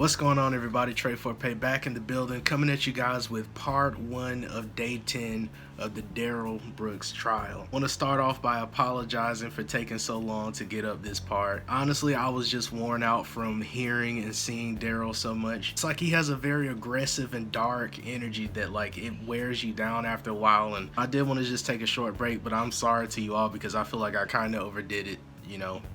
What's going on, everybody? TRAE4PAY back in the building, coming at you guys with part 1 of day 10 of the Darrell Brooks trial. I want to start off by apologizing for taking so long to get up this part. Honestly, I was just worn out from hearing and seeing Darrell so much. It's like he has a very aggressive and dark energy that it wears you down after a while, and I did want to just take a short break, but I'm sorry to you all because I feel like I kind of overdid it.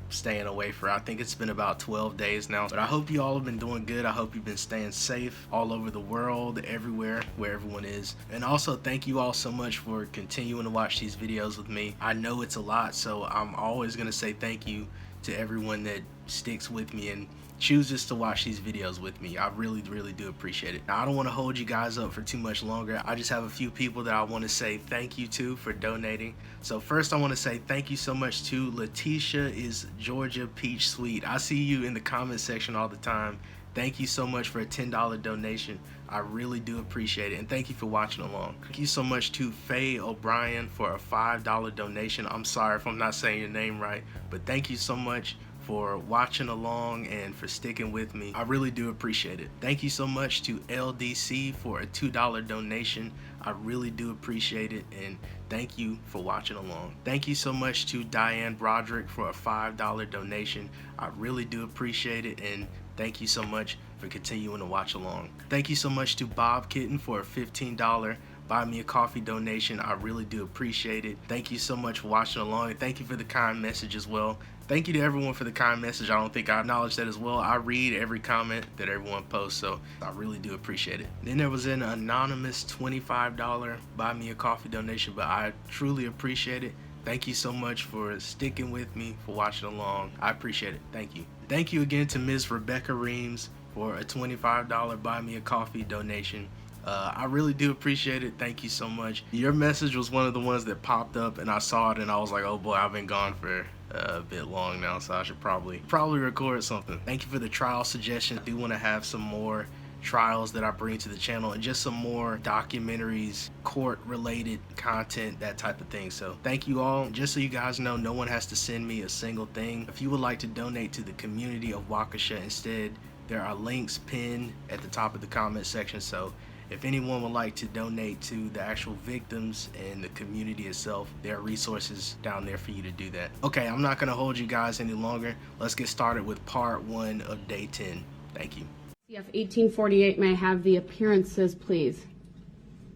Staying away for, I think it's been about 12 days now, but I hope you all have been doing good. I hope you've been staying safe all over the world, everywhere, where everyone is. And also thank you all so much for continuing to watch these videos with me. I know it's a lot, so I'm always going to say thank you to everyone that sticks with me and chooses to watch these videos with me. I really do appreciate it. Now, I don't want to hold you guys up for too much longer. I just have a few people that I want to say thank you to for donating. So first, I want to say thank you so much to Letitia is Georgia Peach Sweet. I see you in the comment section all the time. Thank you so much for a $10 donation. I really do appreciate it, and thank you for watching along. Thank you so much to Faye O'Brien for a $5 donation. I'm sorry if I'm not saying your name right, but thank you so much for watching along and for sticking with me. I really do appreciate it. Thank you so much to LDC for a $2 donation. I really do appreciate it, and thank you for watching along. Thank you so much to Diane Broderick for a $5 donation. I really do appreciate it, and thank you so much for continuing to watch along. Thank you so much to Bob Kitten for a $15 buy me a coffee donation. I really do appreciate it. Thank you so much for watching along, and thank you for the kind message as well. Thank you to everyone for the kind message. I don't think I acknowledged that as well. I read every comment that everyone posts, so I really do appreciate it. Then there was an anonymous $25 buy me a coffee donation, but I truly appreciate it. Thank you so much for sticking with me, for watching along. I appreciate it. Thank you. Thank you again to Ms. Rebecca Reams for a $25 buy me a coffee donation. I really do appreciate it. Thank you so much. Your message was one of the ones that popped up, and I saw it and I was like, oh boy, I've been gone for a bit long now, so I should probably record something. Thank you for the trial suggestion. I do want to have some more trials that I bring to the channel, and just some more documentaries, court related content, that type of thing. So thank you all. Just so you guys know, no one has to send me a single thing. If you would like to donate to the community of Waukesha instead, there are links pinned at the top of the comment section. So if anyone would like to donate to the actual victims and the community itself, there are resources down there for you to do that. Okay, I'm not going to hold you guys any longer. Let's get started with part 1 of day 10. Thank you. CF 1848, may I have the appearances, please?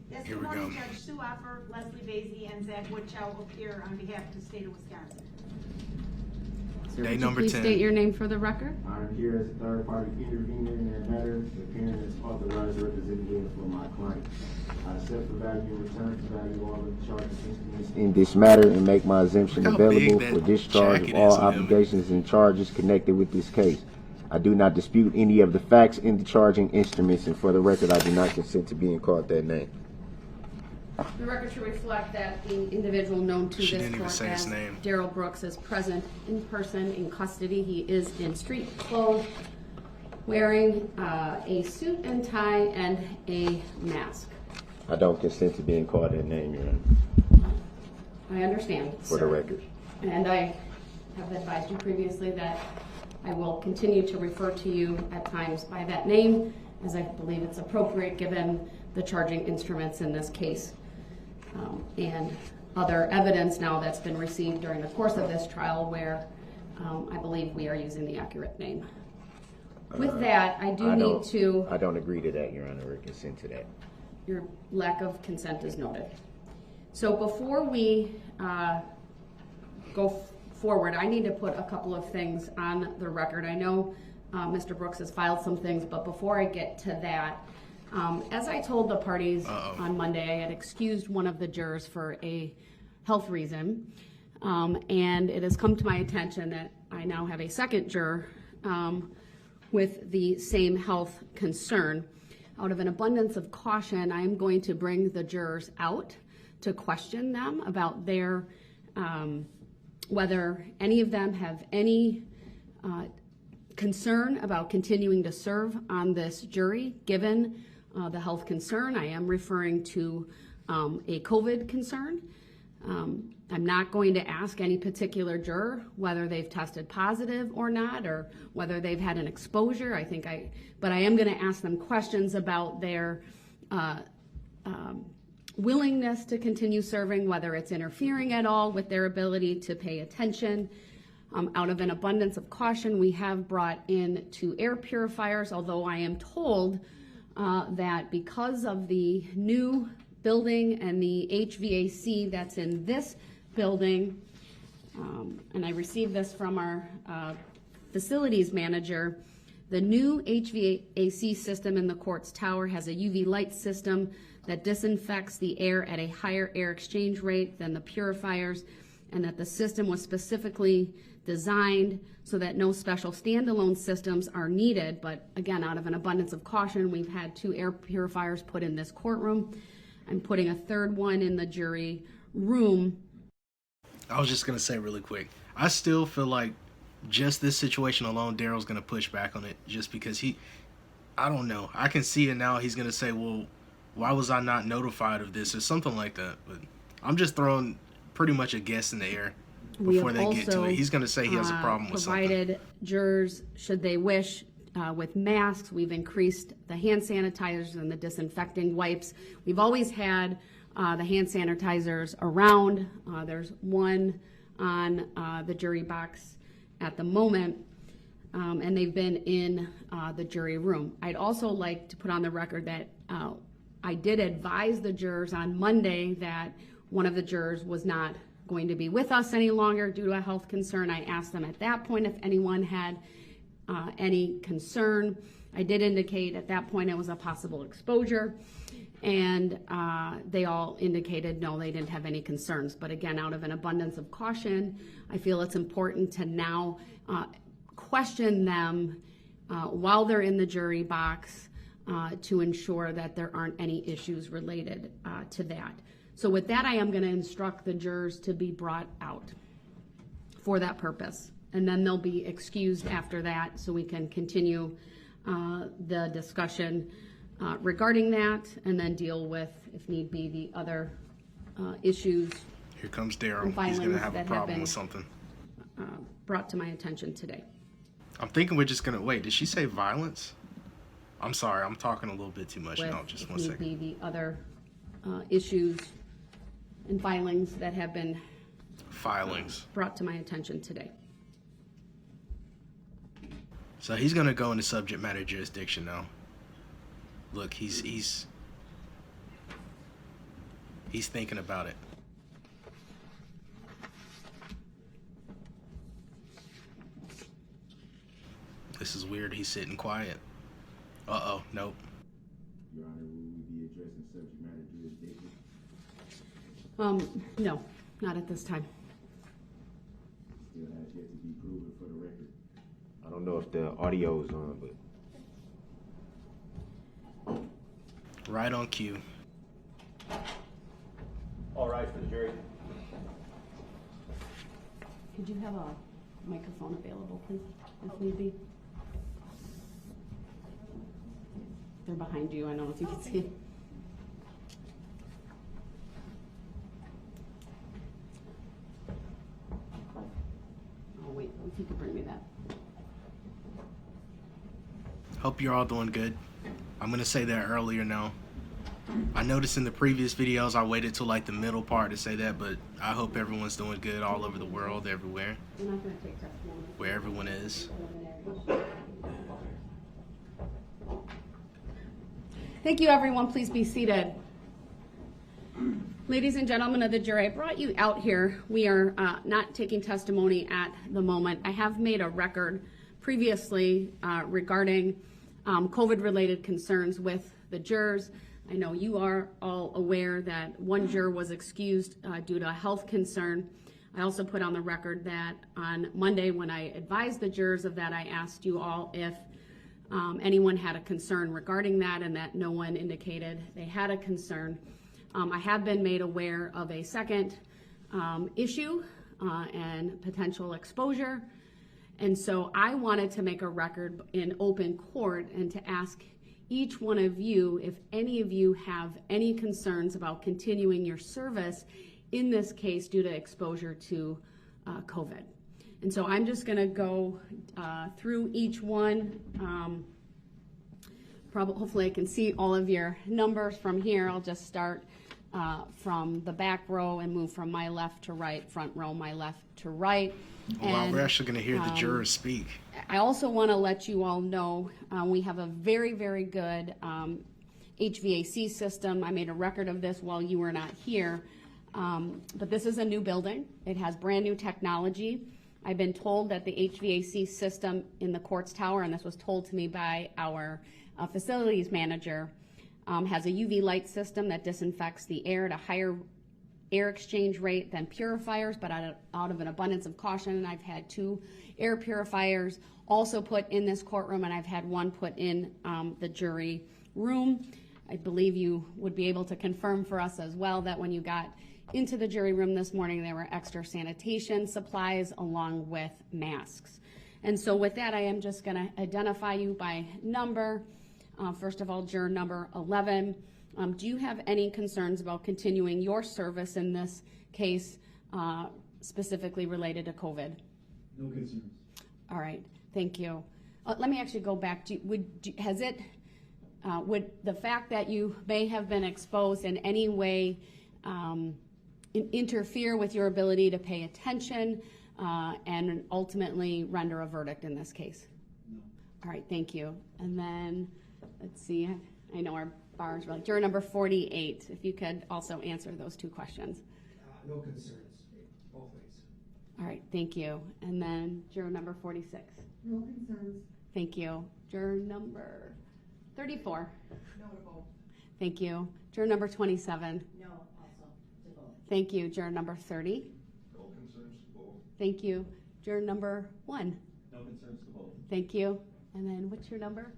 Yes, Here good we morning, go. Judge Sue Offer, Leslie Basie, and Zach Woodchow will appear on behalf of the state of Wisconsin. Sir, Day would number you please 10. state your name for the record? I'm here as a third-party intervener in that matter. The appearance is authorized representative for my client. I accept the value and return to value all of the charges instruments in this matter and make my exemption Look how big available that for discharge jacket of all is on him. obligations and charges connected with this case. I do not dispute any of the facts in the charging instruments, and for the record, I do not consent to being called that name. The record should reflect that the individual known to She this didn't even court say his as name. Darrell Brooks is present in person in custody. He is in street clothes, wearing a suit and tie and a mask. I don't consent to being called that name, Your Honor, I understand, for the sir. record. And I have advised you previously that I will continue to refer to you at times by that name, as I believe it's appropriate given the charging instruments in this case. And other evidence now that's been received during the course of this trial where I believe we are using the accurate name. With that, I don't agree to that, Your Honor, or consent to that. Your lack of consent is noted. So before we go forward, I need to put a couple of things on the record. I know Mr. Brooks has filed some things, but before I get to that, as I told the parties on Monday, I had excused one of the jurors for a health reason, and it has come to my attention that I now have a second juror with the same health concern. Out of an abundance of caution, I am going to bring the jurors out to question them about their, whether any of them have any concern about continuing to serve on this jury, given the health concern. I am referring to a COVID concern. I'm not going to ask any particular juror whether they've tested positive or not, or whether they've had an exposure. But I am going to ask them questions about their willingness to continue serving, whether it's interfering at all with their ability to pay attention. Out of an abundance of caution, we have brought in 2 air purifiers, although I am told that because of the new building and the HVAC that's in this building, and I received this from our facilities manager, the new HVAC system in the court's tower has a UV light system that disinfects the air at a higher air exchange rate than the purifiers, and that the system was specifically designed so that no special standalone systems are needed. But again, out of an abundance of caution, we've had 2 air purifiers put in this courtroom. I'm putting a 3rd one in the jury room. I was just going to say really quick, I still feel like just this situation alone, Darrell's going to push back on it just because I don't know. I can see it now. He's going to say, well, why was I not notified of this or something like that? But I'm just throwing pretty much a guess in the air before they get to it. He's going to say he has a problem with something. Provided jurors, should they wish, with masks. We've increased the hand sanitizers and the disinfecting wipes. We've always had the hand sanitizers around. There's one on the jury box at the moment, and they've been in the jury room. I'd also like to put on the record that I did advise the jurors on Monday that one of the jurors was not going to be with us any longer due to a health concern. I asked them at that point if anyone had any concern. I did indicate at that point it was a possible exposure, and they all indicated no, they didn't have any concerns. But again, out of an abundance of caution, I feel it's important to now question them while they're in the jury box to ensure that there aren't any issues related to that. So with that, I am going to instruct the jurors to be brought out for that purpose. And then they'll be excused after that so we can continue the discussion regarding that, and then deal with, if need be, the other issues. Here comes Darrell. He's going to have a problem with something. Brought to my attention today. I'm thinking we're just going to, wait, did she say violence? I'm sorry, I'm talking a little bit too much now. Just 1 second. If need be, the other issues and filings that have been brought to my attention today. So he's going to go into subject matter jurisdiction now. Look, he's thinking about it. This is weird. He's sitting quiet. Uh-oh, nope. Your Honor, will we be addressing subject matter jurisdiction? No, not at this time. Still has yet to be proven for the record. I don't know if the audio is on, but... Right on cue. All right for the jury. Could you have a microphone available, please, if need be? They're behind you, I don't know if you can see. Oh, wait, if you could bring me that. Hope you're all doing good. I'm going to say that earlier now. I noticed in the previous videos I waited till like the middle part to say that, but I hope everyone's doing good all over the world, everywhere. We're not going to take testimony. Where everyone is. Thank you, everyone. Please be seated. Ladies and gentlemen of the jury, I brought you out here. We are not taking testimony at the moment. I have made a record previously regarding COVID-related concerns with the jurors. I know you are all aware that one juror was excused due to a health concern. I also put on the record that on Monday when I advised the jurors of that, I asked you all if anyone had a concern regarding that, and that no one indicated they had a concern. I have been made aware of a second issue and potential exposure, and so I wanted to make a record in open court and to ask each one of you if any of you have any concerns about continuing your service in this case due to exposure to COVID. And so I'm just going to go through each one. Hopefully I can see all of your numbers from here. I'll just start from the back row and move from my left to right, front row, my left to right. Wow, we're actually going to hear the jurors speak. I also want to let you all know we have a very, very good HVAC system. I made a record of this while you were not here. But this is a new building. It has brand new technology. I've been told that the HVAC system in the courts tower, and this was told to me by our facilities manager, has a UV light system that disinfects the air at a higher air exchange rate than purifiers, but out of an abundance of caution, I've had 2 air purifiers also put in this courtroom, and I've had 1 put in the jury room. I believe you would be able to confirm for us as well that when you got into the jury room this morning, there were extra sanitation supplies along with masks. And so with that, I am just going to identify you by number. First of all, juror number 11. Do you have any concerns about continuing your service in this case, specifically related to COVID? No concerns. All right, thank you. Let me actually go back to, would the fact that you may have been exposed in any way interfere with your ability to pay attention and ultimately render a verdict in this case? No. All right, thank you. And then, let's see, I know our bars were like, juror number 48, if you could also answer those 2 questions. No concerns, both ways. All right, thank you. And then juror number 46. No concerns. Thank you. Juror number 34. No to both. Thank you. Juror number 27. No, also to both. Thank you. Juror number 30. No concerns to both. Thank you. Juror number 1. No concerns to both. Thank you. And then what's your number?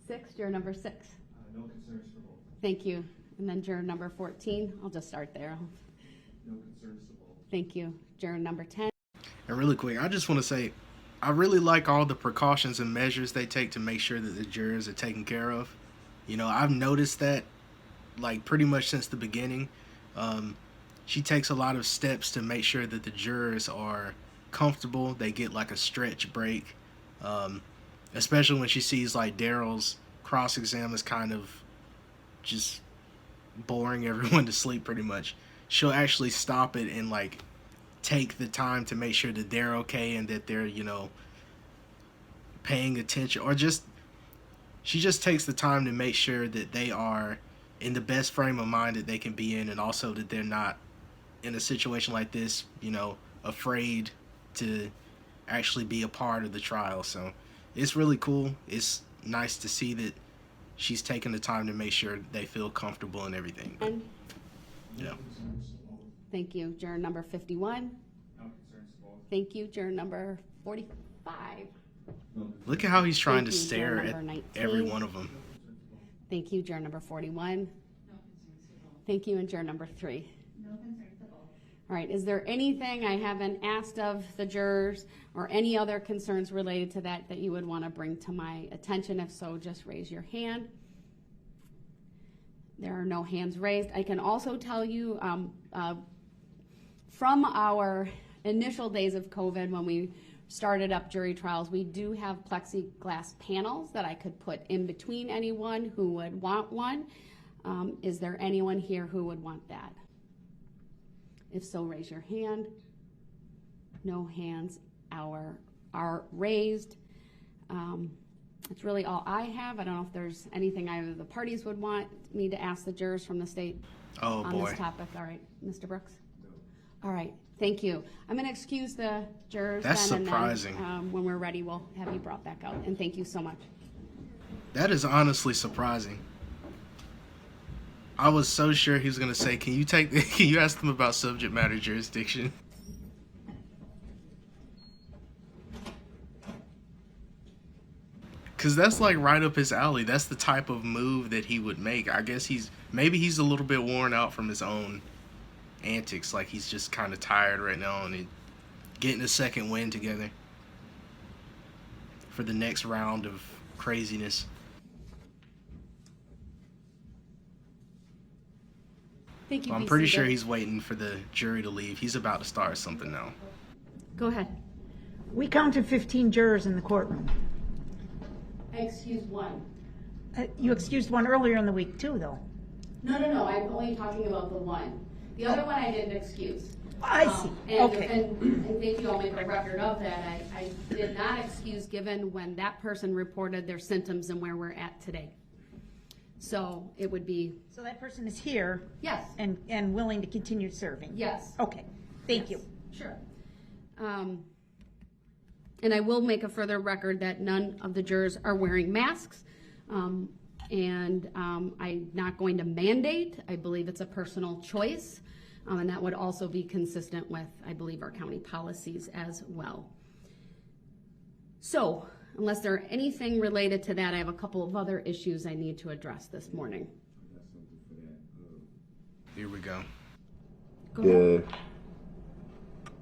6. Juror number 6. No concerns for both. Thank you. And then juror number 14. I'll just start there. No concerns to both. Thank you. Juror number 10. And really quick, I just want to say, I really like all the precautions and measures they take to make sure that the jurors are taken care of. You know, I've noticed that, like, pretty much since the beginning. She takes a lot of steps to make sure that the jurors are comfortable. They get, like, a stretch break. Especially when she sees, like, Darrell's cross-exam is kind of just boring everyone to sleep pretty much. She'll actually stop it and, like, take the time to make sure that they're okay and that they're, you know, paying attention, or just she just takes the time to make sure that they are in the best frame of mind that they can be in, and also that they're not in a situation like this, you know, afraid to actually be a part of the trial. So it's really cool. It's nice to see that she's taking the time to make sure they feel comfortable and everything. And Yeah. Concerns to both. thank you. Juror number 51. No concerns to both. Thank you. Juror number 45. No concerns. Look at how he's trying to Thank you, stare juror at number 19. every one of them. No concerns to both. Thank you. Juror number 41. No concerns to both. Thank you. And juror number 3. No concerns to both. All right. Is there anything I haven't asked of the jurors or any other concerns related to that you would want to bring to my attention? If so, just raise your hand. There are no hands raised. I can also tell you from our initial days of COVID, when we started up jury trials, we do have plexiglass panels that I could put in between anyone who would want one. Is there anyone here who would want that? If so, raise your hand. No hands are raised. That's really all I have. I don't know if there's anything either of the parties would want me to ask the jurors from the state Oh on boy. this topic. All right, Mr. Brooks? No. All right, thank you. I'm going to excuse the jurors. That's then, surprising. And then, when we're ready, we'll have you brought back out. And thank you so much. That is honestly surprising. I was so sure he was gonna say, "Can you ask them about subject matter jurisdiction?" Cause that's like right up his alley. That's the type of move that he would make. I guess maybe he's a little bit worn out from his own antics. Like he's just kind of tired right now and getting a second win together for the next round of craziness. Thank you, Well, I'm be pretty seated. sure he's waiting for the jury to leave. He's about to start something now. Go ahead. We counted 15 jurors in the courtroom. I excused one. You excused one earlier in the week too, though. No, I'm only talking about the one. The other one I didn't excuse. I see. And, Okay. and thank you, I'll make a record of that. I did not excuse given when that person reported their symptoms and where we're at today. So it would be, So that person is here yes, and willing to continue serving? yes. Okay, thank you. Sure. And I will make a further record that none of the jurors are wearing masks. I'm not going to mandate. I believe it's a personal choice. And that would also be consistent with, I believe, our county policies as well. So, unless there are anything related to that, I have a couple of other issues I need to address this morning. Here we go. Go ahead. The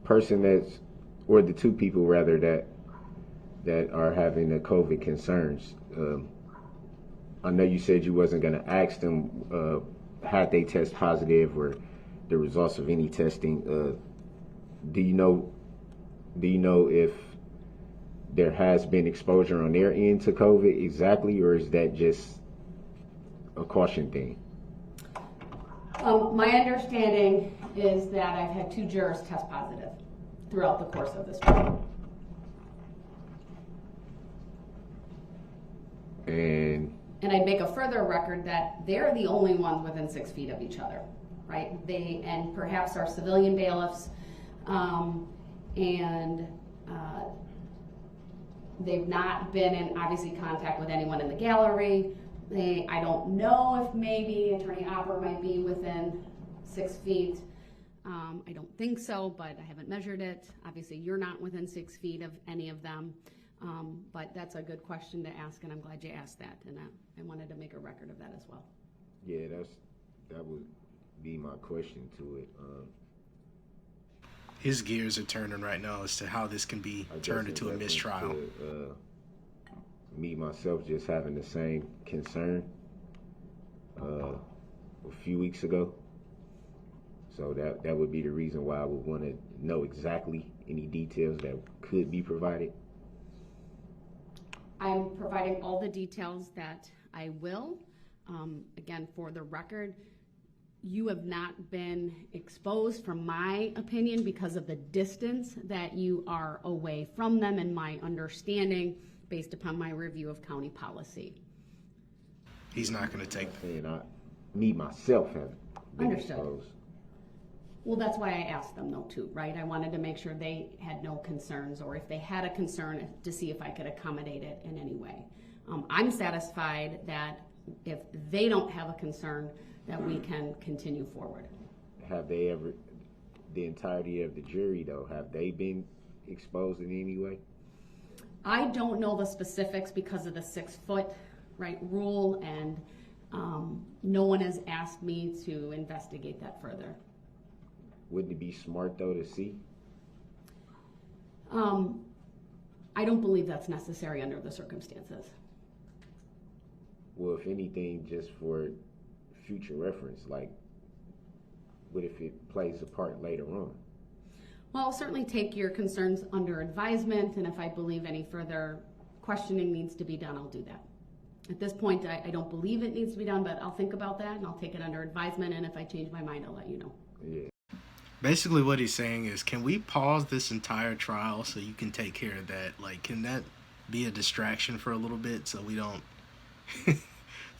person that's, or the two people rather, that are having the COVID concerns, I know you said you wasn't going to ask them had they test positive or the results of any testing. Do you know if there has been exposure on their end to COVID exactly, or is that just a caution thing? My understanding is that I've had 2 jurors test positive throughout the course of this week. And I'd make a further record that they're the only ones within 6 feet of each other, right? They, and perhaps our civilian bailiffs, they've not been in, obviously, contact with anyone in the gallery. I don't know if maybe Attorney Opper might be within 6 feet. I don't think so, but I haven't measured it. Obviously, you're not within 6 feet of any of them. But that's a good question to ask, and I'm glad you asked that. And I wanted to make a record of that as well. Yeah, that would be my question to it. His gears are turning right now as to how this can be turned into a mistrial. Me, myself, just having the same concern a few weeks ago. So that would be the reason why I would want to know exactly any details that could be provided. I'm providing all the details that I will. Again, for the record, you have not been exposed, from my opinion, because of the distance that you are away from them, and my understanding based upon my review of county policy. He's not going to take that. And me, myself, have been Understood. exposed. Well, that's why I asked them, though, too, right? I wanted to make sure they had no concerns, or if they had a concern, to see if I could accommodate it in any way. I'm satisfied that if they don't have a concern, that we can continue forward. Have they ever, the entirety of the jury, though, have they been exposed in any way? I don't know the specifics because of the 6-foot, right, rule, and no one has asked me to investigate that further. Wouldn't it be smart, though, to see? I don't believe that's necessary under the circumstances. Well, if anything, just for future reference, like, what if it plays a part later on? Well, I'll certainly take your concerns under advisement, and if I believe any further questioning needs to be done, I'll do that. At this point, I don't believe it needs to be done, but I'll think about that, and I'll take it under advisement, and if I change my mind, I'll let you know. Yeah. Basically what he's saying is, can we pause this entire trial so you can take care of that? Like, can that be a distraction for a little bit so we don't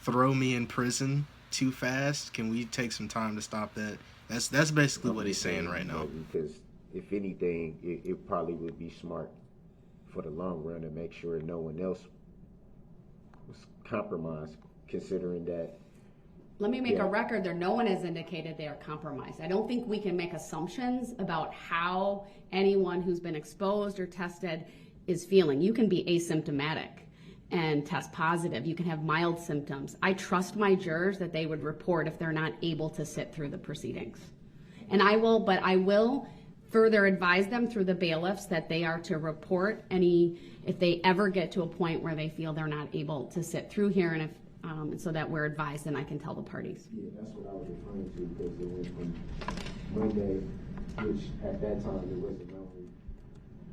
throw me in prison too fast? Can we take some time to stop that? That's basically what he's saying right now. Because if anything, it probably would be smart for the long run to make sure no one else was compromised, considering that. Let me make a record there. No one has indicated they are compromised. I don't think we can make assumptions about how anyone who's been exposed or tested is feeling. You can be asymptomatic and test positive. You can have mild symptoms. I trust my jurors that they would report if they're not able to sit through the proceedings. And I will further advise them through the bailiffs that they are to report if they ever get to a point where they feel they're not able to sit through here, and if and so that we're advised and I can tell the parties. Yeah, that's what I was referring to, because it went from Monday, which at that time it wasn't known.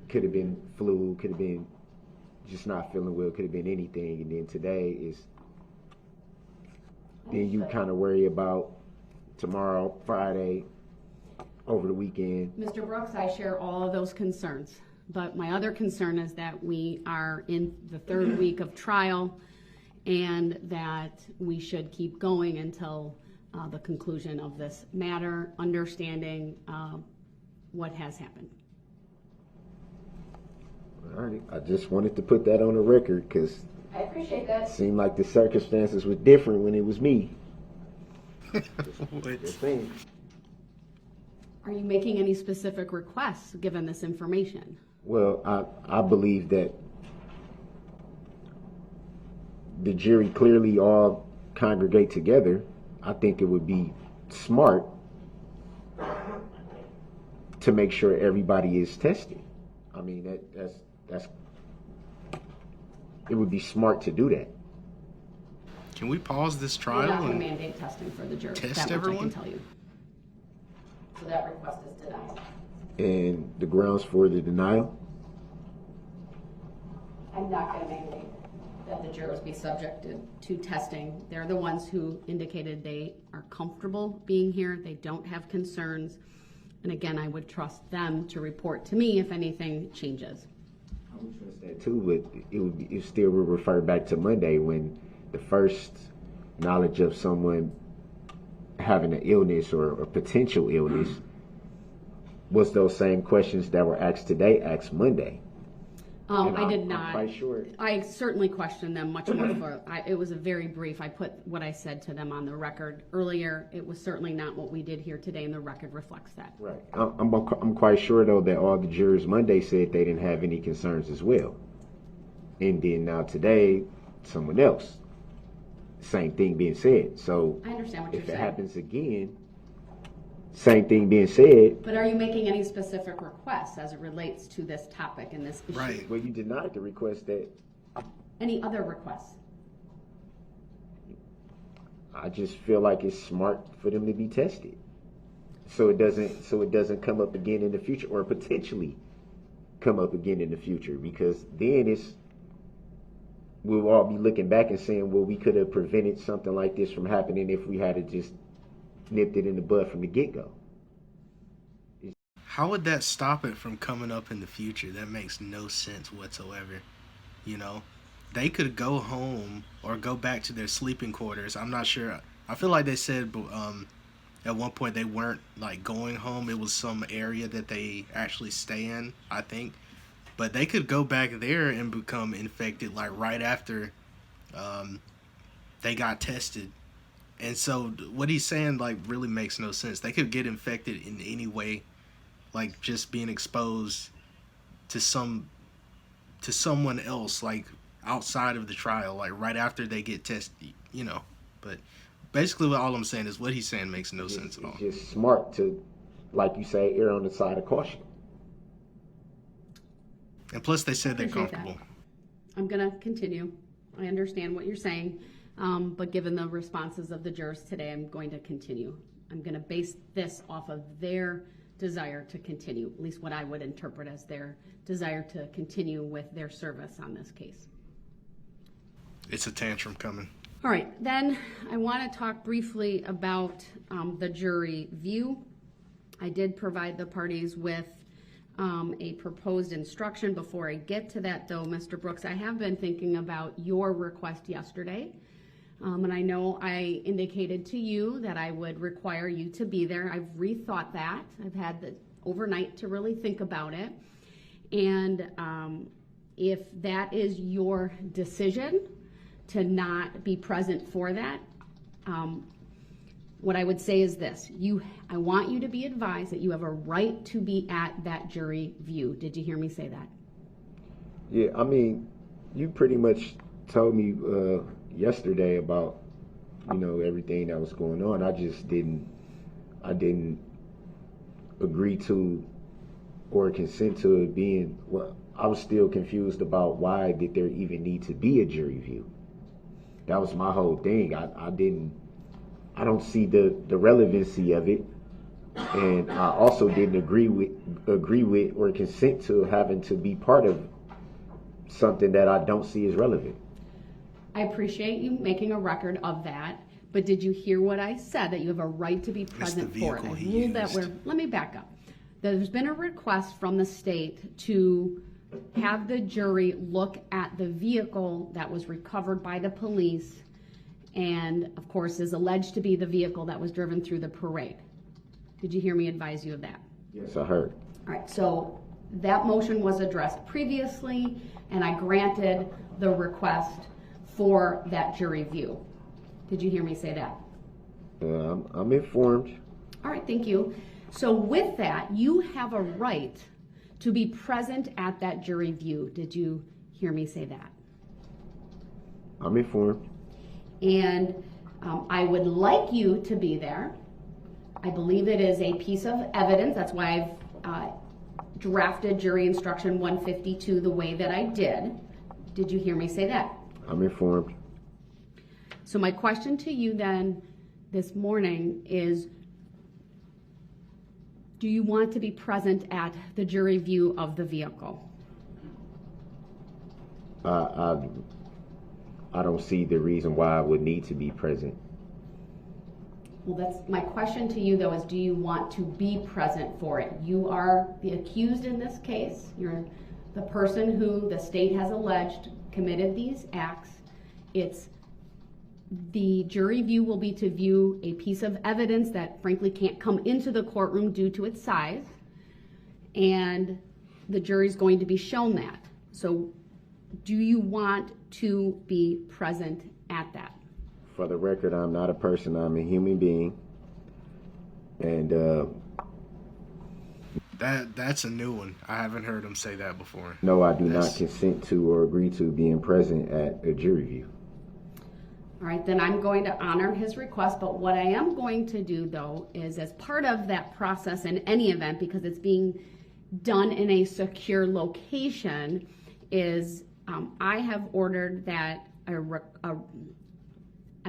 Could have been flu, could have been just not feeling well, could have been anything, and then today is, then you kind of worry about tomorrow, Friday, over the weekend. Mr. Brooks, I share all of those concerns, but my other concern is that we are in the third week of trial and that we should keep going until the conclusion of this matter, understanding what has happened. All right, I just wanted to put that on the record, because I appreciate that. it seemed like the circumstances were different when it was me. What? Just saying. Are you making any specific requests given this information? Well, I believe that the jury clearly all congregate together. I think it would be smart to make sure everybody is tested. I mean, that's it would be smart to do that. Can we pause this We're trial not going to and mandate testing for the jurors. test That much everyone? I can tell you. So that request is denied. And the grounds for the denial? I'm not going to mandate that the jurors be subjected to testing. They're the ones who indicated they are comfortable being here. They don't have concerns. And again, I would trust them to report to me if anything changes. I would trust that too, but it still would refer back to Monday, when the first knowledge of someone having an illness or a potential illness was those same questions that were asked today, asked Monday. And I did I'm not. quite sure. I certainly questioned them much more. It was a very brief. I put what I said to them on the record earlier. It was certainly not what we did here today, and the record reflects that. Right. I'm quite sure though that all the jurors Monday said they didn't have any concerns as well. And then now today, someone else, same thing being said. So I understand what you're if it saying. happens again, same thing being said. But are you making any specific requests as it relates to this topic and this issue? Right. Well, you denied the request that Any other requests? I just feel like it's smart for them to be tested, so it doesn't come up again in the future, or potentially come up again in the future, because then we'll all be looking back and saying, well, we could have prevented something like this from happening if we had just nipped it in the bud from the get-go. How would that stop it from coming up in the future? That makes no sense whatsoever. You know, they could go home or go back to their sleeping quarters. I'm not sure. I feel like they said at one point they weren't like going home. It was some area that they actually stay in, I think. But they could go back there and become infected like right after they got tested. And so what he's saying like really makes no sense. They could get infected in any way, like just being exposed to someone else, like outside of the trial, like right after they get tested, you know. But basically all I'm saying is what he's saying makes no sense at all. It's just smart to, like you say, err on the side of caution. And plus they said they're Appreciate comfortable. that. I'm going to continue. I understand what you're saying, but given the responses of the jurors today, I'm going to continue. I'm going to base this off of their desire to continue, at least what I would interpret as their desire to continue with their service on this case. It's a tantrum coming. All right, then I want to talk briefly about the jury view. I did provide the parties with a proposed instruction. Before I get to that, though, Mr. Brooks, I have been thinking about your request yesterday. And I know I indicated to you that I would require you to be there. I've rethought that. I've had the overnight to really think about it. And if that is your decision to not be present for that, what I would say is this. I want you to be advised that you have a right to be at that jury view. Did you hear me say that? Yeah, I mean, you pretty much told me yesterday about, everything that was going on. I didn't agree to or consent to it being, well, I was still confused about why did there even need to be a jury view. That was my whole thing. I don't see the relevancy of it. And I also didn't agree with or consent to having to be part of something that I don't see as relevant. I appreciate you making a record of that, but did you hear what I said, that you have a right to be present for it? vehicle I he ruled that used. let me back up. There's been a request from the state to have the jury look at the vehicle that was recovered by the police and, of course, is alleged to be the vehicle that was driven through the parade. Did you hear me advise you of that? Yes, I heard. All right, so that motion was addressed previously, and I granted the request for that jury view. Did you hear me say that? I'm informed. All right, thank you. So with that, you have a right to be present at that jury view. Did you hear me say that? I'm informed. And I would like you to be there. I believe it is a piece of evidence. That's why I've drafted jury instruction 152 the way that I did. Did you hear me say that? I'm informed. So my question to you then this morning is, do you want to be present at the jury view of the vehicle? I don't see the reason why I would need to be present. Well, that's my question to you, though, is do you want to be present for it? You are the accused in this case. You're the person who the state has alleged committed these acts. The jury view will be to view a piece of evidence that frankly can't come into the courtroom due to its size, and the jury's going to be shown that. So do you want to be present at that? For the record, I'm not a person. I'm a human being. And That's a new one. I haven't heard him say that before. no, I do not consent to or agree to being present at a jury view. All right, then I'm going to honor his request, but what I am going to do, though, is as part of that process in any event, because it's being done in a secure location, is I have ordered that I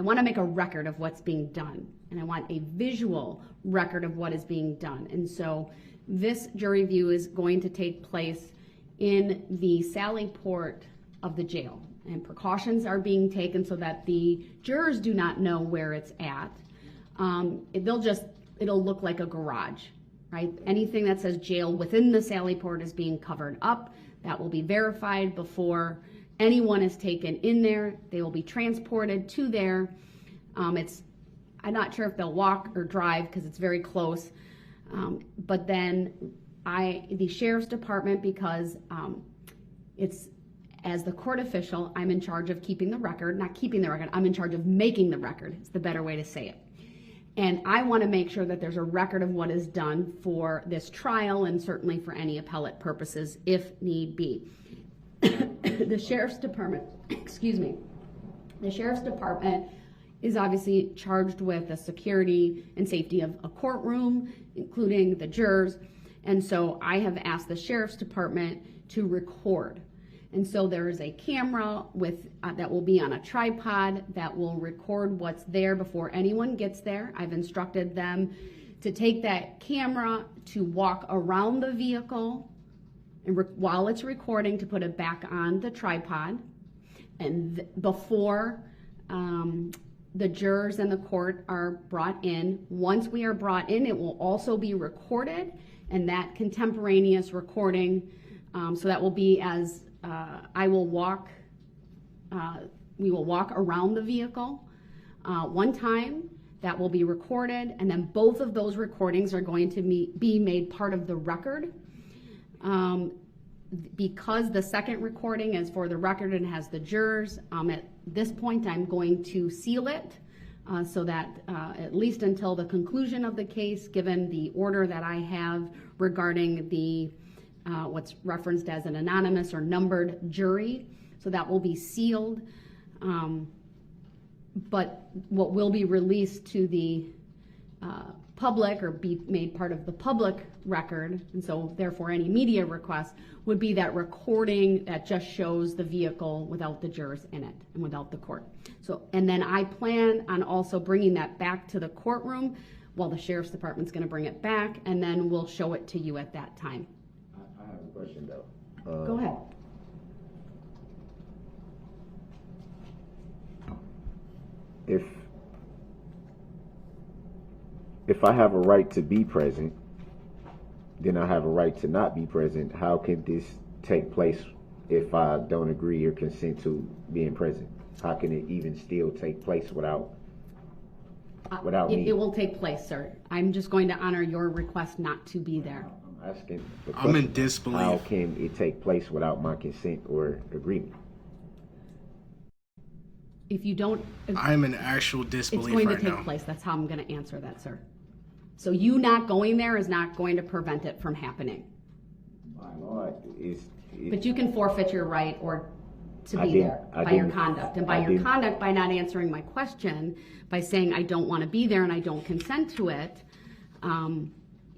want to make a record of what's being done, and I want a visual record of what is being done. And so this jury view is going to take place in the Sally Port of the jail. And precautions are being taken so that the jurors do not know where it's at. It'll look like a garage, right? Anything that says jail within the Sally Port is being covered up. That will be verified before anyone is taken in there. They will be transported to there. I'm not sure if they'll walk or drive because it's very close. But then the sheriff's department, because as the court official, I'm in charge of keeping the record, not keeping the record, I'm in charge of making the record. It's the better way to say it. And I want to make sure that there's a record of what is done for this trial and certainly for any appellate purposes if need be. The sheriff's department, the sheriff's department is obviously charged with the security and safety of a courtroom, including the jurors. And so I have asked the sheriff's department to record. And so there is a camera that will be on a tripod that will record what's there before anyone gets there. I've instructed them to take that camera to walk around the vehicle and while it's recording to put it back on the tripod. And before the jurors and the court are brought in, once we are brought in, it will also be recorded, and that contemporaneous recording, so that will be as we will walk around the vehicle one time. That will be recorded, and then both of those recordings are going to be made part of the record. Because the second recording is for the record and has the jurors, at this point I'm going to seal it so that at least until the conclusion of the case, given the order that I have regarding the what's referenced as an anonymous or numbered jury, so that will be sealed. But what will be released to the public or be made part of the public record, and so therefore any media request would be that recording that just shows the vehicle without the jurors in it and without the court. So, and then I plan on also bringing that back to the courtroom while the sheriff's department's going to bring it back, and then we'll show it to you at that time. I have a question though. Go ahead. If I have a right to be present, then I have a right to not be present. How can this take place if I don't agree or consent to being present? How can it even still take place without me? It will take place, sir. I'm just going to honor your request not to be there. I'm asking the I'm in question, disbelief. how can it take place without my consent or agreement? If you don't, I'm in actual it's disbelief going to right take now. place. That's how I'm going to answer that, sir. So you not going there is not going to prevent it from happening. By law, But you can forfeit your right or to I be didn't- there I by your didn't- conduct. And by I your didn't- conduct, by not answering my question, by saying I don't want to be there and I don't consent to it,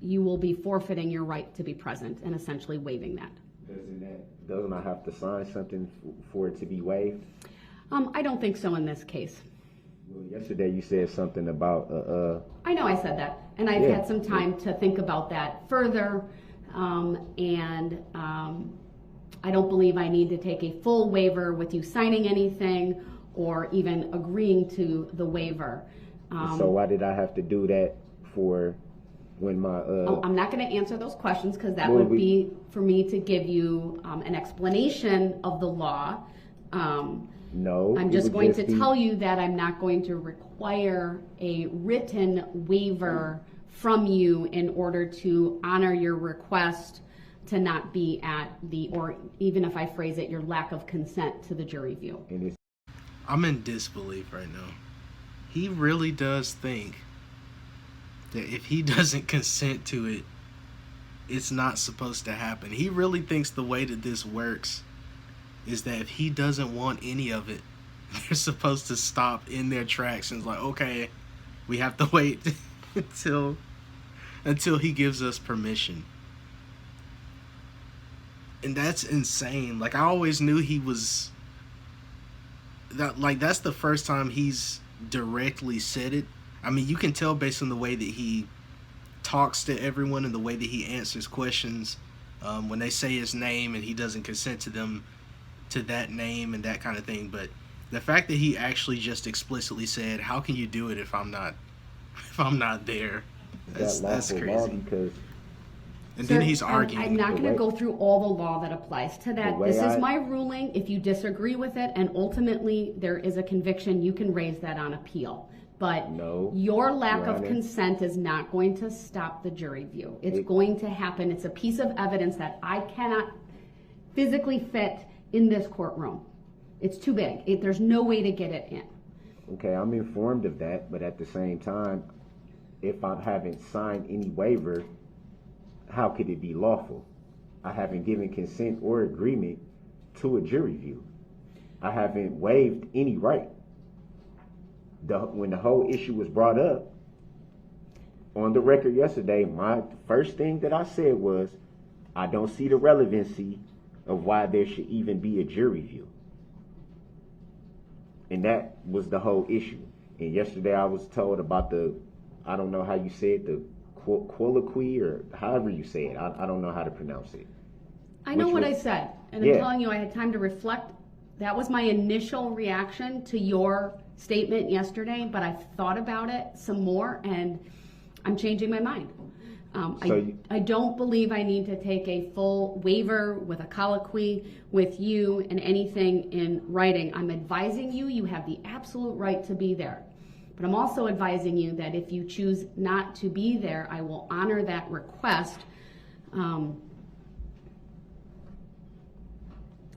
you will be forfeiting your right to be present and essentially waiving that. Doesn't I have to sign something for it to be waived? I don't think so in this case. Well, yesterday you said something about I know I said that, and I've Yeah. had some time to think about that further, and I don't believe I need to take a full waiver with you signing anything or even agreeing to the waiver. so why did I have to do that for when my I'm not going to answer those questions because that Well, would be for me to give you an explanation of the law. no? I'm it just would going to be- tell you that I'm not going to require a written waiver from you in order to honor your request to not be at the, or even if I phrase it, your lack of consent to the jury view. And it's I'm in disbelief right now. He really does think that if he doesn't consent to it, it's not supposed to happen. He really thinks the way that this works is that if he doesn't want any of it, they're supposed to stop in their tracks and it's like, okay, we have to wait until he gives us permission. And that's insane. Like, I always knew he was that, like, that's the first time he's directly said it. I mean, you can tell based on the way that he talks to everyone and the way that he answers questions, when they say his name and he doesn't consent to them, to that name and that kind of thing. But the fact that he actually just explicitly said, how can you do it if I'm not there? That's lawful Sir, law crazy. because And then he's I'm arguing. not going to go through all the law that applies to that. The way This is I- my ruling. If you disagree with it and ultimately there is a conviction, you can raise that on appeal. But No, your lack Your of Honor. consent is not going to stop the jury view. It's It- going to happen. It's a piece of evidence that I cannot physically fit in this courtroom. It's too big. There's no way to get it in. okay, I'm informed of that, but at the same time, if I haven't signed any waiver, how could it be lawful? I haven't given consent or agreement to a jury view. I haven't waived any right. When the whole issue was brought up on the record yesterday, my first thing that I said was, I don't see the relevancy of why there should even be a jury view. And that was the whole issue. And yesterday I was told about I don't know how you say it, the colloquy or however you say it. I don't know how to pronounce it. I know Which what was- I said, and Yeah. I'm telling you, I had time to reflect. That was my initial reaction to your statement yesterday, but I've thought about it some more, and I'm changing my mind. I don't believe I need to take a full waiver with a colloquy with you and anything in writing. I'm advising you, you have the absolute right to be there. But I'm also advising you that if you choose not to be there, I will honor that request.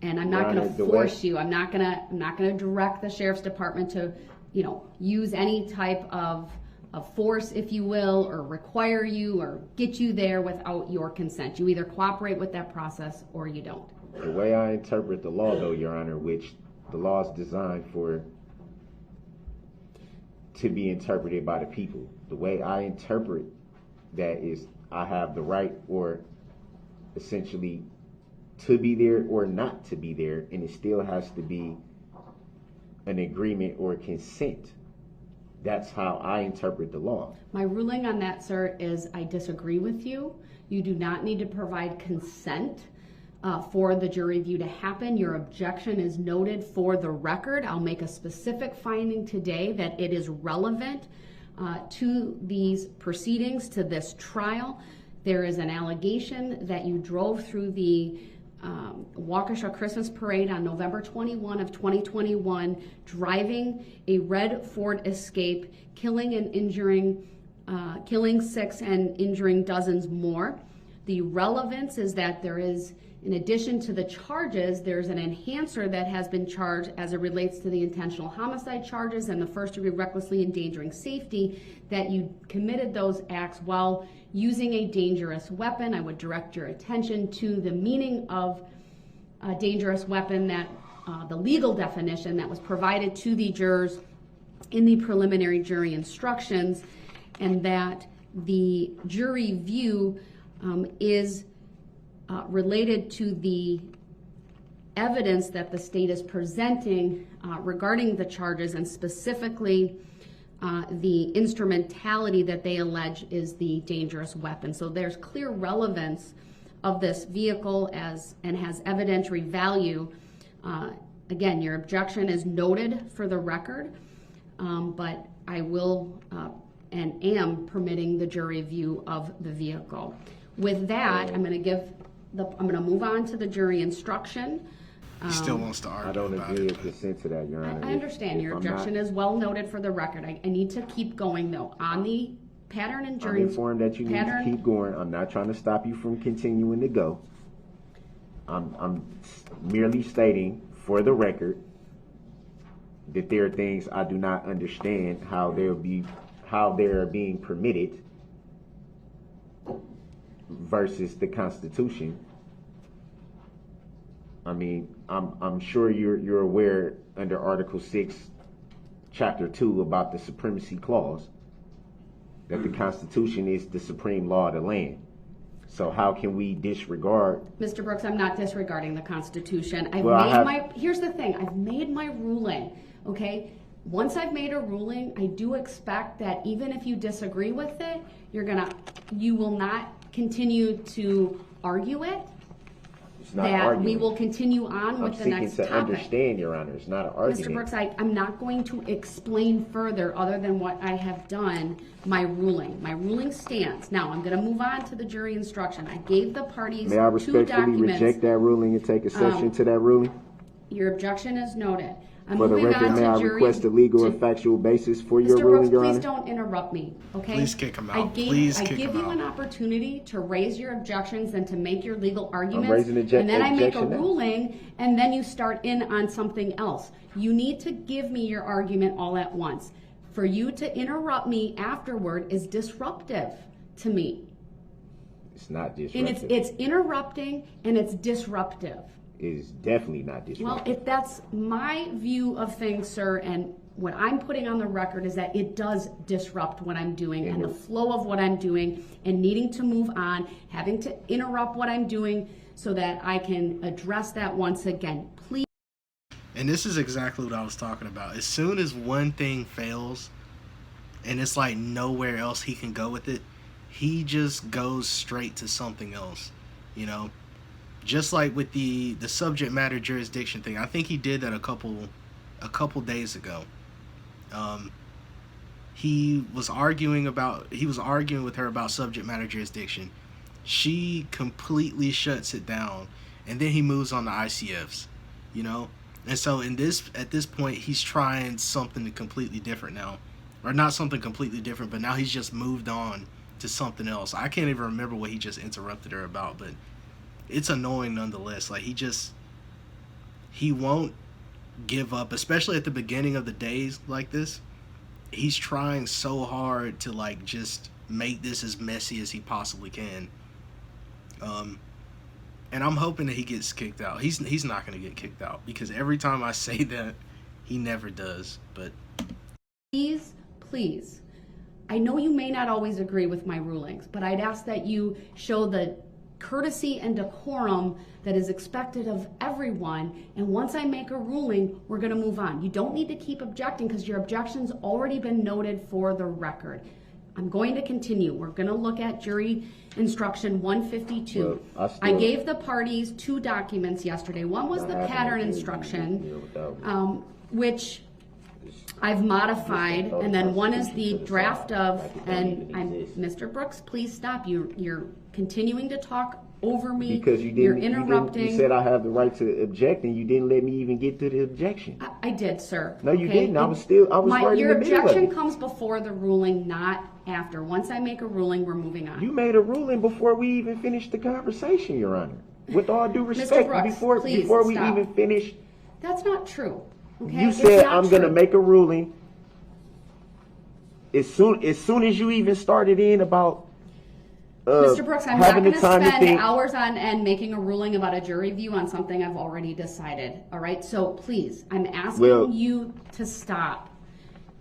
And I'm not Your going Honor, to the force you. I'm not going to direct the sheriff's department to, use any type of force, if you will, or require you or get you there without your consent. You either cooperate with that process or you don't. The way I interpret the law, though, Your Honor, which the law is designed to be interpreted by the people. The way I interpret that is I have the right, or essentially to be there or not to be there, and it still has to be an agreement or consent. That's how I interpret the law. My ruling on that, sir, is I disagree with you. You do not need to provide consent for the jury view to happen. Your objection is noted for the record. I'll make a specific finding today that it is relevant to these proceedings, to this trial. There is an allegation that you drove through the Waukesha Christmas Parade on November 21 of 2021, driving a red Ford Escape, killing 6 and injuring dozens more. The relevance is that there is, in addition to the charges, there's an enhancer that has been charged as it relates to the intentional homicide charges and the first degree recklessly endangering safety, that you committed those acts while using a dangerous weapon. I would direct your attention to the meaning of a dangerous weapon, that the legal definition that was provided to the jurors in the preliminary jury instructions, and that the jury view is related to the evidence that the state is presenting regarding the charges, and specifically the instrumentality that they allege is the dangerous weapon. So there's clear relevance of this vehicle and has evidentiary value. Again, your objection is noted for the record, but I will and am permitting the jury view of the vehicle. With that, I'm going to move on to the jury instruction. He still wants to argue. I don't about agree it, with consent to that, Your Honor. I understand your objection is well noted for the record. I need to keep going though on the pattern and jury. I'm informed that you need to keep going. I'm not trying to stop you from continuing to go. I'm merely stating for the record that there are things I do not understand how they're being permitted versus the Constitution. I mean, I'm sure you're aware under Article 6, Chapter 2 about the Supremacy Clause, that the Constitution is the supreme law of the land. So how can we disregard? Mr. Brooks, I'm not disregarding the Constitution. Here's the thing, I've made my ruling, okay? Once I've made a ruling, I do expect that even if you disagree with it, you will not continue to argue it. It's not that arguing. We will continue on with the next topic. I'm seeking to understand, Your Honor. It's not an argument. Mr. Brooks, I'm not going to explain further other than what I have done, my ruling. My ruling stands. Now, I'm going to move on to the jury instruction. I gave the parties 2 documents. May I respectfully reject that ruling and take exception to that ruling? Your objection is noted. I'm For the moving record, on may to I request a legal and factual basis for your Mr. ruling, Brooks, Your please Honor? don't interrupt me, okay? Please kick him out. I Please give kick him you out. an opportunity to raise your objections and to make your legal arguments. raising and then I make a objection now. ruling, and then you start in on something else. You need to give me your argument all at once. For you to interrupt me afterward is disruptive to me. It's not disruptive. And it's interrupting and it's disruptive. It is definitely not Well, disruptive. if that's my view of things, sir, and what I'm putting on the record is that it does disrupt what I'm doing and the flow of what I'm doing, and needing to move on, having to interrupt what I'm doing so that I can address that once again. Please. And this is exactly what I was talking about. As soon as one thing fails and it's like nowhere else he can go with it, he just goes straight to something else, you know? Just like with the subject matter jurisdiction thing. I think he did that a couple days ago. He was arguing with her about subject matter jurisdiction. She completely shuts it down, and then he moves on to ICFs, you know? And so at this point, he's trying something completely different now. Or not something completely different, but now he's just moved on to something else. I can't even remember what he just interrupted her about, but it's annoying nonetheless. Like, he won't give up, especially at the beginning of the days like this. He's trying so hard to like just make this as messy as he possibly can. And I'm hoping that he gets kicked out. He's not going to get kicked out, because every time I say that, he never does. But please, I know you may not always agree with my rulings, but I'd ask that you show the courtesy and decorum that is expected of everyone, and once I make a ruling, we're going to move on. You don't need to keep objecting because your objection's already been noted for the record. I'm going to continue. We're going to look at jury instruction 152. Well, I gave the parties 2 documents yesterday. One was the pattern instruction, which I've modified, and then one is the draft of, and Mr. Brooks, please stop. You're continuing to talk over me. Because you're interrupting. You said I have the right to object, and you didn't let me even get to the objection. I did, sir. No, you didn't. I was right in the middle of Your it. objection comes before the ruling, not after. Once I make a ruling, we're moving on. You made a ruling before we even finished the conversation, Your Honor. With all due respect, Mr. Brooks, before we stop. even finished, That's not true. Okay? you It's said not I'm going to true. make a ruling. As soon as you even started in about Mr. Brooks, I'm not having going the to time to spend think. hours on end making a ruling about a jury view on something I've already decided. All right, so please, I'm asking you to stop.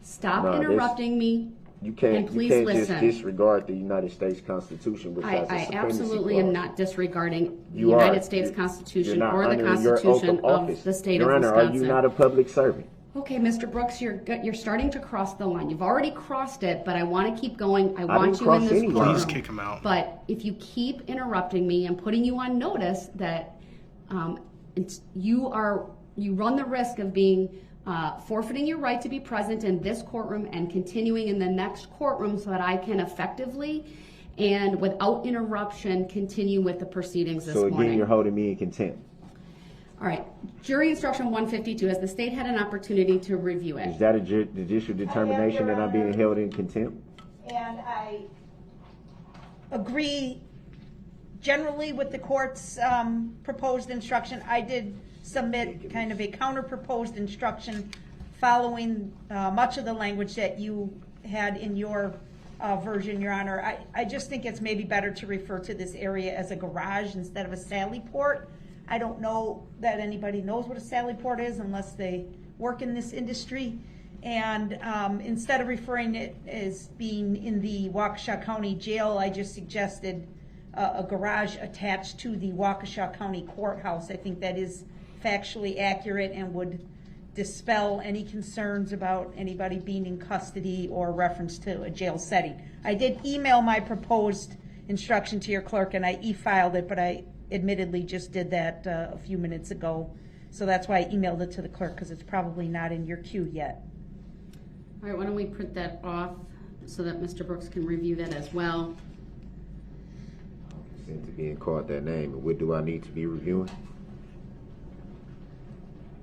Stop interrupting me. You can't, and please just listen. disregard the United States Constitution, which has a I supremacy absolutely clause. am not disregarding the You United are. States You're Constitution not or the honoring your oath Constitution of of office. the state Your of Honor, Wisconsin. are you not a public servant? Okay, Mr. Brooks, you're starting to cross the line. You've already crossed it, but I want to keep going. I want didn't you in cross this any line. courtroom. Please kick him out. But if you keep interrupting me and putting you on notice that you run the risk of being forfeiting your right to be present in this courtroom and continuing in the next courtroom so that I can effectively and without interruption continue with the proceedings this morning. So again, you're holding me in contempt. All right. Jury instruction 152. Has the state had an opportunity to review it? Is that a judicial determination that I'm being held in contempt? And I agree generally with the court's proposed instruction. I did submit kind of a counter-proposed instruction following much of the language that you had in your version, Your Honor. I just think it's maybe better to refer to this area as a garage instead of a sally port. I don't know that anybody knows what a sally port is unless they work in this industry. And instead of referring it as being in the Waukesha County Jail, I just suggested a garage attached to the Waukesha County Courthouse. I think that is factually accurate and would dispel any concerns about anybody being in custody or reference to a jail setting. I did email my proposed instruction to your clerk and I e-filed it, but I admittedly just did that a few minutes ago. So that's why I emailed it to the clerk, because it's probably not in your queue yet. All right, why don't we print that off so that Mr. Brooks can review that as well. Seem to being called that name. What do I need to be reviewing?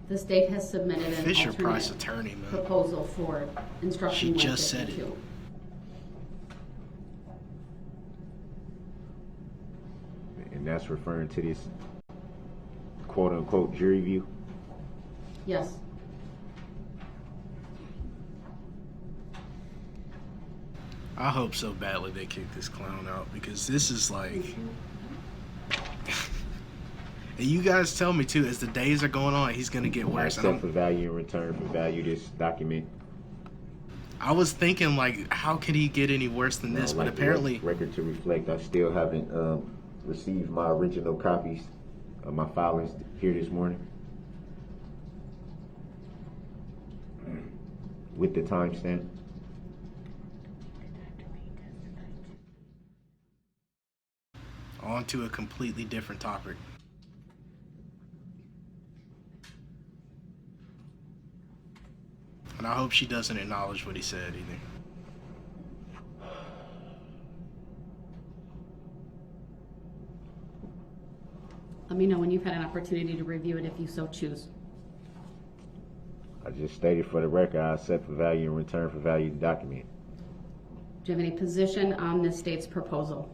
The state has submitted an Fisher Price alternate attorney, man. proposal for instruction She just said it. 152. And that's referring to this quote-unquote jury view? Yes. I hope so badly they kick this clown out, because this is like... And you guys tell me too, as the days are going on, he's going to get worse. Accept for value in return for value this document. I was thinking, like, how could he get any worse than this? But Like the apparently... record to reflect, I still haven't received my original copies of my filings here this morning with the timestamp. On to a completely different topic. And I hope she doesn't acknowledge what he said either. Let me know when you've had an opportunity to review it if you so choose. I just stated for the record, I accept for value in return for value the document. Do you have any position on the state's proposal?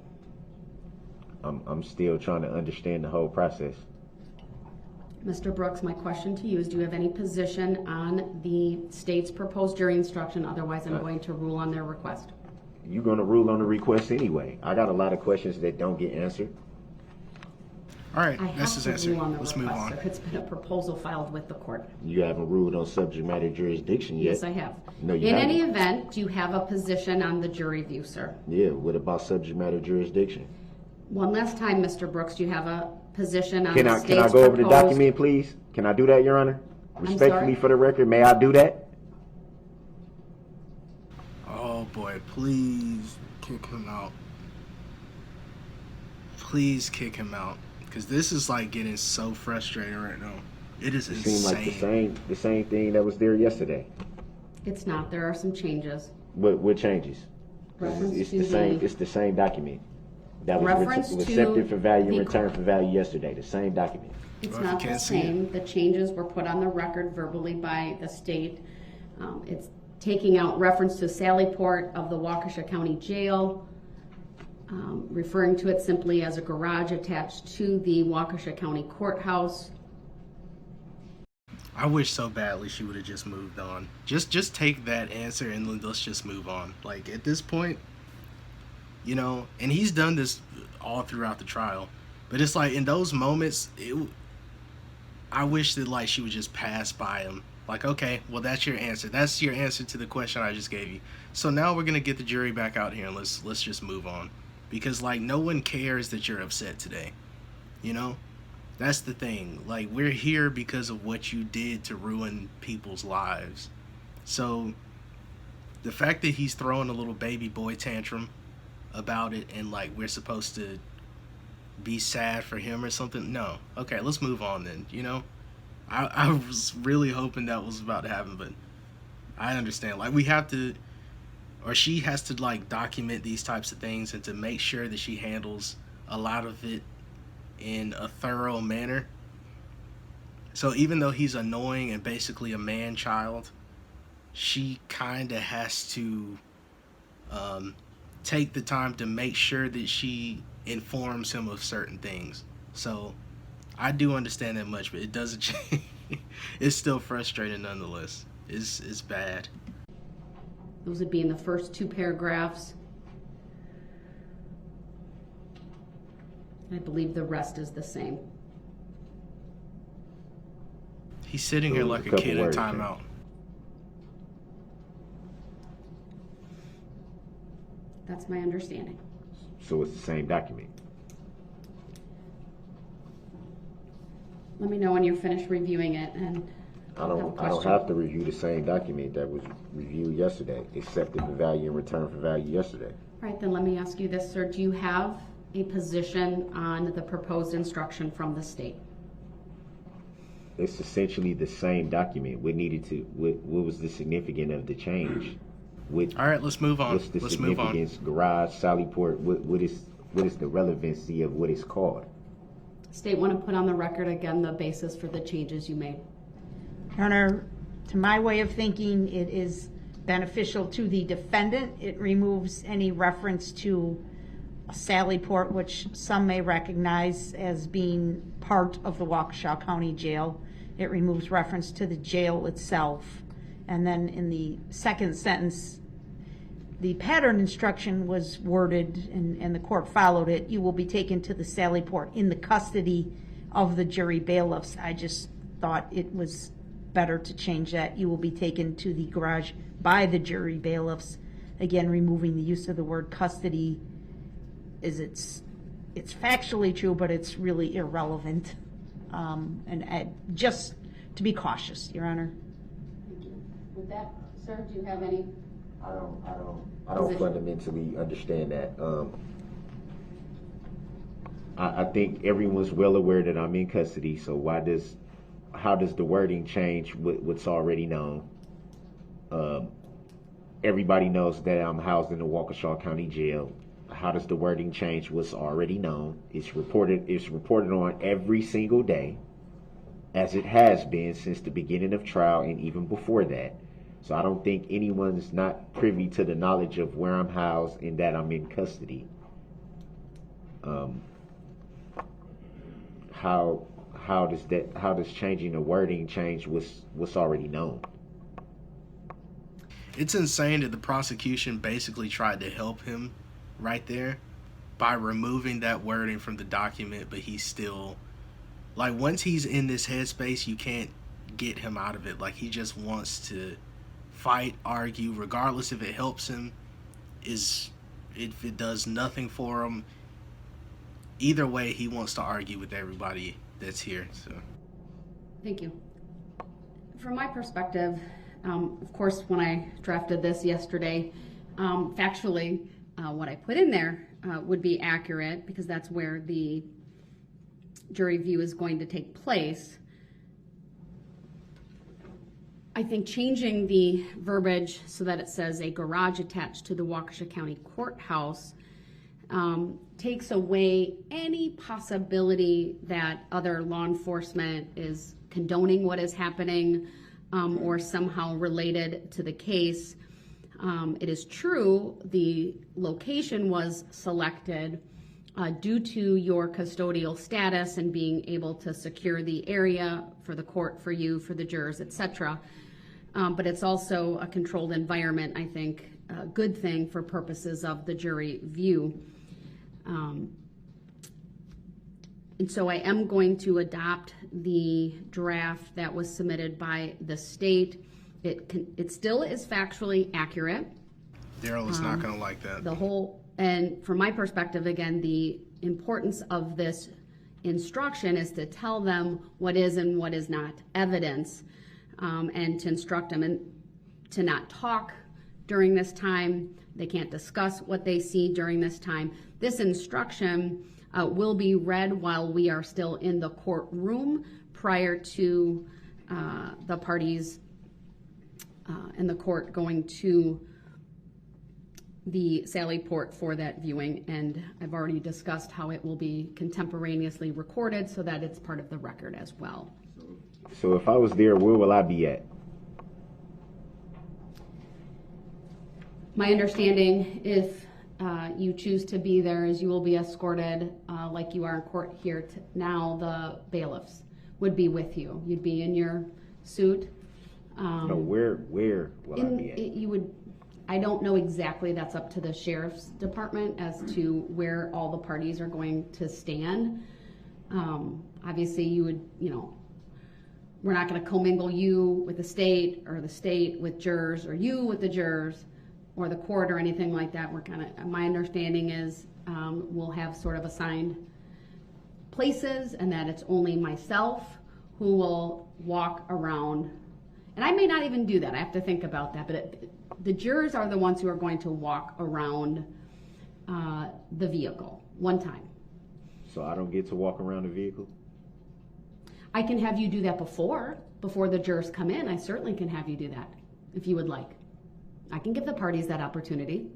I'm still trying to understand the whole process. Mr. Brooks, my question to you is, do you have any position on the state's proposed jury instruction? Otherwise, I'm going to rule on their request. You're going to rule on the request anyway. I got a lot of questions that don't get answered. All right, I that's have his to answer. rule on the Let's move request, on. sir. It's been a proposal filed with the court. You haven't ruled on subject matter jurisdiction yet. Yes, I have. No, you In haven't. any event, do you have a position on the jury view, sir? Yeah, what about subject matter jurisdiction? One last time, Mr. Brooks, do you have a position on Can the I state's go over the proposed- document, please? Can I do that, Your Honor? Respectfully sorry? for the record, may I do that? Oh boy, please kick him out. Please kick him out. Because this is like getting so frustrating right now. It is It insane. seemed like the same thing that was there yesterday. It's not. There are some changes. What changes? Reference It's to the same. the- It's the same document. That was Reference to accepted for value and the- returned for value yesterday. The same document. It's Well, if not you the can't see it. same. The changes were put on the record verbally by the state. It's taking out reference to Sallyport of the Waukesha County Jail, referring to it simply as a garage attached to the Waukesha County Courthouse. I wish so badly she would have just moved on. Just take that answer and let's just move on. Like at this point, you know, and he's done this all throughout the trial. But it's like in those moments, I wish that like she would just pass by him. Like, okay, well that's your answer. That's your answer to the question I just gave you. So now we're gonna get the jury back out here and let's just move on. Because like no one cares that you're upset today. You know? That's the thing. Like we're here because of what you did to ruin people's lives. So the fact that he's throwing a little baby boy tantrum about it and like we're supposed to be sad for him or something, no. Okay, let's move on then, you know? I was really hoping that was about to happen, but I understand. Like we have to, or she has to like document these types of things and to make sure that she handles a lot of it in a thorough manner. So even though he's annoying and basically a man child, she kind of has to take the time to make sure that she informs him of certain things. So I do understand that much, but it doesn't change. It's still frustrating nonetheless. It's bad. Those would be in the first two paragraphs. I believe the rest is the same. He's sitting So here it was like a a couple kid in words, timeout. That's my understanding. So it's the same document. Let me know when you're finished reviewing it and I don't have to review the same document that was reviewed yesterday, accepted for value and returned for value yesterday. All right, then let me ask you this, sir. Do you have a position on the proposed instruction from the state? It's essentially the same document. What was the significance of the change? All right, let's move on. What's the Let's move on. significance? Garage, Sallyport. What is the relevancy of what it's called? State want to put on the record again the basis for the changes you made. Your Honor, to my way of thinking, it is beneficial to the defendant. It removes any reference to Sallyport, which some may recognize as being part of the Waukesha County Jail. It removes reference to the jail itself. And then in the second sentence, the pattern instruction was worded, and the court followed it. You will be taken to the Sallyport in the custody of the jury bailiffs. I just thought it was better to change that. You will be taken to the garage by the jury bailiffs. Again, removing the use of the word custody it's factually true, but it's really irrelevant. Just to be cautious, Your Honor. With that, sir, do you have any? I don't Position. fundamentally understand that. I think everyone's well aware that I'm in custody. So how does the wording change what's already known? Everybody knows that I'm housed in the Waukesha County Jail. How does the wording change what's already known? It's reported on every single day, as it has been since the beginning of trial and even before that. So I don't think anyone's not privy to the knowledge of where I'm housed and that I'm in custody. How does changing the wording change what's already known? It's insane that the prosecution basically tried to help him right there by removing that wording from the document, but he still Like, once he's in this headspace, you can't get him out of it. Like, he just wants to fight, argue, regardless if it helps him, if it does nothing for him. Either way, he wants to argue with everybody that's here. So, Thank you. From my perspective, of course, when I drafted this yesterday, factually, what I put in there would be accurate because that's where the jury view is going to take place. I think changing the verbiage so that it says a garage attached to the Waukesha County Courthouse takes away any possibility that other law enforcement is condoning what is happening or somehow related to the case. It is true the location was selected due to your custodial status and being able to secure the area for the court, for you, for the jurors, etc. But it's also a controlled environment, I think, a good thing for purposes of the jury view. And so I am going to adopt the draft that was submitted by the state. It still is factually accurate. Darrell is not going to like that. And from my perspective, again, the importance of this instruction is to tell them what is and what is not evidence, and to instruct them and to not talk during this time. They can't discuss what they see during this time. This instruction will be read while we are still in the courtroom prior to the parties in the court going to the Sally Port for that viewing, and I've already discussed how it will be contemporaneously recorded so that it's part of the record as well. So if I was there, where will I be at? My understanding, if you choose to be there, is you will be escorted like you are in court here now. The bailiffs would be with you. You'd be in your suit. No, where will I be at? You would. I don't know exactly. That's up to the sheriff's department as to where all the parties are going to stand. Obviously, you would. We're not going to commingle you with the state or the state with jurors or you with the jurors or the court or anything like that. My understanding is we'll have sort of assigned places and that it's only myself who will walk around. And I may not even do that. I have to think about that. But the jurors are the ones who are going to walk around the vehicle one time. So I don't get to walk around the vehicle? I can have you do that before the jurors come in. I certainly can have you do that if you would like. I can give the parties that opportunity.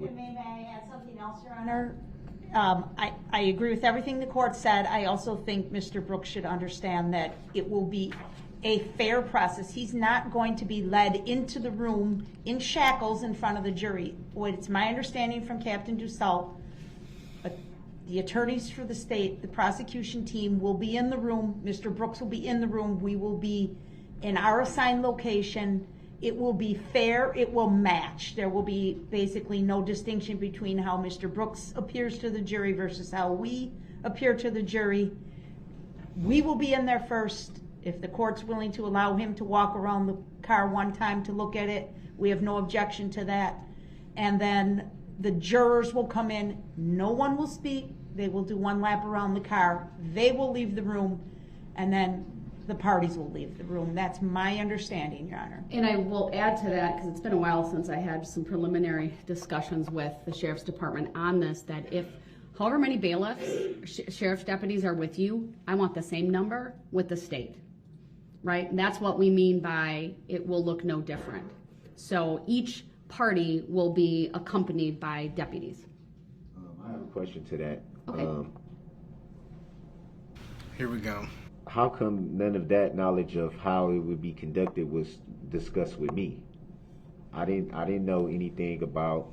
And may I add something else, Your Honor? I agree with everything the court said. I also think Mr. Brooks should understand that it will be a fair process. He's not going to be led into the room in shackles in front of the jury. It's my understanding from Captain Dussault, but the attorneys for the state, the prosecution team will be in the room. Mr. Brooks will be in the room. We will be in our assigned location. It will be fair. It will match. There will be basically no distinction between how Mr. Brooks appears to the jury versus how we appear to the jury. We will be in there first. If the court's willing to allow him to walk around the car one time to look at it, we have no objection to that. And then the jurors will come in. No one will speak. They will do one lap around the car. They will leave the room, and then the parties will leave the room. That's my understanding, Your Honor. And I will add to that, because it's been a while since I had some preliminary discussions with the Sheriff's Department on this, that if however many bailiffs, sheriff's deputies are with you, I want the same number with the state, right? And that's what we mean by it will look no different. So each party will be accompanied by deputies. I have a question to that. Okay. Here we go. How come none of that knowledge of how it would be conducted was discussed with me? I didn't know anything about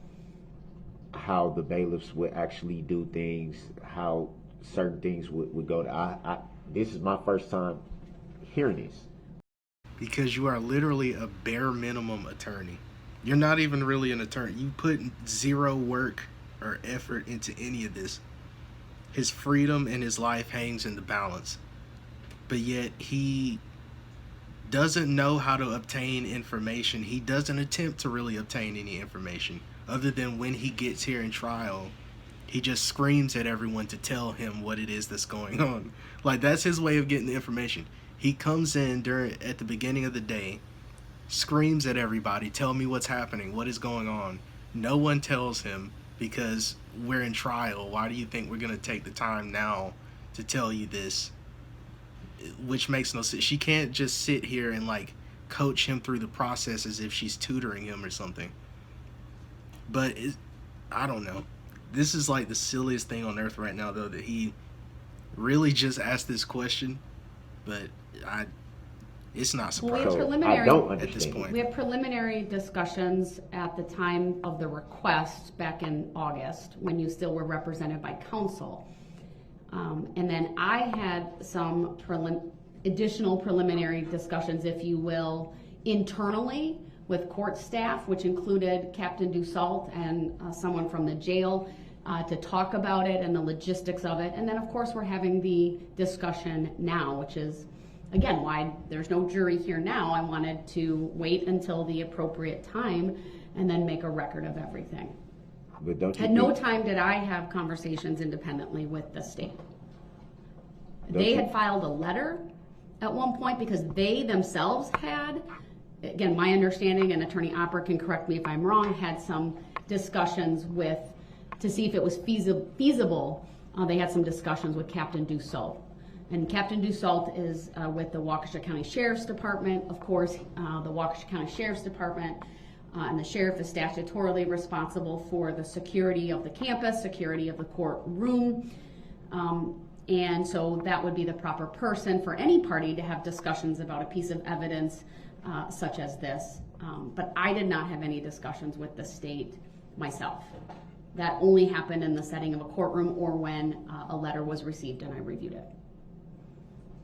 how the bailiffs would actually do things, how certain things would go. This is my first time hearing this. Because you are literally a bare minimum attorney. You're not even really an attorney. You put zero work or effort into any of this. His freedom and his life hangs in the balance. but yet he doesn't know how to obtain information. He doesn't attempt to really obtain any information other than when he gets here in trial, he just screams at everyone to tell him what it is that's going on. Like, that's his way of getting the information. He comes in at the beginning of the day, screams at everybody, tell me what's happening, what is going on. No one tells him because we're in trial. Why do you think we're going to take the time now to tell you this? Which makes no sense. She can't just sit here and like coach him through the process as if she's tutoring him or something. But I don't know. This is like the silliest thing on earth right now, though, that he really just asked this question. But it's not surprising. I don't understand at this point. We have preliminary discussions at the time of the request back in August when you still were represented by counsel. And then I had some additional preliminary discussions, if you will, internally with court staff, which included Captain Dussault and someone from the jail to talk about it and the logistics of it. And then, of course, we're having the discussion now, which is, again, why there's no jury here now. I wanted to wait until the appropriate time and then make a record of everything. But don't you At no time did I have conversations independently with the state. They had filed a letter at one point because they themselves had, again, my understanding, and Attorney Opera can correct me if I'm wrong, had some discussions to see if it was feasible. They had some discussions with Captain Dussault. And Captain Dussault is with the Waukesha County Sheriff's Department. Of course, the Waukesha County Sheriff's Department and the sheriff is statutorily responsible for the security of the campus, security of the courtroom. And so that would be the proper person for any party to have discussions about a piece of evidence such as this. But I did not have any discussions with the state myself. That only happened in the setting of a courtroom or when a letter was received and I reviewed it.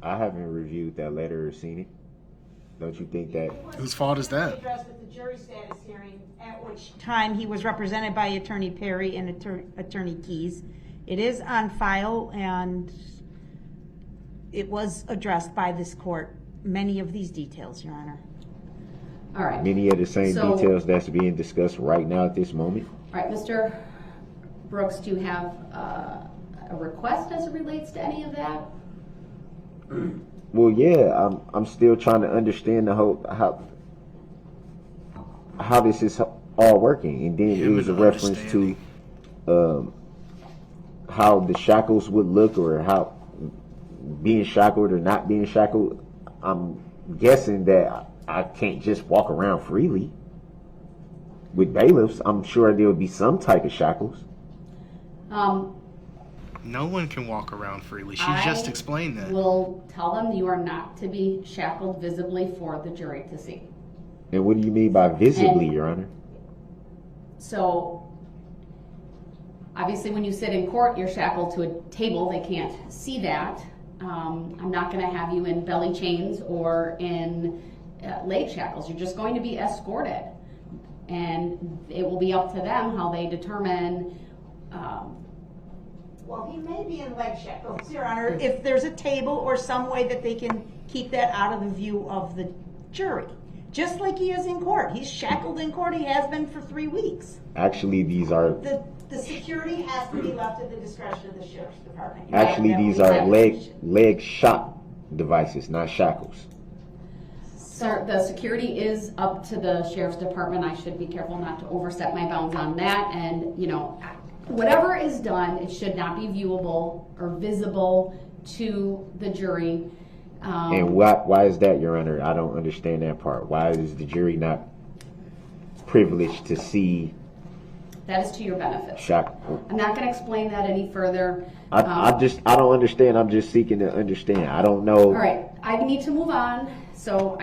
I haven't reviewed that letter or seen it. Don't you think that? Whose fault is that? Addressed at the jury status hearing, at which time he was represented by Attorney Perry and Attorney Keys. It is on file and it was addressed by this court. Many of these details, Your Honor. All right. Many of the same details that's being discussed right now at this moment. All right, Mr. Brooks, do you have a request as it relates to any of that? Well, yeah, I'm still trying to understand the whole how this is all working, and then it was a reference to how the shackles would look, or how being shackled or not being shackled. I'm guessing that I can't just walk around freely with bailiffs. I'm sure there would be some type of shackles. No one can walk around freely. She just explained that. Will tell them you are not to be shackled visibly for the jury to see. And what do you mean by visibly, Your Honor? So, obviously when you sit in court, you're shackled to a table. They can't see that. I'm not going to have you in belly chains or in leg shackles. You're just going to be escorted. And it will be up to them how they determine. Well, he may be in leg shackles, Your Honor, if there's a table or some way that they can keep that out of the view of the jury. Just like he is in court. He's shackled in court. He has been for 3 weeks. Actually, these are... The security has to be left at the discretion of the Sheriff's Department. Actually, these are leg shock devices, not shackles. Sir, the security is up to the Sheriff's Department. I should be careful not to overstep my bounds on that. And, you know, whatever is done, it should not be viewable or visible to the jury. And why is that, Your Honor? I don't understand that part. Why is the jury not privileged to see? That is to your benefit. Shackle. I'm not going to explain that any further. I don't understand. I'm just seeking to understand. I don't know. All right, I need to move on. So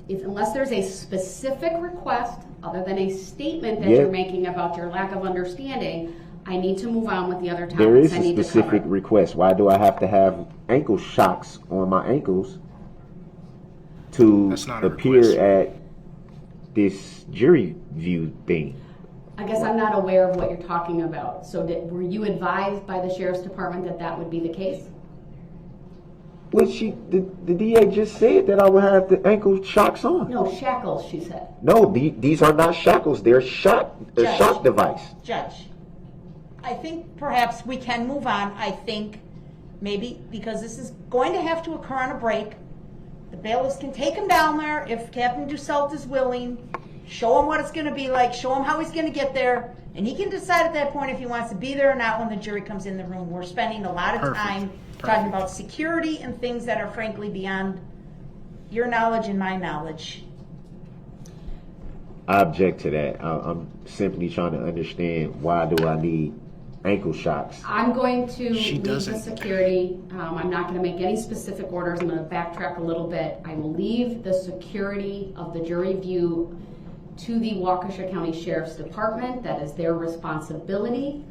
unless there's a specific request other than a statement that you're making about your lack of understanding, I need to move on with the other topics. There is a specific request. Why do I have to have ankle shocks on my ankles to appear at this jury view thing? I guess I'm not aware of what you're talking about. So were you advised by the Sheriff's Department that that would be the case? Well, the DA just said that I would have the ankle shocks on. No, shackles, she said. No, these are not shackles. They're a shock device. Judge, I think perhaps we can move on. I think maybe because this is going to have to occur on a break, the bailiffs can take him down there if Captain Dussault is willing, show him what it's going to be like, show him how he's going to get there, and he can decide at that point if he wants to be there or not when the jury comes in the room. We're spending a lot of time talking about security and things that are frankly beyond your knowledge and my knowledge. I object to that. I'm simply trying to understand, why do I need ankle shocks? I'm going to She leave doesn't. the security. I'm not going to make any specific orders. I'm going to backtrack a little bit. I will leave the security of the jury view to the Waukesha County Sheriff's Department. That is their responsibility.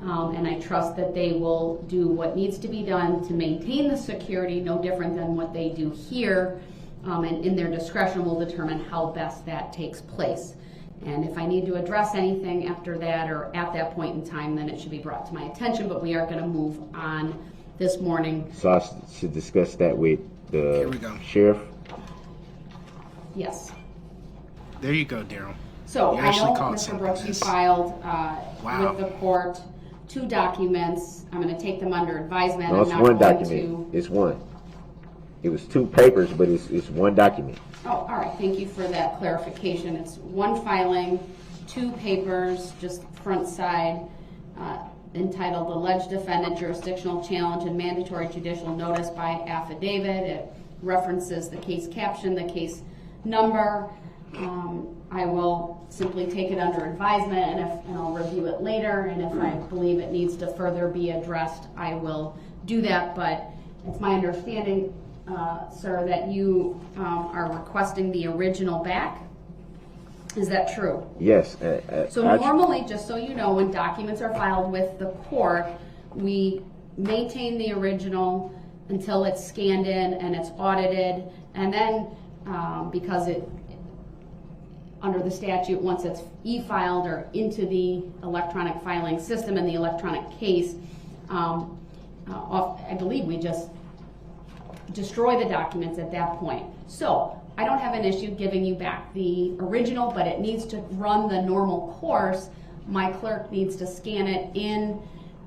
And I trust that they will do what needs to be done to maintain the security, no different than what they do here. And in their discretion will determine how best that takes place. And if I need to address anything after that or at that point in time, then it should be brought to my attention, but we are going to move on this morning. So I should discuss that with Here we the go. sheriff? Yes. There you go, Darrell. So You I actually know, caught Mr. some of Brooks, you this. filed Wow. with the court 2 documents. I'm going to take them under advisement. No, I'm it's not one going document. It's one. It was 2 papers, but it's one document. Oh, all right. Thank you for that clarification. It's 1 filing, 2 papers, just front side, entitled Alleged Defendant Jurisdictional Challenge and Mandatory Judicial Notice by Affidavit. It references the case caption, the case number. I will simply take it under advisement, and I'll review it later. And if I believe it needs to further be addressed, I will do that. But it's my understanding, sir, that you are requesting the original back. Is that true? Yes. So normally, just so you know, when documents are filed with the court, we maintain the original until it's scanned in and it's audited, and then because it under the statute, once it's e-filed or into the electronic filing system and the electronic case, I believe we just destroy the documents at that point. So I don't have an issue giving you back the original, but it needs to run the normal course. My clerk needs to scan it in.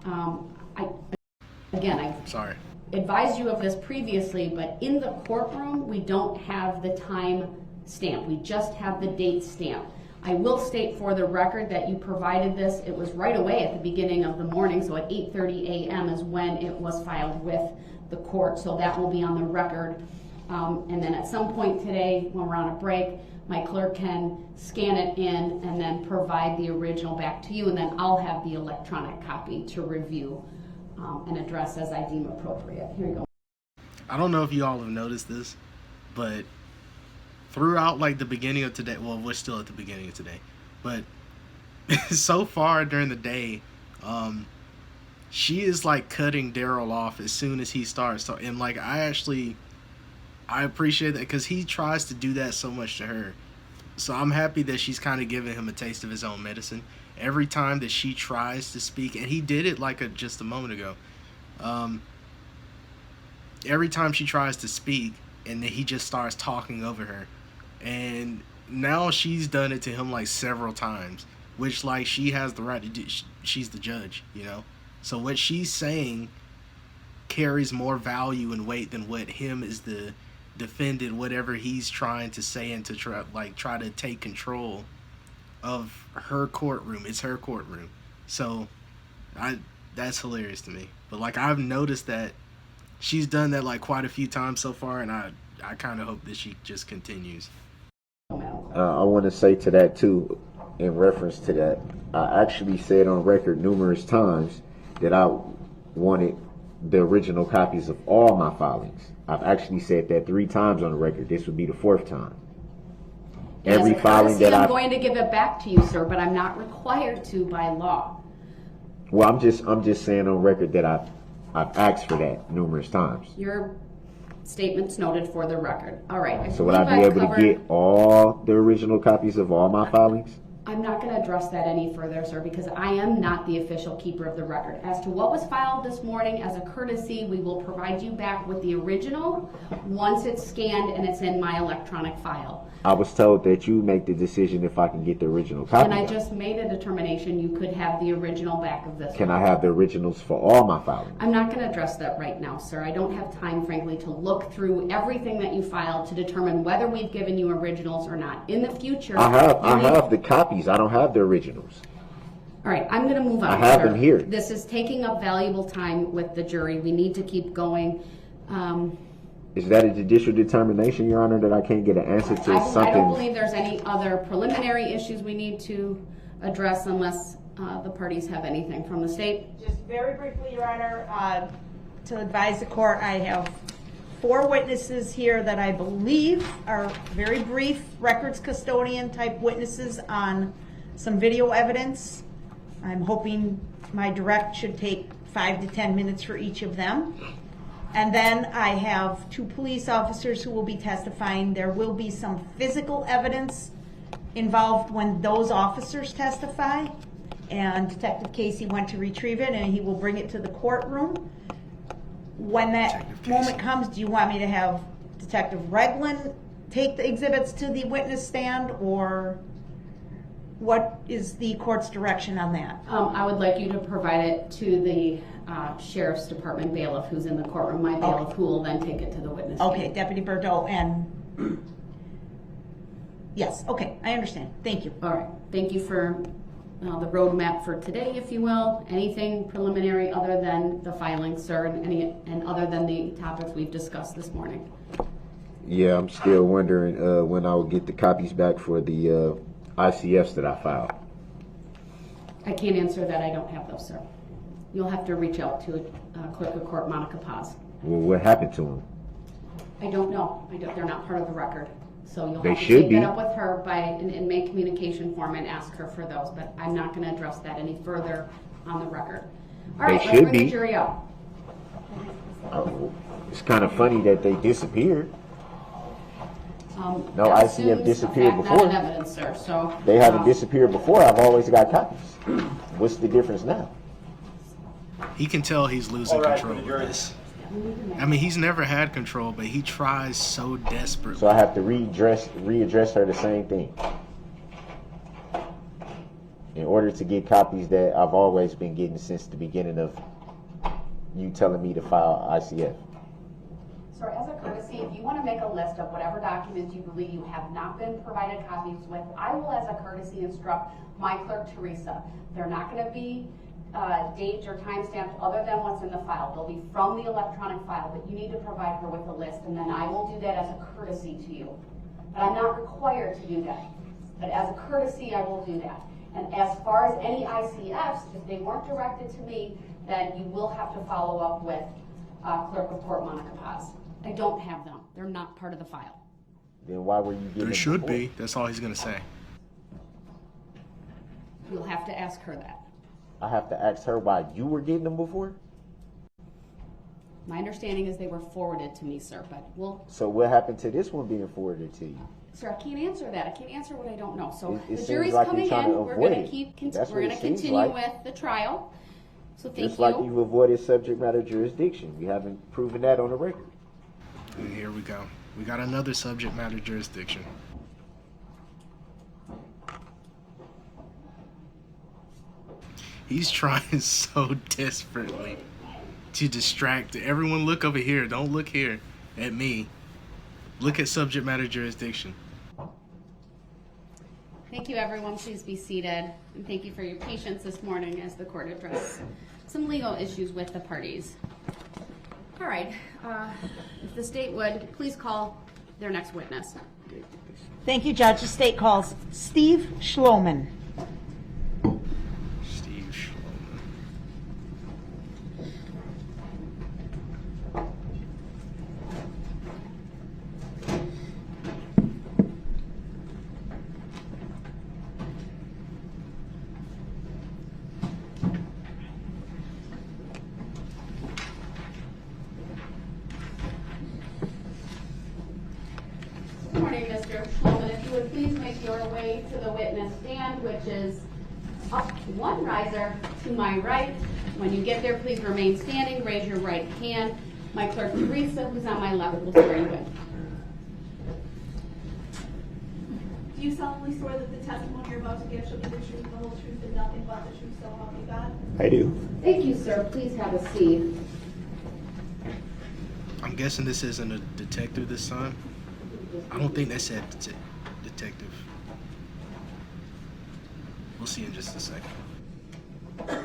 I Sorry. advised you of this previously, but in the courtroom, we don't have the time stamp. We just have the date stamp. I will state for the record that you provided this. It was right away at the beginning of the morning, so at 8:30 a.m. is when it was filed with the court, so that will be on the record. And then at some point today, when we're on a break, my clerk can scan it in and then provide the original back to you, and then I'll have the electronic copy to review and address as I deem appropriate. Here you go. I don't know if you all have noticed this, but throughout like the beginning of today, well, we're still at the beginning of today, but so far during the day, she is like cutting Darrell off as soon as he starts. And like, I appreciate that because he tries to do that so much to her. So I'm happy that she's kind of giving him a taste of his own medicine. Every time that she tries to speak, and he did it like just a moment ago. Every time she tries to speak, and then he just starts talking over her. And now she's done it to him like several times, which like she has the right to do. She's the judge, you know? So what she's saying carries more value and weight than what him as the defendant, whatever he's trying to say, and to try to take control of her courtroom. It's her courtroom. So that's hilarious to me. But like, I've noticed that she's done that like quite a few times so far, and I kind of hope that she just continues. I want to say to that too, in reference to that, I actually said on record numerous times that I wanted the original copies of all my filings. I've actually said that 3 times on the record. This would be the 4th time. Every filing that I'm going to give it back to you, sir, but I'm not required to by law. Well, I'm just saying on record that I've asked for that numerous times. Your statement's noted for the record. All right. So would I be able to get all the original copies of all my filings? I'm not going to address that any further, sir, because I am not the official keeper of the record. As to what was filed this morning, as a courtesy, we will provide you back with the original once it's scanned and it's in my electronic file. I was told that you make the decision if I can get the original copy. And I just made a determination you could have the original back of this. Can I have the originals for all my filing? I'm not going to address that right now, sir. I don't have time, frankly, to look through everything that you filed to determine whether we've given you originals or not. In the future, I have the copies. I don't have the originals. All right, I'm going to move on. I have sir. them here. This is taking up valuable time with the jury. We need to keep going. Is that a judicial determination, Your Honor, that I can't get an answer to something? I don't believe there's any other preliminary issues we need to address unless the parties have anything from the state. Just very briefly, Your Honor, to advise the court, I have 4 witnesses here that I believe are very brief records custodian type witnesses on some video evidence. I'm hoping my direct should take 5 to 10 minutes for each of them. And then I have 2 police officers who will be testifying. There will be some physical evidence involved when those officers testify. And Detective Casey went to retrieve it and he will bring it to the courtroom. When that moment comes, do you want me to have Detective Reglin take the exhibits to the witness stand, or what is the court's direction on that? I would like you to provide it to the Sheriff's Department bailiff who's in the courtroom, my bailiff, who will then take it to the witness stand. Okay, Deputy Bordeaux and... Yes, okay, I understand. Thank you. All right, thank you for the roadmap for today, if you will. Anything preliminary other than the filing, sir, and other than the topics we've discussed this morning? Yeah, I'm still wondering when I will get the copies back for the ICFs that I filed. I can't answer that. I don't have those, sir. You'll have to reach out to Clerk of Court Monica Paz. Well, what happened to them? I don't know. They're not part of the record. So you'll They have to should take be. that up with her by an inmate communication form and ask her for those. But I'm not going to address that any further on the record. All right, They let's should bring be. the jury up. It's kind of funny that they disappeared. No, That ICF assumes disappeared a fact, before. Not an evidence, sir. So They haven't disappeared before. I've always got copies. What's the difference now? He can tell he's losing control of this. I mean, he's never had control, but he tries so desperately. So I have to readdress her the same thing in order to get copies that I've always been getting since the beginning of you telling me to file ICF. Sir, as a courtesy, if you want to make a list of whatever documents you believe you have not been provided copies with, I will, as a courtesy, instruct my clerk, Teresa. They're not going to be dates or timestamps other than what's in the file. They'll be from the electronic file, but you need to provide her with a list, and then I will do that as a courtesy to you. But I'm not required to do that. But as a courtesy, I will do that. And as far as any ICFs, if they weren't directed to me, then you will have to follow up with Clerk of Court Monica Paz. I don't have them. They're not part of the file. Then why were you getting them There should before? be. That's all he's going to say. You'll have to ask her that. I have to ask her why you were getting them before? My understanding is they were forwarded to me, sir, but we'll... So what happened to this one being forwarded to you? Sir, I can't answer that. I can't answer what I don't know. So It the seems jury's like you're coming trying to in. We're avoid going it. to keep. That's We're what going it to seems continue like. with the trial. So thank Just you. like you've avoided subject matter jurisdiction. We haven't proven that on the record. And here we go. We got another subject matter jurisdiction. He's trying so desperately to distract everyone. Look over here. Don't look here at me. Look at subject matter jurisdiction. Thank you, everyone. Please be seated. And thank you for your patience this morning as the court addressed some legal issues with the parties. All right. If the state would, please call their next witness. Thank you, Judge. The state calls Steve Schloman. Steve Schloman. Good morning, Mr. Schloman. If you would please make your way to the witness stand, which is up one riser to my right. When you get there, please remain standing, raise your right hand. My clerk Teresa, who's on my left, will swear you in. Do you solemnly swear that the testimony you're about to give shall be the truth, the whole truth, and nothing but the truth, so help you God? I do. Thank you, sir. Please have a seat. I'm guessing this isn't a detective this time. I don't think that said detective. We'll see in just a second. All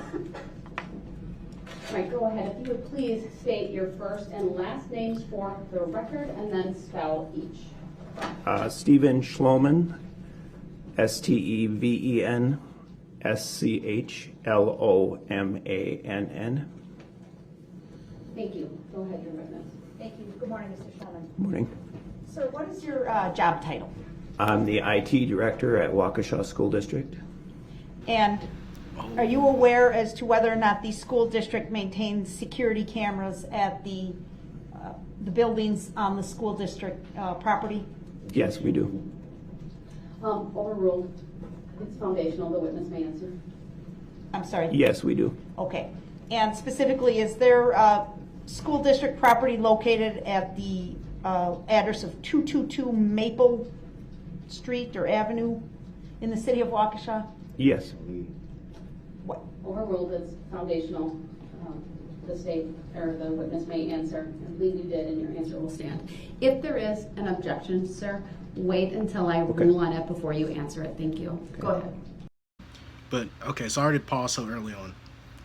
right, go ahead. If you would please state your first and last names for the record and then spell each. Stephen Schloman, Steven Schlomann. Thank you. Go ahead, your witness. Thank you. Good morning, Mr. Schulman. Morning. Sir, what is your job title? I'm the IT director at Waukesha School District. And are you aware as to whether or not the school district maintains security cameras at the buildings on the school district property? Yes, we do. Overruled. It's foundational. The witness may answer. I'm sorry. Yes, we do. Okay. And specifically, is there school district property located at the address of 222 Maple Street or Avenue in the city of Waukesha? Yes. What? Overruled. It's foundational. The state or the witness may answer. I believe you did, and your answer will stand. If there is an objection, sir, wait until I rule on it before you answer it. Thank you. Okay. Go ahead. But okay, sorry to pause so early on.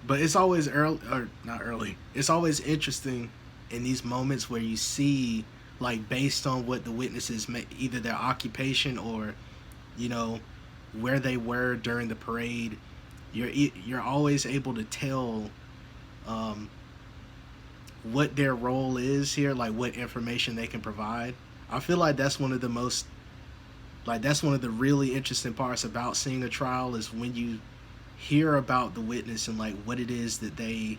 But it's always early, or not early. It's always interesting in these moments where you see, like, based on what the witnesses, either their occupation or, you know, where they were during the parade. You're always able to tell what their role is here, like what information they can provide. I feel like that's one of the most, like that's one of the really interesting parts about seeing a trial is when you hear about the witness and like what it is that they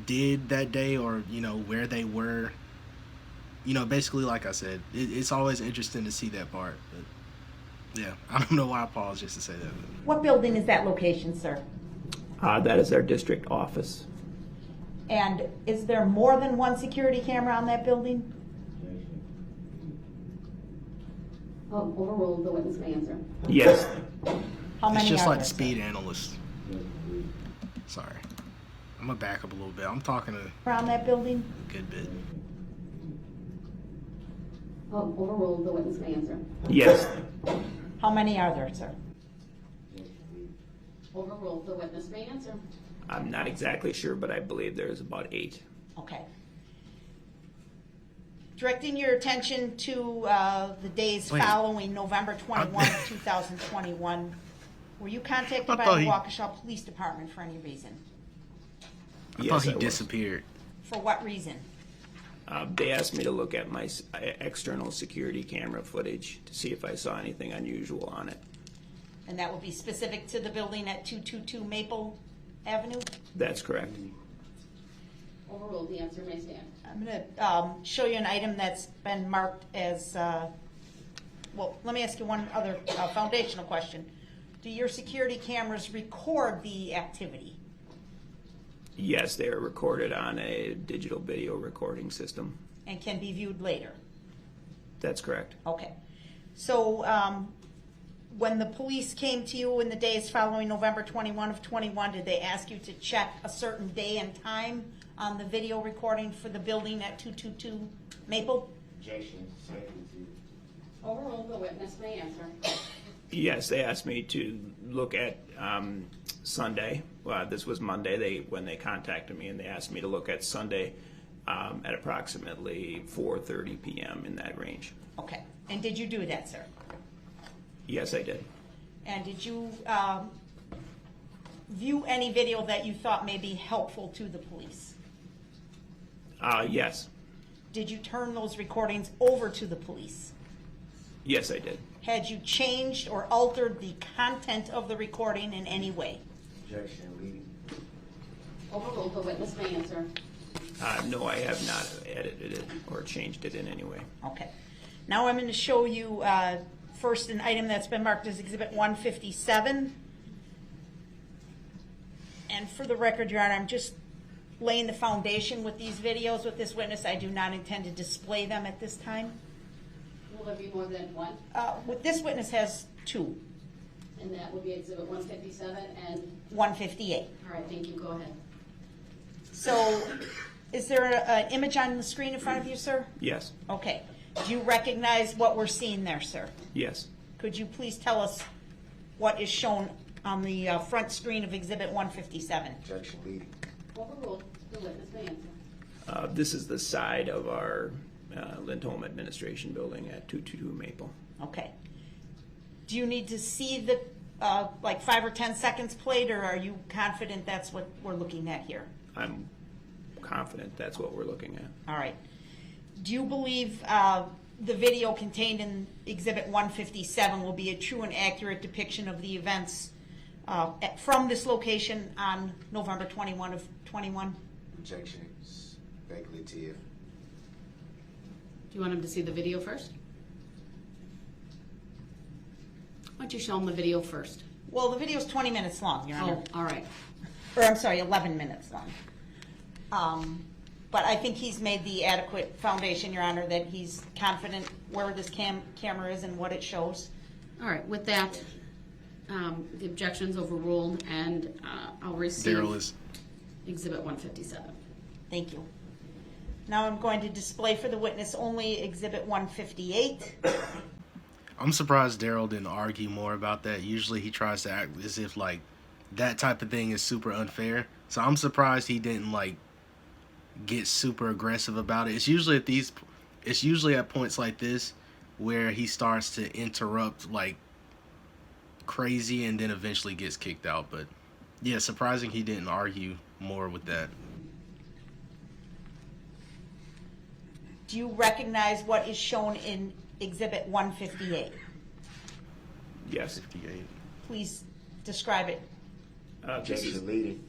did that day, or you know where they were. You know, basically, like I said, it's always interesting to see that part. But yeah, I don't know why I paused just to say that. What building is that location, sir? That is our district office. And is there more than one security camera on that building? Overruled. The witness may answer. Yes. How many It's just are like there, the speed sir? analyst. Sorry. I'm gonna back up a little bit. I'm talking a Around that building? good bit. Overruled. The witness may answer. Yes. How many are there, sir? Overruled. The witness may answer. I'm not exactly sure, but I believe there's about 8. Okay. Directing your attention to the days Wait. following November 21, 2021, were you contacted I by thought the he- Waukesha Police Department for any reason? I Yes, thought he I was. disappeared. For what reason? They asked me to look at my external security camera footage to see if I saw anything unusual on it. And that will be specific to the building at 222 Maple Avenue? That's correct. Overruled. The answer may stand. I'm going to show you an item that's been marked as, well, let me ask you one other foundational question. Do your security cameras record the activity? Yes, they are recorded on a digital video recording system. And can be viewed later? That's correct. Okay. So when the police came to you in the days following November 21 of 21, did they ask you to check a certain day and time on the video recording for the building at 222 Maple? Overruled. The witness may answer. Yes, they asked me to look at Sunday. Well, this was Monday. When they contacted me, and they asked me to look at Sunday at approximately 4:30 p.m. in that range. Okay. And did you do that, sir? Yes, I did. And did you view any video that you thought may be helpful to the police? Yes. Did you turn those recordings over to the police? Yes, I did. Had you changed or altered the content of the recording in any way? Overruled. The witness may answer. No, I have not edited it or changed it in any way. Okay. Now I'm going to show you First, an item that's been marked as Exhibit 157. And for the record, Your Honor, I'm just laying the foundation with these videos with this witness. I do not intend to display them at this time. Will there be more than one? With this witness has two, And that would be exhibit 157 and, 158. all right, thank you, go ahead. So is there an image on the screen in front of you, sir? Yes. Okay. Do you recognize what we're seeing there, sir? Yes. Could you please tell us what is shown on the front screen of Exhibit 157? Objection leading. Overruled, the witness may answer. This is the side of our Lindholm Administration Building at 222 Maple. Okay. Do you need to see the like 5 or 10 seconds played, or are you confident that's what we're looking at here? I'm confident that's what we're looking at. All right. Do you believe the video contained in Exhibit 157 will be a true and accurate depiction of the events from this location on November 21 of 21? Objection is speculative. Do you want him to see the video first? Why don't you show him the video first? Well, the video is 20 minutes long, Your Honor. Oh, all right. Or I'm sorry, 11 minutes long. But I think he's made the adequate foundation, Your Honor, that he's confident where this camera is and what it shows. All right, with that, the objection's overruled, and I'll receive Darrell is. exhibit 157. Thank you. Now I'm going to display for the witness only Exhibit 158. I'm surprised Darrell didn't argue more about that. Usually he tries to act as if like that type of thing is super unfair. So I'm surprised he didn't like get super aggressive about it. It's usually at points like this where he starts to interrupt like crazy and then eventually gets kicked out. But yeah, surprising he didn't argue more with that. Do you recognize what is shown in Exhibit 158? Yes. 58. Please describe it. This is Objection leading.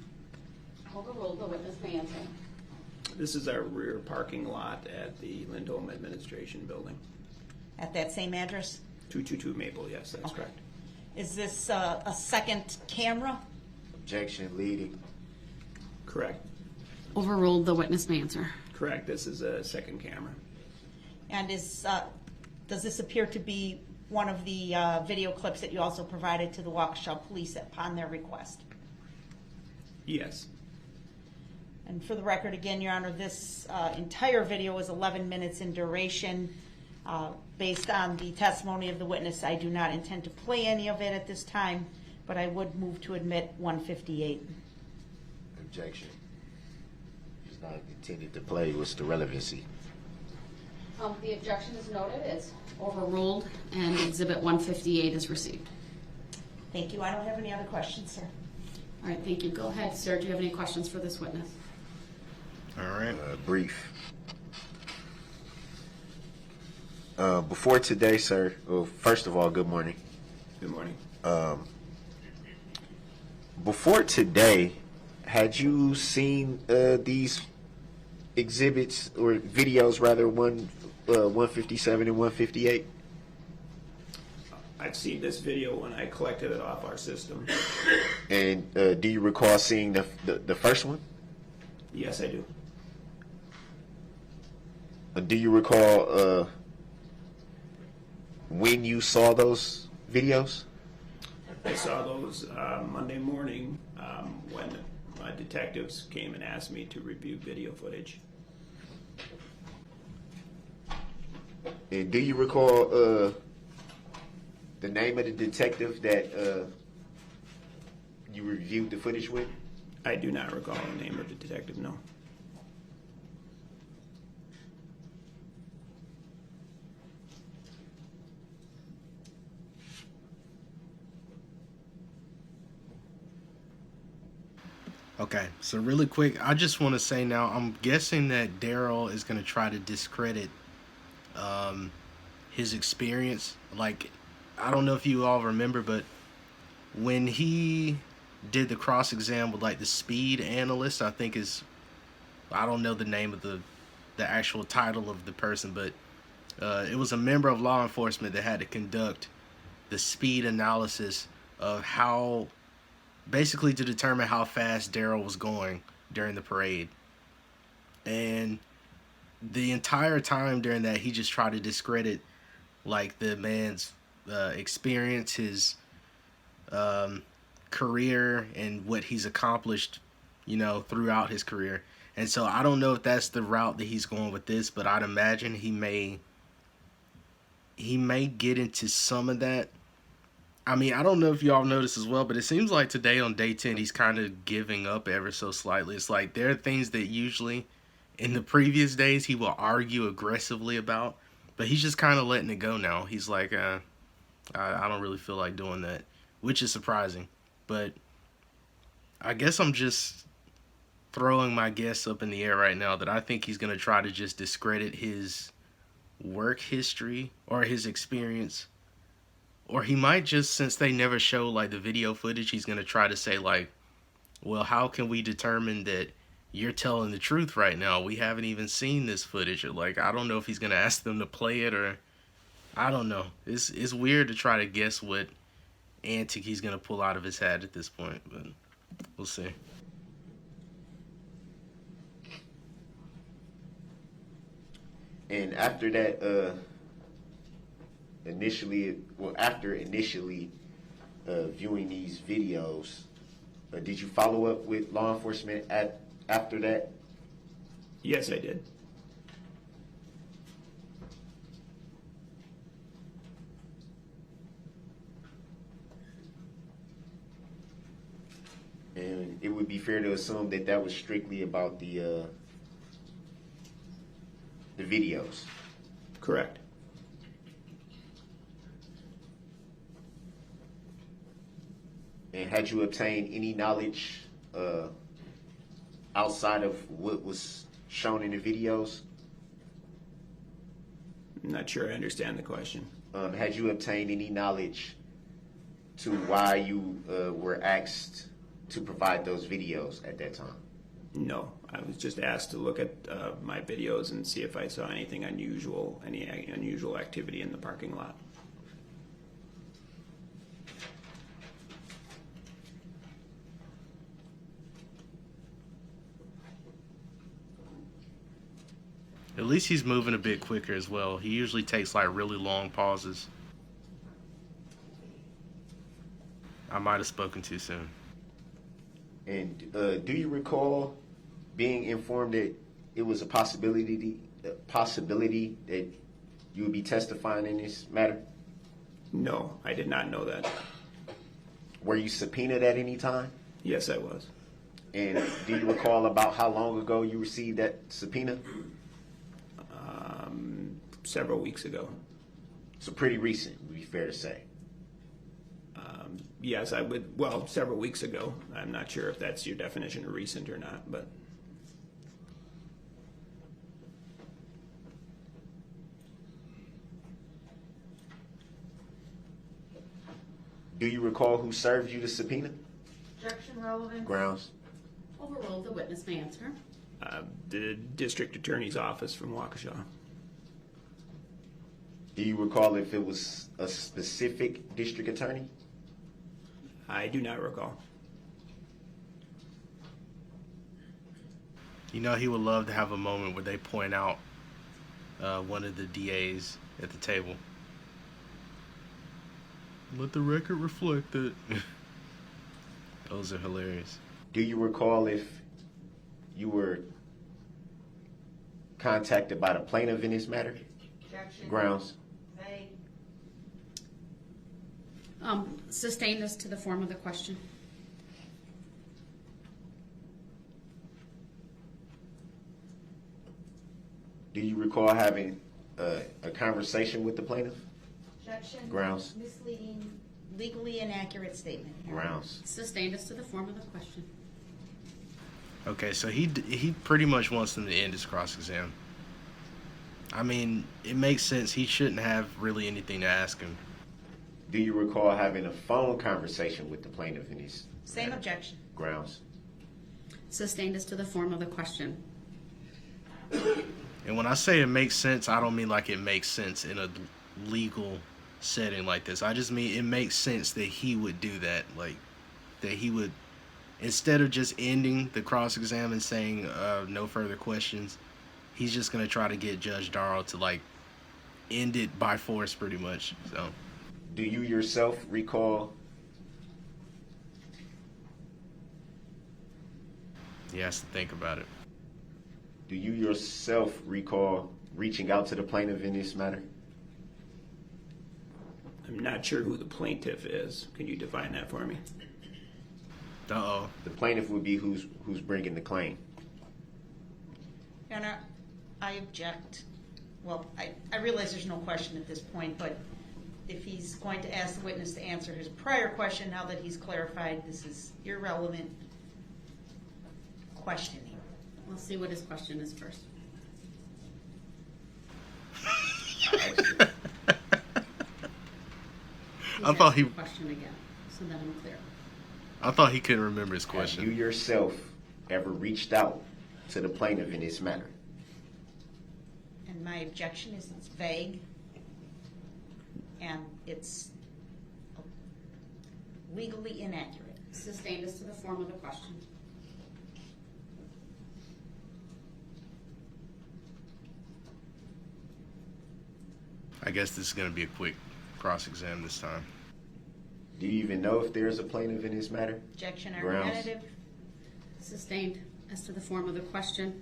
Overruled, the witness may answer. This is our rear parking lot at the Lindholm Administration Building. At that same address? 222 Maple, yes, that's Okay. correct. Is this a second camera? Objection leading. Correct. Overruled, the witness may answer. Correct, this is a second camera. And does this appear to be one of the video clips that you also provided to the Waukesha Police upon their request? Yes. And for the record, again, Your Honor, this entire video is 11 minutes in duration. Based on the testimony of the witness, I do not intend to play any of it at this time, but I would move to admit 158. Objection. It's not intended to play. What's the relevancy? The objection is noted, it's overruled, and exhibit 158 is received. Thank you. I don't have any other questions, sir. All right, thank you. Go ahead, sir. Do you have any questions for this witness? All right. Brief. Before today, sir, well, first of all, good morning. Good morning. Before today, had you seen these exhibits or videos, rather, 157 and 158? I've seen this video when I collected it off our system. And do you recall seeing the first one? Yes, I do. Do you recall when you saw those videos? I saw those Monday morning when my detectives came and asked me to review video footage. And do you recall the name of the detective that you reviewed the footage with? I do not recall the name of the detective, no. Okay, so really quick, I just want to say now, I'm guessing that Darrell is going to try to discredit his experience. Like, I don't know if you all remember, but when he did the cross-exam with, like, the speed analyst, I think is, I don't know the name of the actual title of the person, but it was a member of law enforcement that had to conduct the speed analysis of how, basically to determine how fast Darrell was going during the parade. And the entire time during that, he just tried to discredit like the man's experience, his career, and what he's accomplished, you know, throughout his career. And so I don't know if that's the route that he's going with this, but I'd imagine he may get into some of that. I mean, I don't know if y'all noticed as well, but it seems like today on day 10, he's kind of giving up ever so slightly. It's like there are things that usually in the previous days he will argue aggressively about, but he's just kind of letting it go now. He's like, I don't really feel like doing that, which is surprising. But I guess I'm just throwing my guess up in the air right now that I think he's going to try to just discredit his work history or his experience. Or he might just, since they never show like the video footage, he's going to try to say like, well, how can we determine that you're telling the truth right now? We haven't even seen this footage. Or like, I don't know if he's going to ask them to play it, or I don't know. It's weird to try to guess what antic he's going to pull out of his hat at this point, but we'll see. And after that, after initially viewing these videos, did you follow up with law enforcement after that? Yes, I did. And it would be fair to assume that that was strictly about the videos. Correct. And had you obtained any knowledge outside of what was shown in the videos? I'm not sure I understand the question. Had you obtained any knowledge to why you were asked to provide those videos at that time? No, I was just asked to look at my videos and see if I saw anything unusual, any unusual activity in the parking lot. At least he's moving a bit quicker as well. He usually takes like really long pauses. I might have spoken too soon. And do you recall being informed that it was a possibility that you would be testifying in this matter? No, I did not know that. Were you subpoenaed at any time? Yes, I was. And do you recall about how long ago you received that subpoena? Several weeks ago. So pretty recent, would be fair to say. Yes, I would. Well, several weeks ago. I'm not sure if that's your definition of recent or not, but Do you recall who served you the subpoena? Objection relevant. Grounds. Overruled. The witness may answer. the district attorney's office from Waukesha. Do you recall if it was a specific district attorney? I do not recall. You know, he would love to have a moment where they point out one of the DAs at the table. Let the record reflect that. Those are hilarious. Do you recall if you were contacted by the plaintiff in this matter? Objection. Grounds. Vague. Sustain this to the form of the question. Do you recall having a conversation with the plaintiff? Objection. Grounds. Misleading, legally inaccurate statement. Grounds. Sustain this to the form of the question. Okay, so he pretty much wants them to end his cross-exam. I mean, it makes sense. He shouldn't have really anything to ask him. Do you recall having a phone conversation with the plaintiff in this Same matter? objection. Grounds. Sustain this to the form of the question. And when I say it makes sense, I don't mean like it makes sense in a legal setting like this. I just mean it makes sense that he would do that. Like, that he would, instead of just ending the cross-exam and saying no further questions, he's just going to try to get Judge Darrell to, like, end it by force pretty much. So, Do you yourself recall? he has to think about it. Do you yourself recall reaching out to the plaintiff in this matter? I'm not sure who the plaintiff is. Can you define that for me? Uh-oh. The plaintiff would be who's bringing the claim. Your Honor, I object. Well, I realize there's no question at this point, but if he's going to ask the witness to answer his prior question, now that he's clarified, this is irrelevant questioning. We'll see what his question is first. I thought he- Question again, so that I'm clear. I thought he couldn't remember his Have question. you yourself ever reached out to the plaintiff in this matter? And my objection is it's vague and it's legally inaccurate. Sustained as to the form of the question. I guess this is going to be a quick cross-exam this time. Do you even know if there's a plaintiff in this matter? Objection Grounds. argumentative. Sustained as to the form of the question.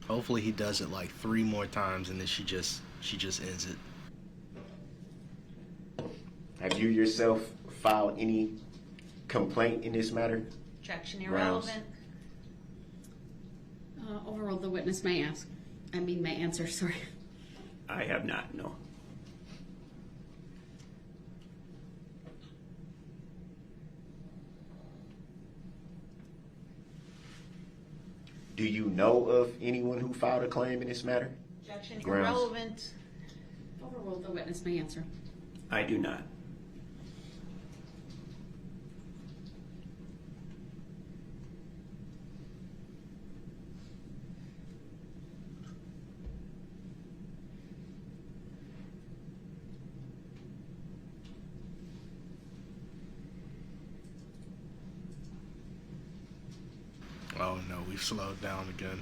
Hopefully he does it like 3 more times and then she just ends it. Have you yourself filed any complaint in this matter? Objection Grounds. irrelevant. Overruled, the witness may answer, sorry. I have not, no. Do you know of anyone who filed a claim in this matter? Objection Grounds. irrelevant. Overruled, the witness may answer. I do not. Oh no, we've slowed down again.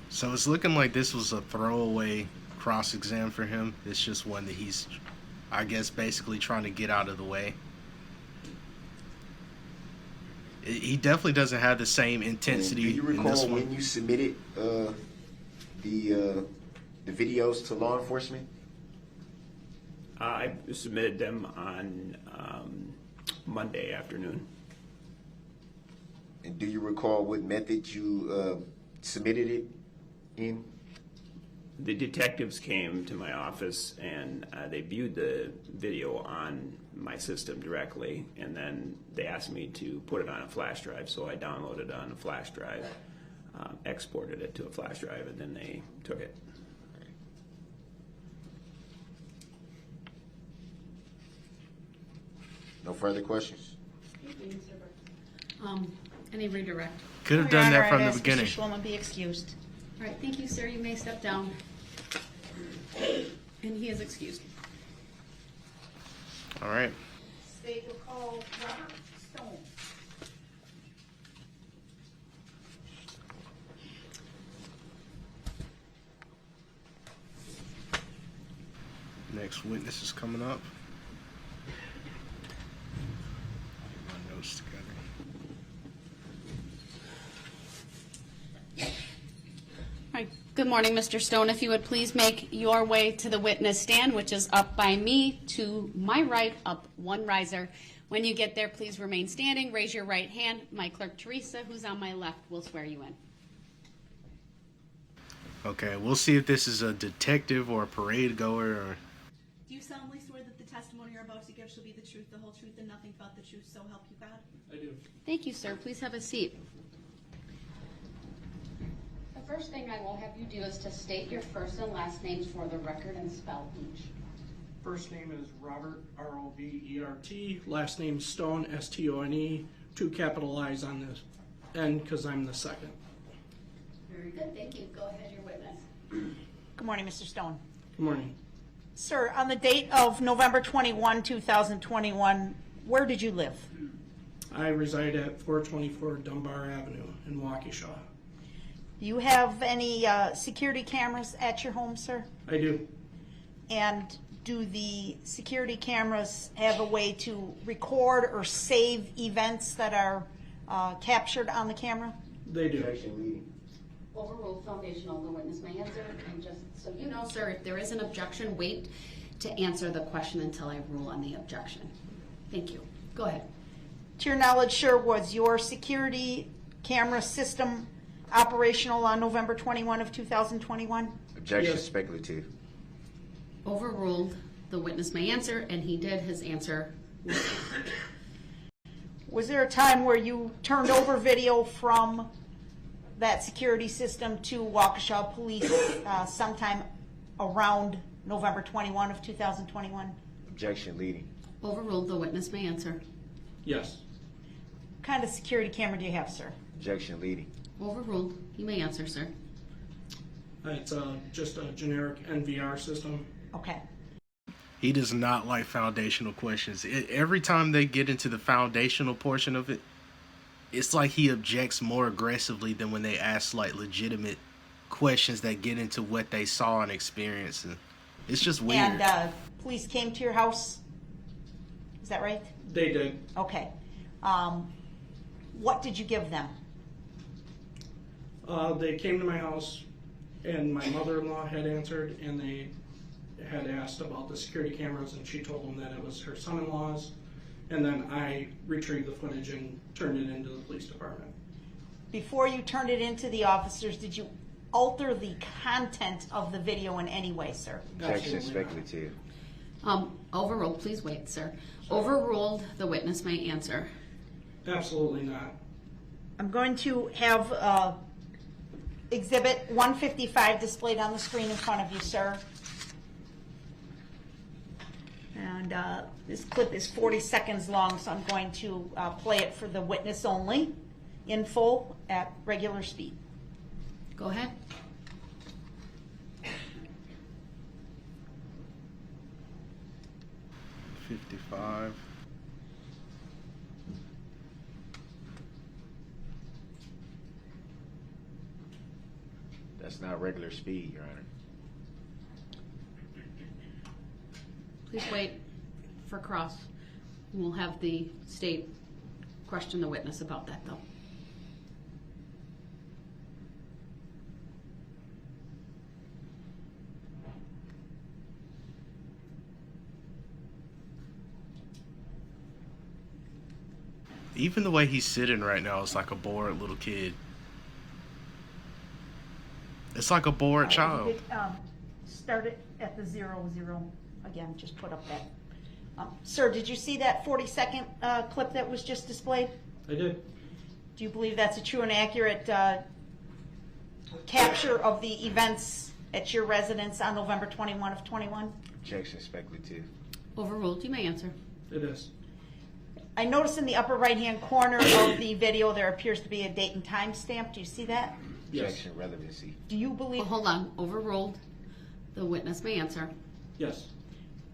So it's looking like this was a throwaway cross-exam for him. It's just one that he's, I guess, basically trying to get out of the way. He definitely doesn't have the same intensity Do you in this recall one. when you submitted the videos to law enforcement? I submitted them on Monday afternoon. And do you recall what method you submitted it in? The detectives came to my office and they viewed the video on my system directly, and then they asked me to put it on a flash drive, so I downloaded it on a flash drive, exported it to a flash drive, and then they took it. No further questions? Any redirect? Could have Your done Honor, that from I'd the ask beginning. Mr. Schwimmer be excused. All right, thank you, sir. You may step down. And he is excused. All right. State will call Robert Stone. Next witness is coming up. Get my notes together. All right, good morning, Mr. Stone. If you would please make your way to the witness stand, which is up by me to my right, up one riser. When you get there, please remain standing. Raise your right hand. My clerk, Teresa, who's on my left, will swear you in. Okay, we'll see if this is a detective or a parade goer or... Do you solemnly swear that the testimony you're about to give shall be the truth, the whole truth, and nothing but the truth, so help you God? I do. Thank you, sir. Please have a seat. first thing I will have you do is to state your first and last names for the record and spell each. First name is Robert, R-O-B-E-R-T. Last name Stone, S-T-O-N-E. 2 capital I's on this end because I'm the second. Very good, thank you. Go ahead, your witness. Good morning, Mr. Stone. Good morning. Sir, on the date of November 21, 2021, where did you live? I reside at 424 Dunbar Avenue in Waukesha. Do you have any security cameras at your home, sir? I do. And do the security cameras have a way to record or save events that are captured on the camera? They do. Overruled foundational, the witness may answer. And just so you know, sir, if there is an objection, wait to answer the question until I rule on the objection. Thank you. Go ahead. To your knowledge, sir, was your security camera system operational on November 21 of 2021? Objection, Yes. speculative. Overruled, the witness may answer, and he did. His answer was Was there a time where you turned over video from that security system to Waukesha Police sometime around November 21 of 2021? Objection, leading. overruled, the witness may answer. Yes. What kind of security camera do you have, sir? Objection, leading. Overruled, you may answer, sir. It's just a generic NVR system. Okay. He does not like foundational questions. Every time they get into the foundational portion of it, it's like he objects more aggressively than when they ask like legitimate questions that get into what they saw and experienced. And it's just weird. And police came to your house? Is that right? They did. Okay. What did you give them? They came to my house, and my mother-in-law had answered, and they had asked about the security cameras, and she told them that it was her son-in-law's. And then I retrieved the footage and turned it into the police department. Before you turned it into the officers, did you alter the content of the video in any way, sir? Objection, Absolutely not. speculative. Overruled, please wait, sir. Overruled, the witness may answer. Absolutely not. I'm going to have Exhibit 155 displayed on the screen in front of you, sir. And this clip is 40 seconds long, so I'm going to play it for the witness only, in full, at regular speed. Go ahead. $55. That's not regular speed, Your Honor. Please wait for cross. We'll have the state question the witness about that, though. Even the way he's sitting right now is like a bored little kid. It's like a bored child. Start it at the 00 again. Just put up that. Sir, did you see that 40-second clip that was just displayed? I did. Do you believe that's a true and accurate capture of the events at your residence on November 21 of 21? Objection, speculative. Overruled, you may answer. It is. I noticed in the upper right-hand corner of the video there appears to be a date and time stamp. Do you see that? Yes. Objection, relevancy. Do you believe? Well, hold on. Overruled, the witness may answer. Yes.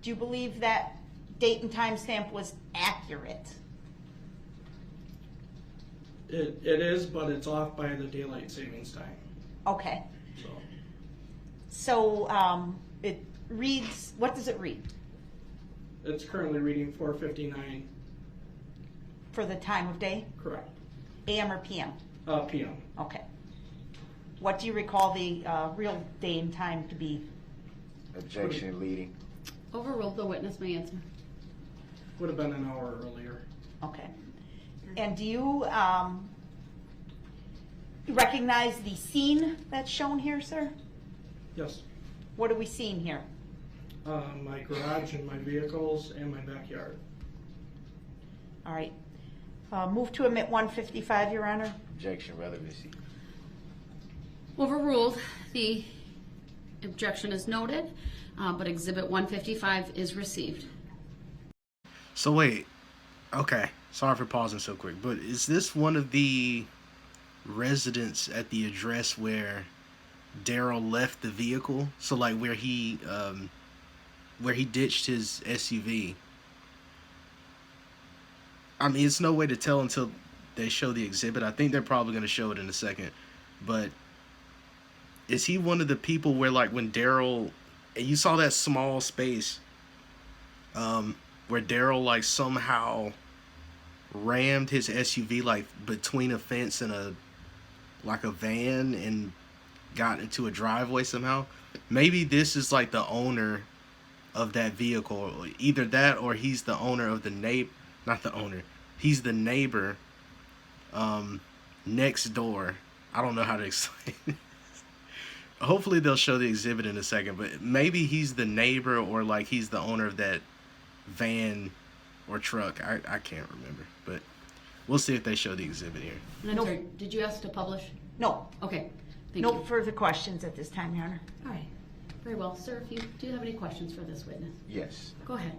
Do you believe that date and time stamp was accurate? It is, but it's off by the daylight savings time. Okay. So So it reads. What does it read it's currently reading 4:59. for the time of day? Correct. AM or PM? PM. Okay. What do you recall the real day and time to be? Objection, leading. Overruled, the witness may answer. Would have been an hour earlier. Okay. And do you recognize the scene that's shown here, sir? Yes. What are we seeing here? My garage and my vehicles and my backyard. All right. Move to admit 155, Your Honor. Objection, relevancy. Overruled. The objection is noted, but Exhibit 155 is received. So wait, okay, sorry for pausing so quick, but is this one of the residents at the address where Darrell left the vehicle? So like where he ditched his SUV? I mean, it's no way to tell until they show the exhibit. I think they're probably going to show it in a second, but is he one of the people where, like, when Darrell, and you saw that small space, where Darrell, like, somehow rammed his SUV, like, between a fence and a van and got into a driveway somehow? Maybe this is, like, the owner of that vehicle. Either that or he's the owner of the not the owner. He's the neighbor next door. I don't know how to explain it. Hopefully they'll show the exhibit in a second, but maybe he's the neighbor or like he's the owner of that van or truck. I can't remember, but we'll see if they show the exhibit here. And I'm sorry, did you ask to publish? No, Okay, thank no you. further questions at this time, Your Honor. All right, very well. Sir, if you do have any questions for this witness, Yes. go ahead.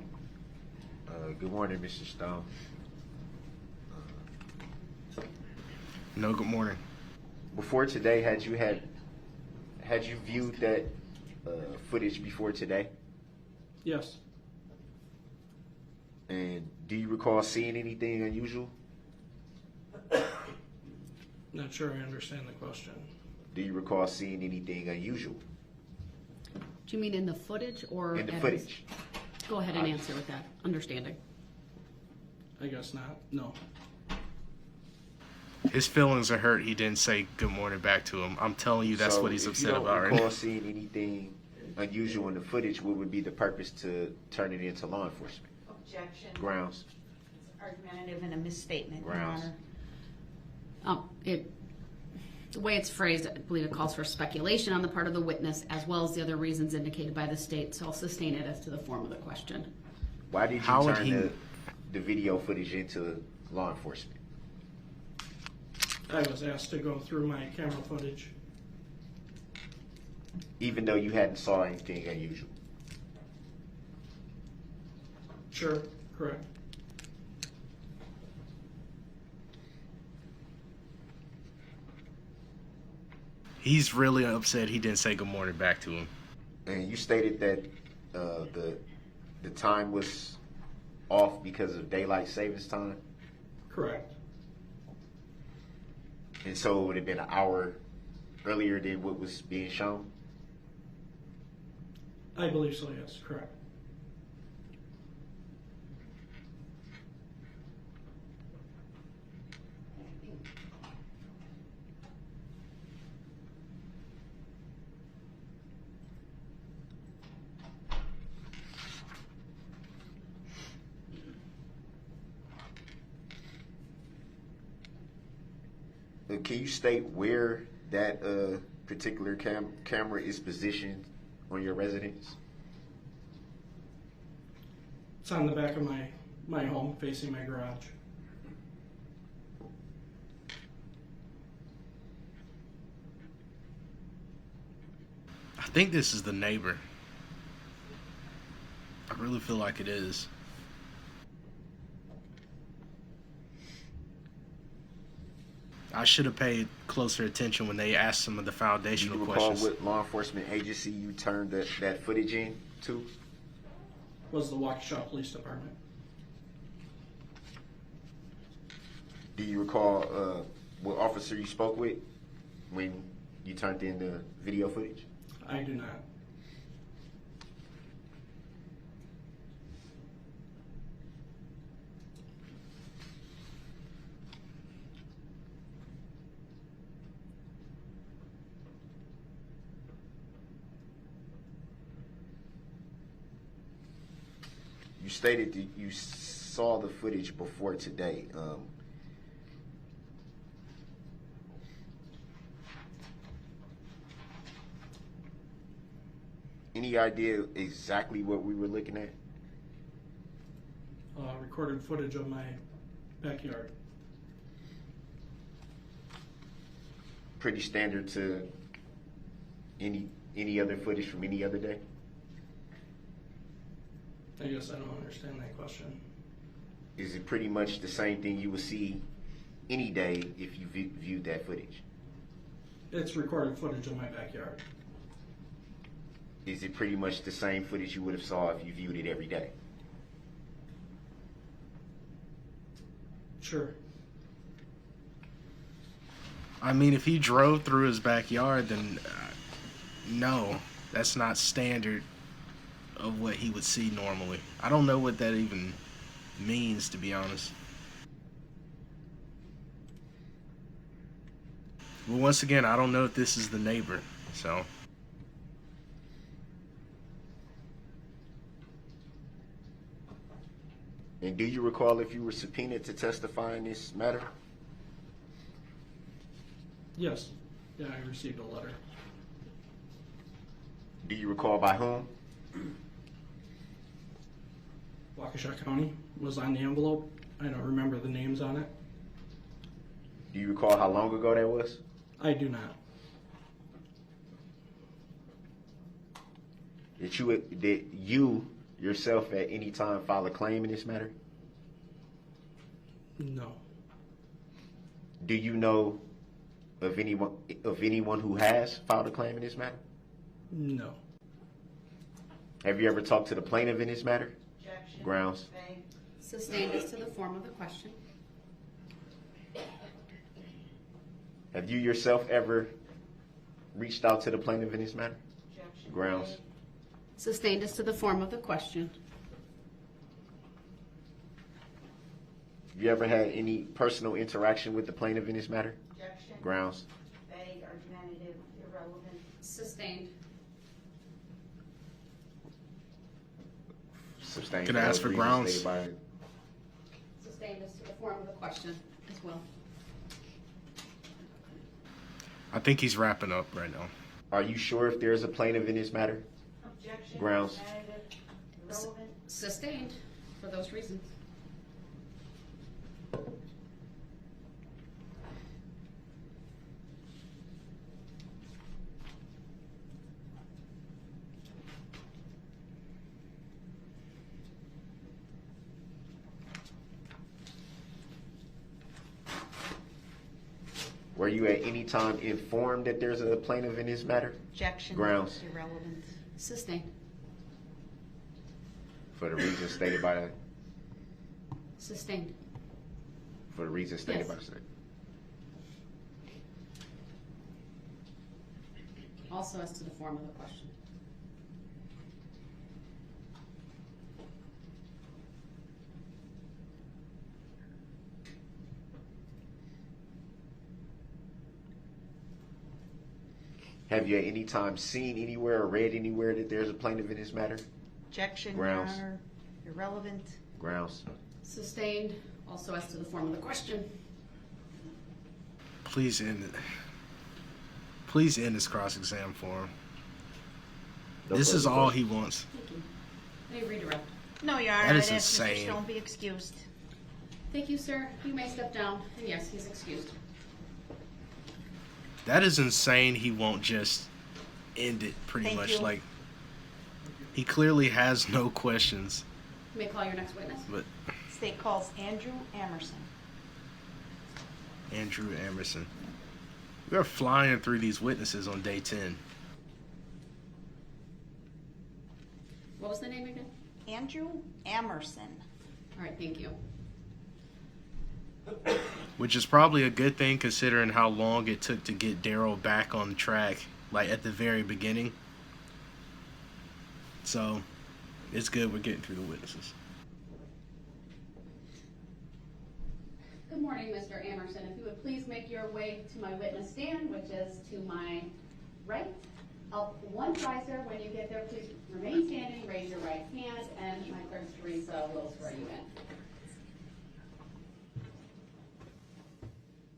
Good morning, Mr. Stone. No, good morning. Before today, had you viewed that footage before today? Yes. And do you recall seeing anything unusual? Not sure I understand the question. Do you recall seeing anything unusual Do you mean in the footage or in the at footage? Go ahead and answer with that understanding. I guess not. No. His feelings are hurt. He didn't say good morning back to him. I'm telling you, that's So what he's if upset about you don't right recall now. seeing anything unusual in the footage, what would be the purpose to turn it into law enforcement? Objection. Grounds. It's argumentative and a misstatement, Your Grounds. Honor. The way it's phrased, I believe it calls for speculation on the part of the witness as well as the other reasons indicated by the state, so I'll sustain it as to the form of the question. Why did you How would turn he- the video footage into law enforcement? I was asked to go through my camera footage. Even though you hadn't saw anything unusual? Sure, correct. He's really upset he didn't say good morning back to him. And you stated that the time was off because of daylight savings time? Correct. And so it would have been an hour earlier than what was being shown? I believe so, yes, correct. Can you state where that particular camera is positioned on your residence? It's on the back of my home, facing my garage. I think this is the neighbor. I really feel like it is. I should have paid closer attention when they asked some of the Do foundational you recall questions. what law enforcement agency you turned that footage in to? Was the Waukesha Police Department. Do you recall what officer you spoke with when you turned in the video footage? I do not. You stated that you saw the footage before today. Any idea exactly what we were looking at? Recorded footage of my backyard. Pretty standard to Any other footage from any other day? I guess I don't understand that question. Is it pretty much the same thing you would see any day if you viewed that footage? It's recorded footage in my backyard. Is it pretty much the same footage you would have saw if you viewed it every day? Sure. I mean, if he drove through his backyard, then no, that's not standard of what he would see normally. I don't know what that even means, to be honest. Well, once again, I don't know if this is the neighbor, so. And do you recall if you were subpoenaed to testify in this matter? Yes. Yeah, I received a letter. Do you recall by whom? Waukesha County was on the envelope. I don't remember the names on it. Do you recall how long ago that was? I do not. Did you yourself at any time file a claim in this matter? No. Do you know of anyone who has filed a claim in this matter? No. Have you ever talked to the plaintiff in this matter? Objection. Grounds. Sustained as to the form of the question. Have you yourself ever reached out to the plaintiff in this matter? Objection. Grounds. Sustained as to the form of the question. Have you ever had any personal interaction with the plaintiff in this matter? Objection. Grounds. Vague, argumentative, irrelevant. Sustained. Sustained. Can I ask for reasons grounds? stated by- Sustained as to the form of the question as well. I think he's wrapping up right now. Are you sure if there's a plaintiff in this matter? Objection. Grounds. Argumentative, irrelevant. Sustained for those reasons. Were you at any time informed that there's a plaintiff in this matter? Objection. Grounds. Irrelevant. Sustained. For the reasons stated by the, Sustained. for the reasons stated Yes. by the state. Also as to the form of the question. Have you at any time seen anywhere or read anywhere that there's a plaintiff in this matter? Objection, Your Grounds. Honor. Irrelevant. Grounds. Sustained also as to the form of the question. Please end it. Please end this cross-exam for him. No This is further all questions. he wants. Thank you. May redirect. No, Your Honor. That is I'd ask Mr. insane. Stone be excused. Thank you, sir. You may step down. And yes, he's excused. That is insane. He won't just end it pretty Thank much. you. Like, he clearly has no questions. You may call your next witness. But State calls Andrew Emerson. Andrew Emerson. We are flying through these witnesses on day 10. What was the name again? Andrew Emerson. All right, thank you. Which is probably a good thing considering how long it took to get Darrell back on the track, like at the very beginning. So, it's good we're getting through the witnesses. Good morning, Mr. Emerson. If you would please make your way to my witness stand, which is to my right. Up one riser. When you get there, please remain standing, raise your right hand, and my clerk, Teresa, will swear you in.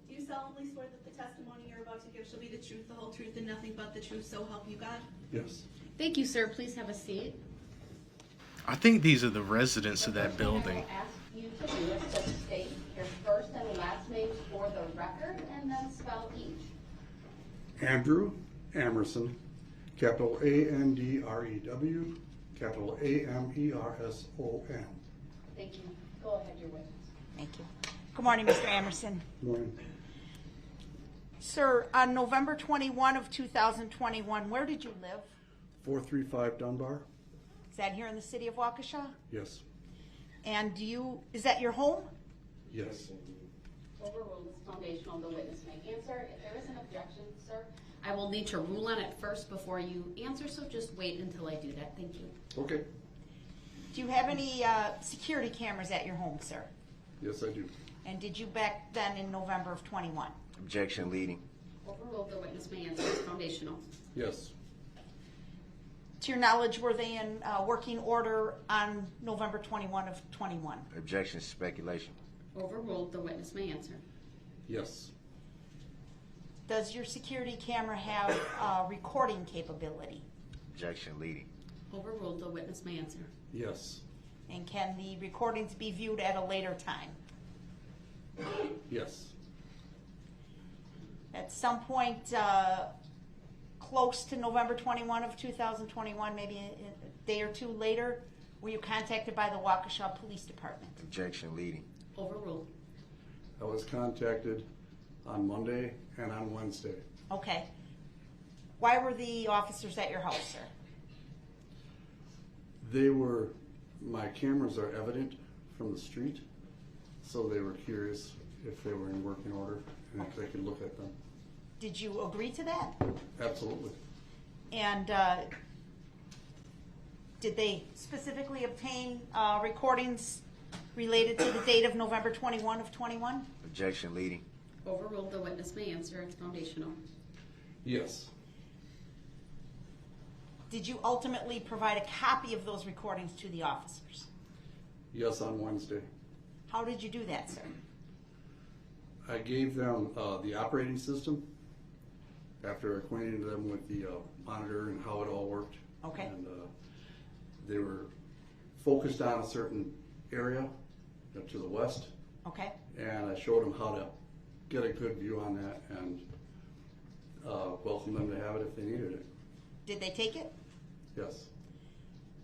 Do you solemnly swear that the testimony you're about to give shall be the truth, the whole truth, and nothing but the truth, so help you God? Yes. Thank you, sir. Please have a seat. I think these are the residents of that The building. first thing I will ask you to do is to state your first and last names for the record, and then spell each. Andrew Emerson, capital ANDREW, capital AMERSON. Thank you. Go ahead, your witness. Thank you. Good morning, Mr. Emerson. Morning. Sir, on November 21 of 2021, where did you live? 435 Dunbar? Is that here in the city of Waukesha? Yes. And is that your home? Yes. Overruled is foundational. The witness may answer. If there is an objection, sir, I will need to rule on it first before you answer, so just wait until I do that. Thank you. Okay. Do you have any security cameras at your home, sir? Yes, I do. And did you back then in November of 21? Objection leading. Overruled. The witness may answer. It's foundational. Yes. To your knowledge, were they in working order on November 21 of 21? Objection speculation. Overruled. The witness may answer. Yes. Does your security camera have recording capability? Objection leading. Overruled. The witness may answer. Yes. And can the recordings be viewed at a later time? Yes. At some point close to November 21 of 2021, maybe a day or two later, were you contacted by the Waukesha Police Department? Objection leading. Overruled. I was contacted on Monday and on Wednesday. Okay. Why were the officers at your house, sir? My cameras are evident from the street, so they were curious if they were in working order and if they could look at them. Did you agree to that? Absolutely. And did they specifically obtain recordings related to the date of November 21 of 21? Objection leading. Overruled. The witness may answer. It's foundational. Yes. Did you ultimately provide a copy of those recordings to the officers? Yes, on Wednesday. How did you do that, sir? I gave them the operating system after acquainting them with the monitor and how it all worked. Okay. And they were focused on a certain area to the west. Okay. And I showed them how to get a good view on that and welcome them to have it if they needed it. Did they take it? Yes.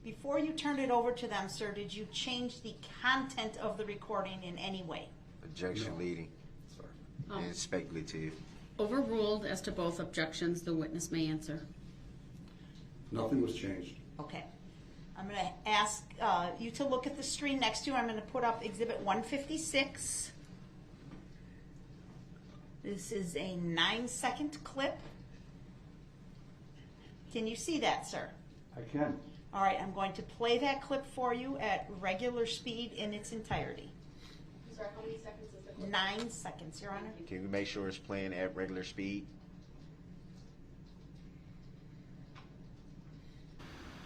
Before you turned it over to them, sir, did you change the content of the recording in any way? Objection No. leading. Sorry. And speculative. Overruled as to both objections. The witness may answer. Nothing was changed. Okay. I'm going to ask you to look at the screen next to you. I'm going to put up Exhibit 156. This is a 9-second clip. Can you see that, sir? I can. All right, I'm going to play that clip for you at regular speed in its entirety. Sorry, how many seconds is the clip? 9 seconds, Your Honor. Can we make sure it's playing at regular speed?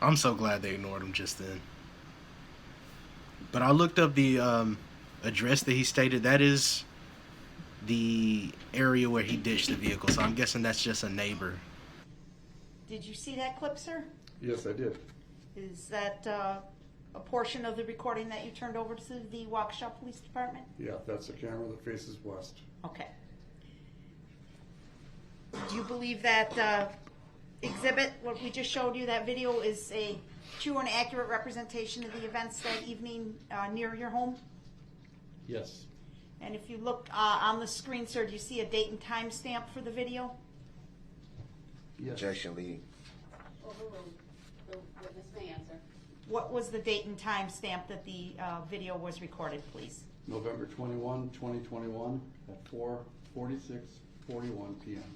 I'm so glad they ignored him just then. But I looked up the address that he stated. That is the area where he ditched the vehicle. So I'm guessing that's just a neighbor. Did you see that clip, sir? Yes, I did. Is that a portion of the recording that you turned over to the Waukesha Police Department? Yeah, that's the camera that faces west. Okay. Do you believe that exhibit, what we just showed you, that video, is a true and accurate representation of the events that evening near your home? Yes. And if you look on the screen, sir, do you see a date and time stamp for the video? Yes. Objection leading. Overruled. The witness may answer. What was the date and time stamp that the video was recorded, please? November 21, 2021 at 4:46:41 p.m.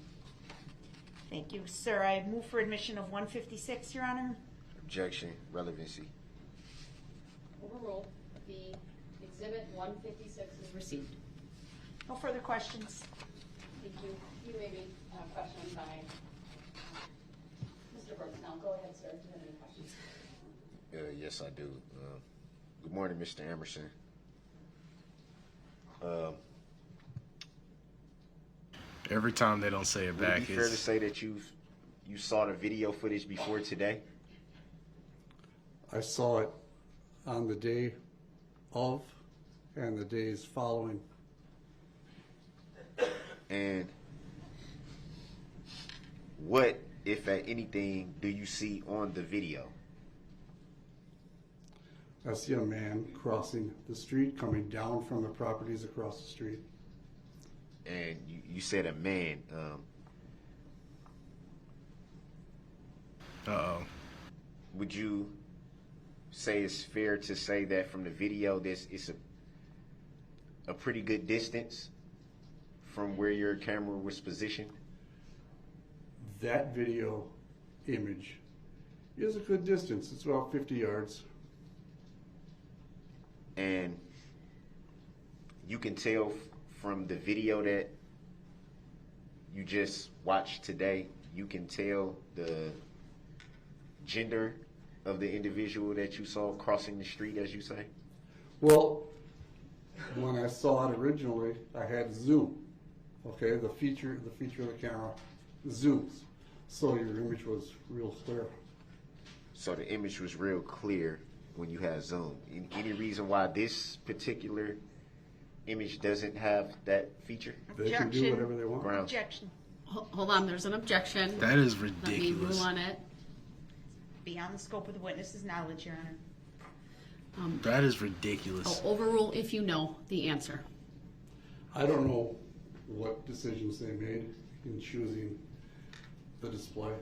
Thank you, sir. I move for admission of 156, Your Honor. Objection. Relevancy. Overruled. The exhibit 156 is received. No further questions. Thank you. You may be questioned by Mr. Brooks now. Go ahead, sir. Do you have any questions? Yes, I do. Good morning, Mr. Emerson. Every time they don't say it Would it back, be fair to say that you saw the video footage before today? I saw it on the day of and the days following. And what if at anything, do you see on the video? I see a man crossing the street, coming down from the properties across the street. And you said a man. Uh-oh. Would you say it's fair to say that from the video, it's a pretty good distance from where your camera was positioned? That video image is a good distance. It's about 50 yards. And you can tell from the video that you just watched today, you can tell the gender of the individual that you saw crossing the street, as you say? Well, when I saw it originally, I had zoom. Okay, the feature of the camera zooms, so your image was real clear. So the image was real clear when you had zoom. Any reason why this particular image doesn't have that feature? They can do whatever they want. Brown. Objection. Hold on, there's an objection. That is Let me ridiculous. rule on it. Beyond the scope of the witness's knowledge, Your Honor. That is ridiculous. I'll overrule if you know the answer. I don't know what decisions they made in choosing the display.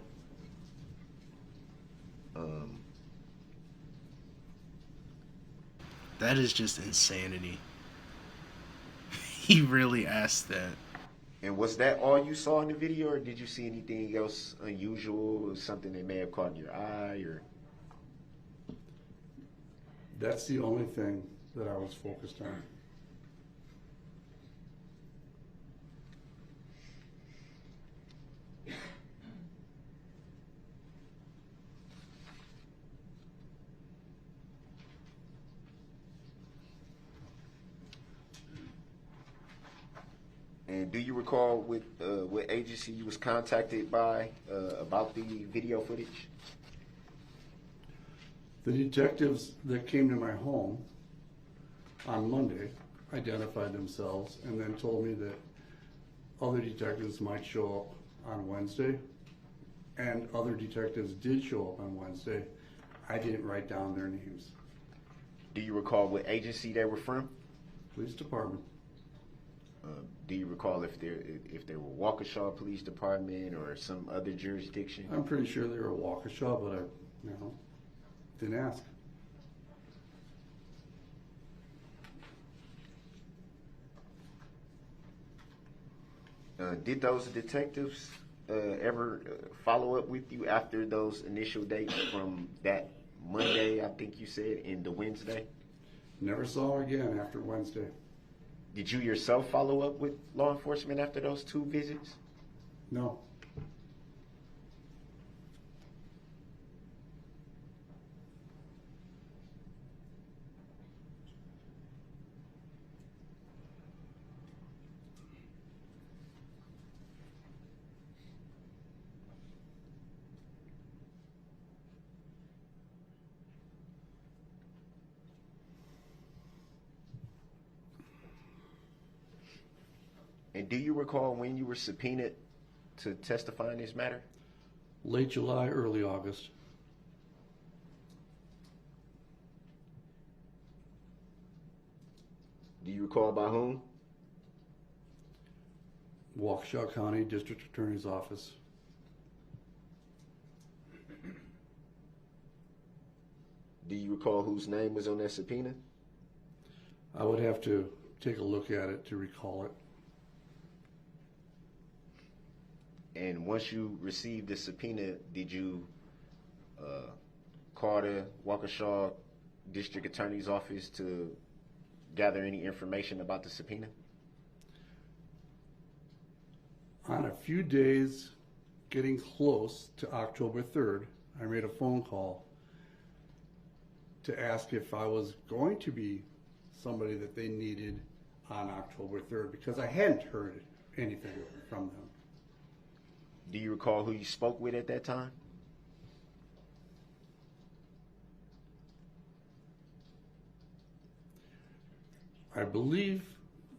That is just insanity. He really asked that. And was that all you saw in the video, or did you see anything else unusual, or something that may have caught your eye, or? That's the only thing that I was focused on. And do you recall what agency you was contacted by about the video footage? The detectives that came to my home on Monday identified themselves and then told me that other detectives might show up on Wednesday, and other detectives did show up on Wednesday. I didn't write down their names. Do you recall what agency they were from? Police department. Do you recall if they were Waukesha Police Department or some other jurisdiction? I'm pretty sure they were Waukesha, but I didn't ask. Did those detectives ever follow up with you after those initial dates from that Monday, I think you said, and the Wednesday? Never saw her again after Wednesday. Did you yourself follow up with law enforcement after those 2 visits? No. And do you recall when you were subpoenaed to testify in this matter? Late July, early August. Do you recall by whom? Waukesha County District Attorney's Office. Do you recall whose name was on that subpoena? I would have to take a look at it to recall it. And once you received the subpoena, did you call the Waukesha District Attorney's Office to gather any information about the subpoena? On a few days, getting close to October 3rd, I made a phone call to ask if I was going to be somebody that they needed on October 3rd, because I hadn't heard anything from them. Do you recall who you spoke with at that time? I believe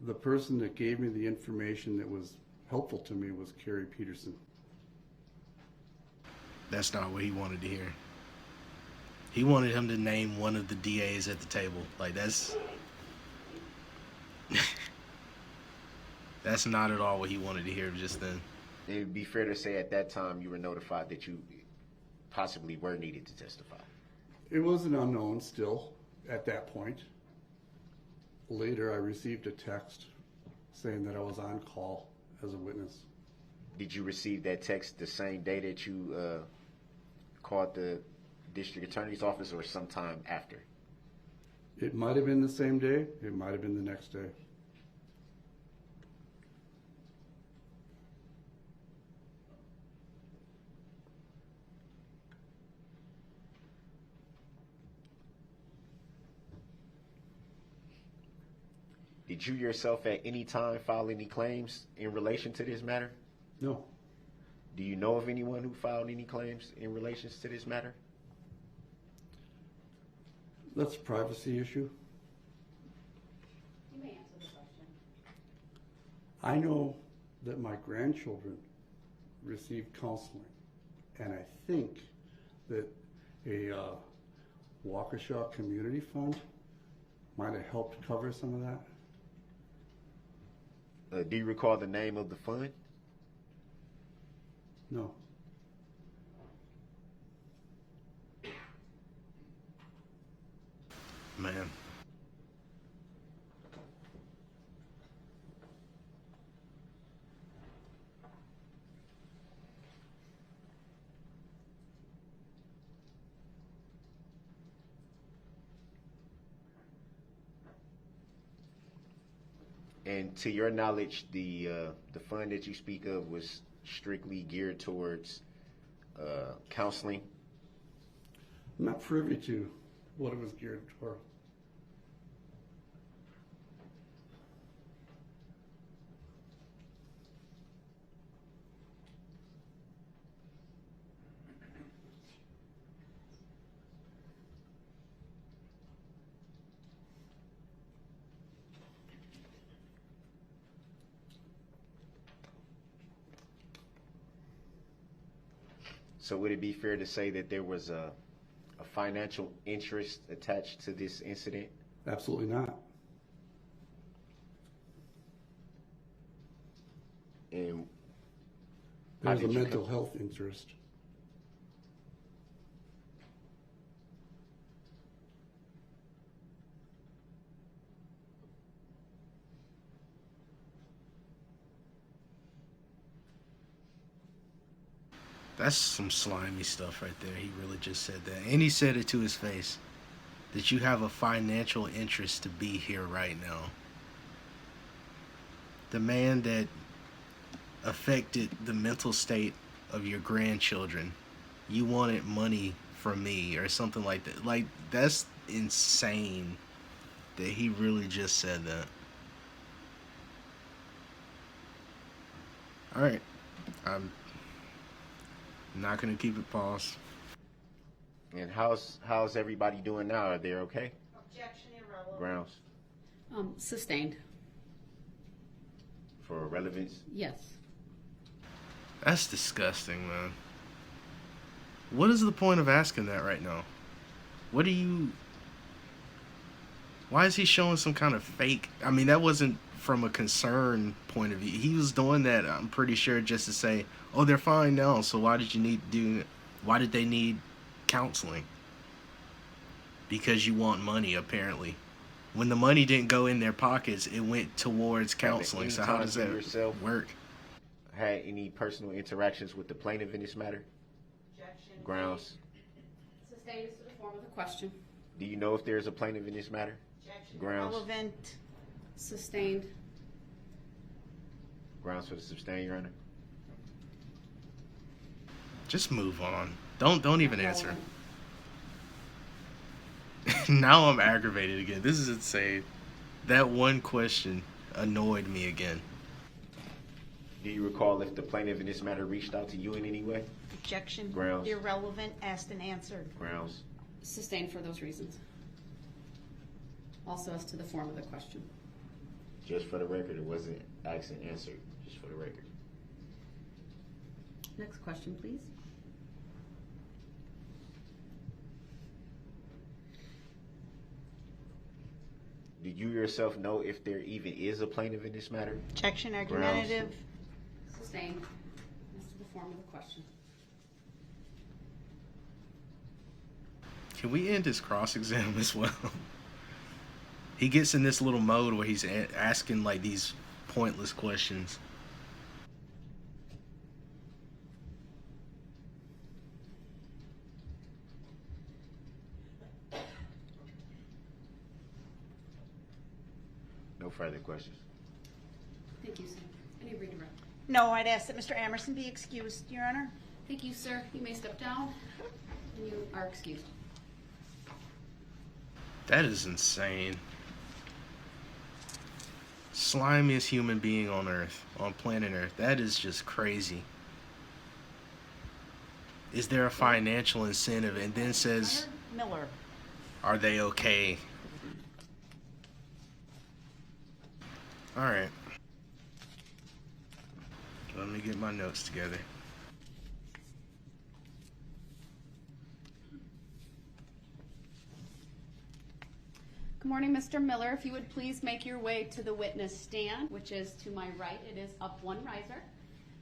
the person that gave me the information that was helpful to me was Carrie Peterson. That's not what he wanted to hear. He wanted him to name one of the DAs at the table. Like, that's that's not at all what he wanted to hear just then. It would be fair to say at that time you were notified that you possibly were needed to testify. It was an unknown still at that point. Later, I received a text saying that I was on call as a witness. Did you receive that text the same day that you called the district attorney's office or sometime after? It might have been the same day. It might have been the next day. Did you yourself at any time file any claims in relation to this matter? No. Do you know of anyone who filed any claims in relation to this matter? That's a privacy issue. You may answer the question. I know that my grandchildren received counseling, and I think that a Waukesha Community Fund might have helped cover some of that. Do you recall the name of the fund? No. Man. And to your knowledge, the fund that you speak of was strictly geared towards counseling? I'm not privy to what it was geared toward. So would it be fair to say that there was a financial interest attached to this incident? Absolutely not. And how There's a did you mental health interest. That's some slimy stuff right there. He really just said that. And he said it to his face. That you have a financial interest to be here right now. The man that affected the mental state of your grandchildren. You wanted money from me or something like that. Like, that's insane that he really just said that. Alright. I'm not gonna keep it paused. And how's everybody doing now? Are they okay? Objection irrelevant. Grounds Sustained. for relevance? Yes. That's disgusting, man. What is the point of asking that right now? What do you... Why is he showing some kind of fake... I mean, that wasn't from a concern point of view. He was doing that, I'm pretty sure, just to say, oh, they're fine now, so why did you need to do... Why did they need counseling? Because you want money, apparently. When the money didn't go in their pockets, it went towards counseling. So how does that work? Had any personal interactions with the plaintiff in this matter? Objection. Grounds. Sustained is to the form of the question. Do you know if there's a plaintiff in this matter? Objection Grounds. irrelevant. Sustained. Grounds for the sustain, Your Honor. Just move on. Don't even answer. Now I'm aggravated again. This is insane. That one question annoyed me again. Do you recall if the plaintiff in this matter reached out to you in any way? Objection Grounds. irrelevant. Asked and answered. Grounds. Sustained for those reasons. Also as to the form of the question. Just for the record, it wasn't asked and answered. Just for the record. Next question, please. do you yourself know if there even is a plaintiff in this matter? Objection, argumentative. Sustained. As to the form of the question. Can we end his cross-exam as well? He gets in this little mode where he's asking like these pointless questions. No further questions. Thank you, sir. Any redirect? No, I'd ask that Mr. Amerson be excused, Your Honor. Thank you, sir. You may step down, and you are excused. That is insane. Slimiest human being on Earth, on planet Earth. That is just crazy. Is there a financial incentive? And then says, Miller. are they okay? Alright. Let me get my notes together. Good morning, Mr. Miller. If you would please make your way to the witness stand, which is to my right. It is up one riser.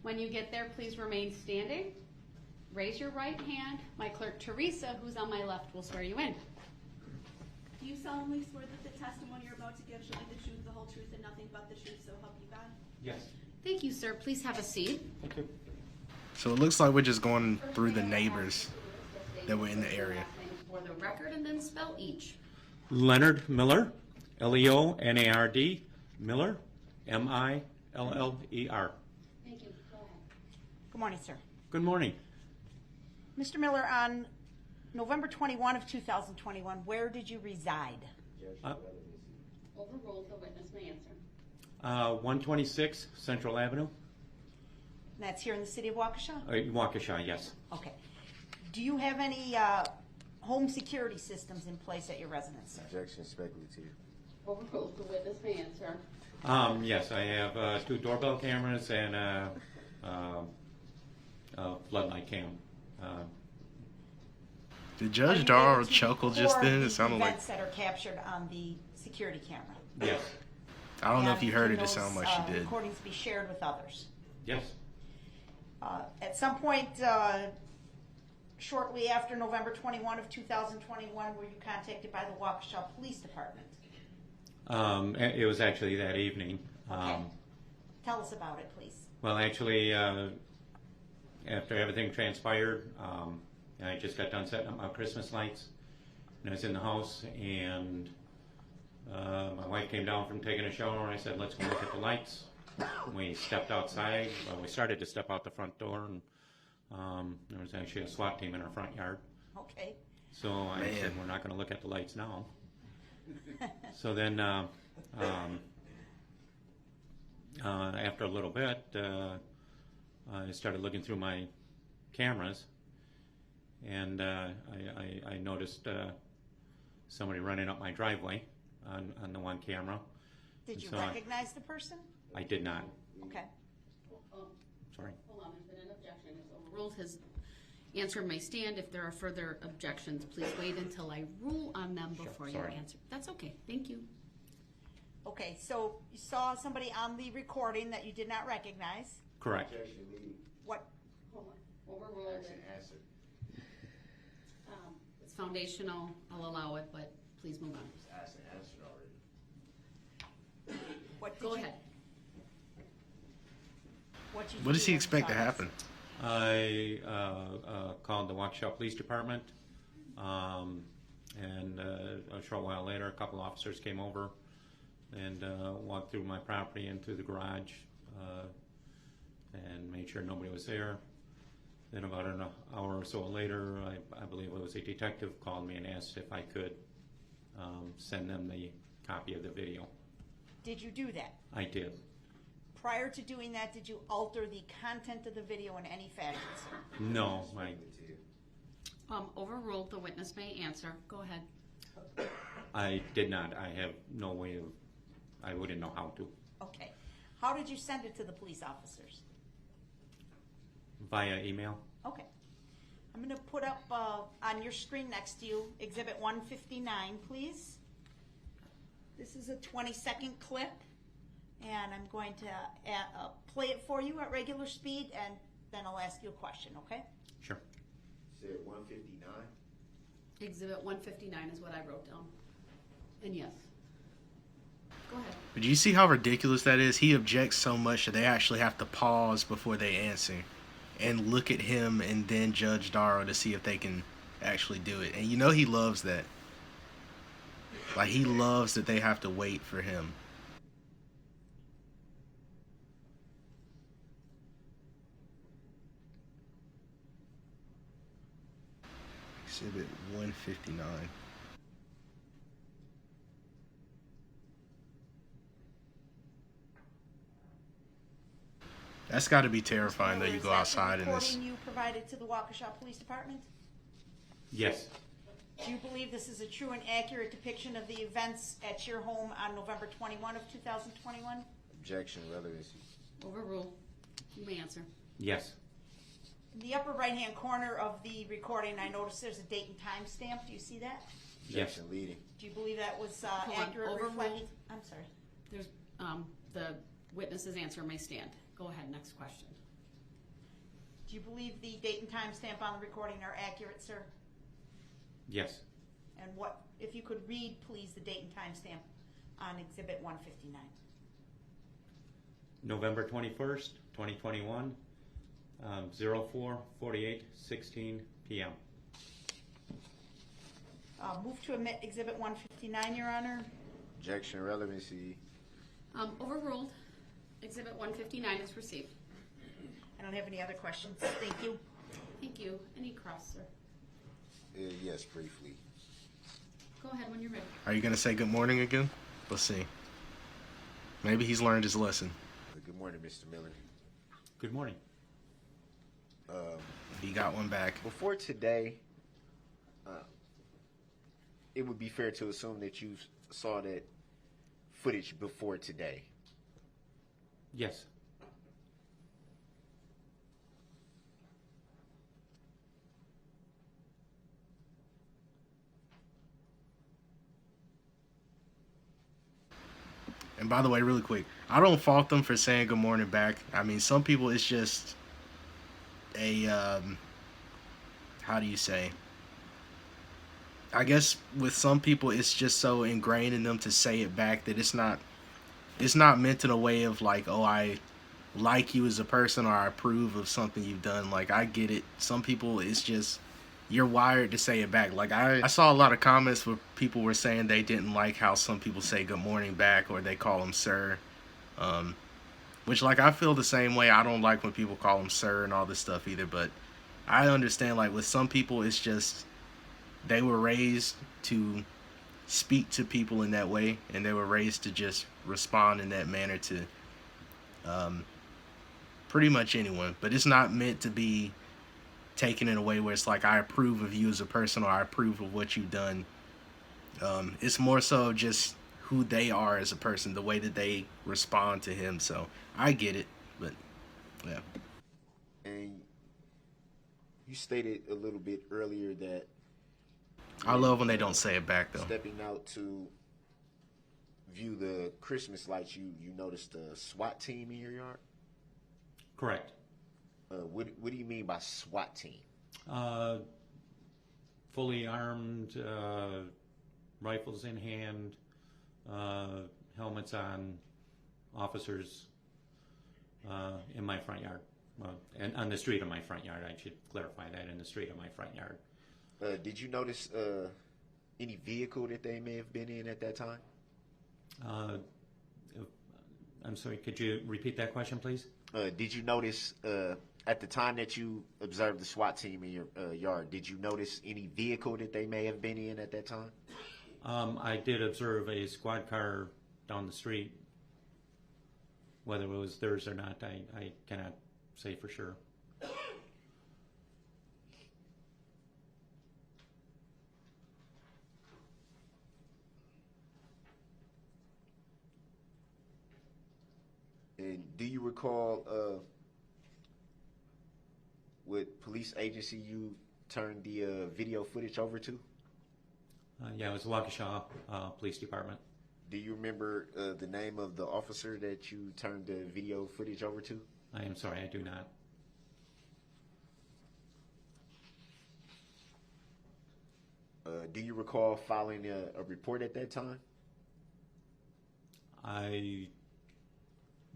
When you get there, please remain standing. Raise your right hand. My clerk, Teresa, who's on my left, will swear you in. Do you solemnly swear that the testimony you're about to give shall be the truth, the whole truth, and nothing but the truth, so help you God? Yes. Thank you, sir. Please have a seat. Thank you. So it looks like we're just going through the neighbors that were in the area. For the record, and then spell each. Leonard Miller, Leonard, Miller, Miller. Thank you. Go ahead. Good morning, sir. Good morning. Mr. Miller, on November 21 of 2021, where did you reside? Overruled. The witness may answer. 126 Central Avenue, That's here in the city of Waukesha? Waukesha, yes. Okay. Do you have any home security systems in place at your residence, sir? Objection, speculative. Overruled. The witness may answer. Yes, I have 2 doorbell cameras and a floodlight cam. Did Are Judge you Darrell able to chuckle just record then? the It sounded like, events that are captured on the security camera. Yes, I don't know if you heard And it, it sounded like she did. recordings be shared with others. yes. At some point, shortly after November 21 of 2021, were you contacted by the Waukesha Police Department? It was actually that evening. Okay. Tell us about it, please. Well, actually, after everything transpired, I just got done setting up my Christmas lights, and I was in the house, and my wife came down from taking a shower, and I said, let's go look at the lights. We stepped outside. Well, we started to step out the front door, and there was actually a SWAT team in our front yard. Okay. So I said, we're not going to look at the lights now. So then, after a little bit, I started looking through my cameras, and I noticed somebody running up my driveway on the one camera. Did you So recognize the person? I did not. Okay. Sorry. Hold on, there's been an objection. It's overruled. His answer may stand. If there are further objections, please wait until I rule on them before you sorry. answer. That's okay. Thank you. Okay, so you saw somebody on the recording that you did not recognize. Correct. What? Hold on. Overruled. Answer. It's foundational. I'll allow it, but please move on. Asked and answered already. What did Go you, ahead. What did you What does do he when you expect saw to this? happen? I called the Waukesha Police Department, and a short while later, a couple officers came over and walked through my property and through the garage and made sure nobody was there. Then about an hour or so later, I believe it was a detective, called me and asked if I could send them the copy of the video. Did you do that? I did. Prior to doing that, did you alter the content of the video in any fashion, sir? No, Overruled. The witness may answer. Go ahead. I did not. I have no way of, I wouldn't know how to. Okay. How did you send it to the police officers? Via email? Okay. I'm going to put up on your screen next to you Exhibit 159, please. This is a 20-second clip, and I'm going to play it for you at regular speed, and then I'll ask you a question, okay? Sure. Said 159. Exhibit 159 is what I wrote down. And yes. Go ahead. But do you see how ridiculous that is? He objects so much that they actually have to pause before they answer and look at him and then judge Darrell to see if they can actually do it. And you know he loves that. Like, he loves that they have to wait for him. Exhibit 159. That's got to be terrifying that you go outside in this. Recording you provided to the Waukesha Police Department? Yes. Do you believe this is a true and accurate depiction of the events at your home on November 21 of 2021? Objection, relevancy. Overruled. You may answer. Yes. In the upper right-hand corner of the recording, I noticed there's a date and time stamp. Do you see that? Yes. Objection, leading. Do you believe that was Hold on. accurate? Overruled. I'm sorry. There's the witness's answer may stand. Go ahead, next question. Do you believe the date and time stamp on the recording are accurate, sir? Yes. And what, if you could read, please, the date and time stamp on Exhibit 159. November 21st, 2021, 04:48:16 p.m. Move to omit Exhibit 159, Your Honor. Objection, relevancy. Overruled. Exhibit 159 is received. I don't have any other questions. Thank you. Thank you. Any cross, sir? Yes, briefly. Go ahead when you're ready. Are you going to say good morning again? Let's see. Maybe he's learned his lesson. Good morning, Mr. Miller. Good morning. He got one back. Before today, it would be fair to assume that you saw that footage before today. Yes. And by the way, really quick, I don't fault them for saying good morning back. I mean, some people, it's just a, how do you say? I guess with some people, it's just so ingrained in them to say it back that it's not meant in a way of like, oh, I like you as a person or I approve of something you've done. Like, I get it. Some people, it's just, you're wired to say it back. Like, I saw a lot of comments where people were saying they didn't like how some people say good morning back or they call them sir. Which, like, I feel the same way. I don't like when people call them sir and all this stuff either. But I understand, like, with some people, it's just they were raised to speak to people in that way. And they were raised to just respond in that manner to pretty much anyone. But it's not meant to be taken in a way where it's like I approve of you as a person or I approve of what you've done. It's more so just who they are as a person, the way that they respond to him. So I get it, but yeah. And you stated a little bit earlier that I love when they don't say it back though. stepping out to view the Christmas lights, you noticed a SWAT team in your yard? Correct. What do you mean by SWAT team? Fully armed, rifles in hand, helmets on, officers in my front yard. And on the street of my front yard, I should clarify that, in the street of my front yard. Did you notice any vehicle that they may have been in at that time? I'm sorry, could you repeat that question, please? Did you notice at the time that you observed the SWAT team in your yard, did you notice any vehicle that they may have been in at that time? I did observe a squad car down the street. Whether it was theirs or not, I cannot say for sure. And do you recall what police agency you turned the video footage over to? Yeah, it was the Waukesha Police Department. Do you remember the name of the officer that you turned the video footage over to? I am sorry, I do not. Do you recall filing a report at that time?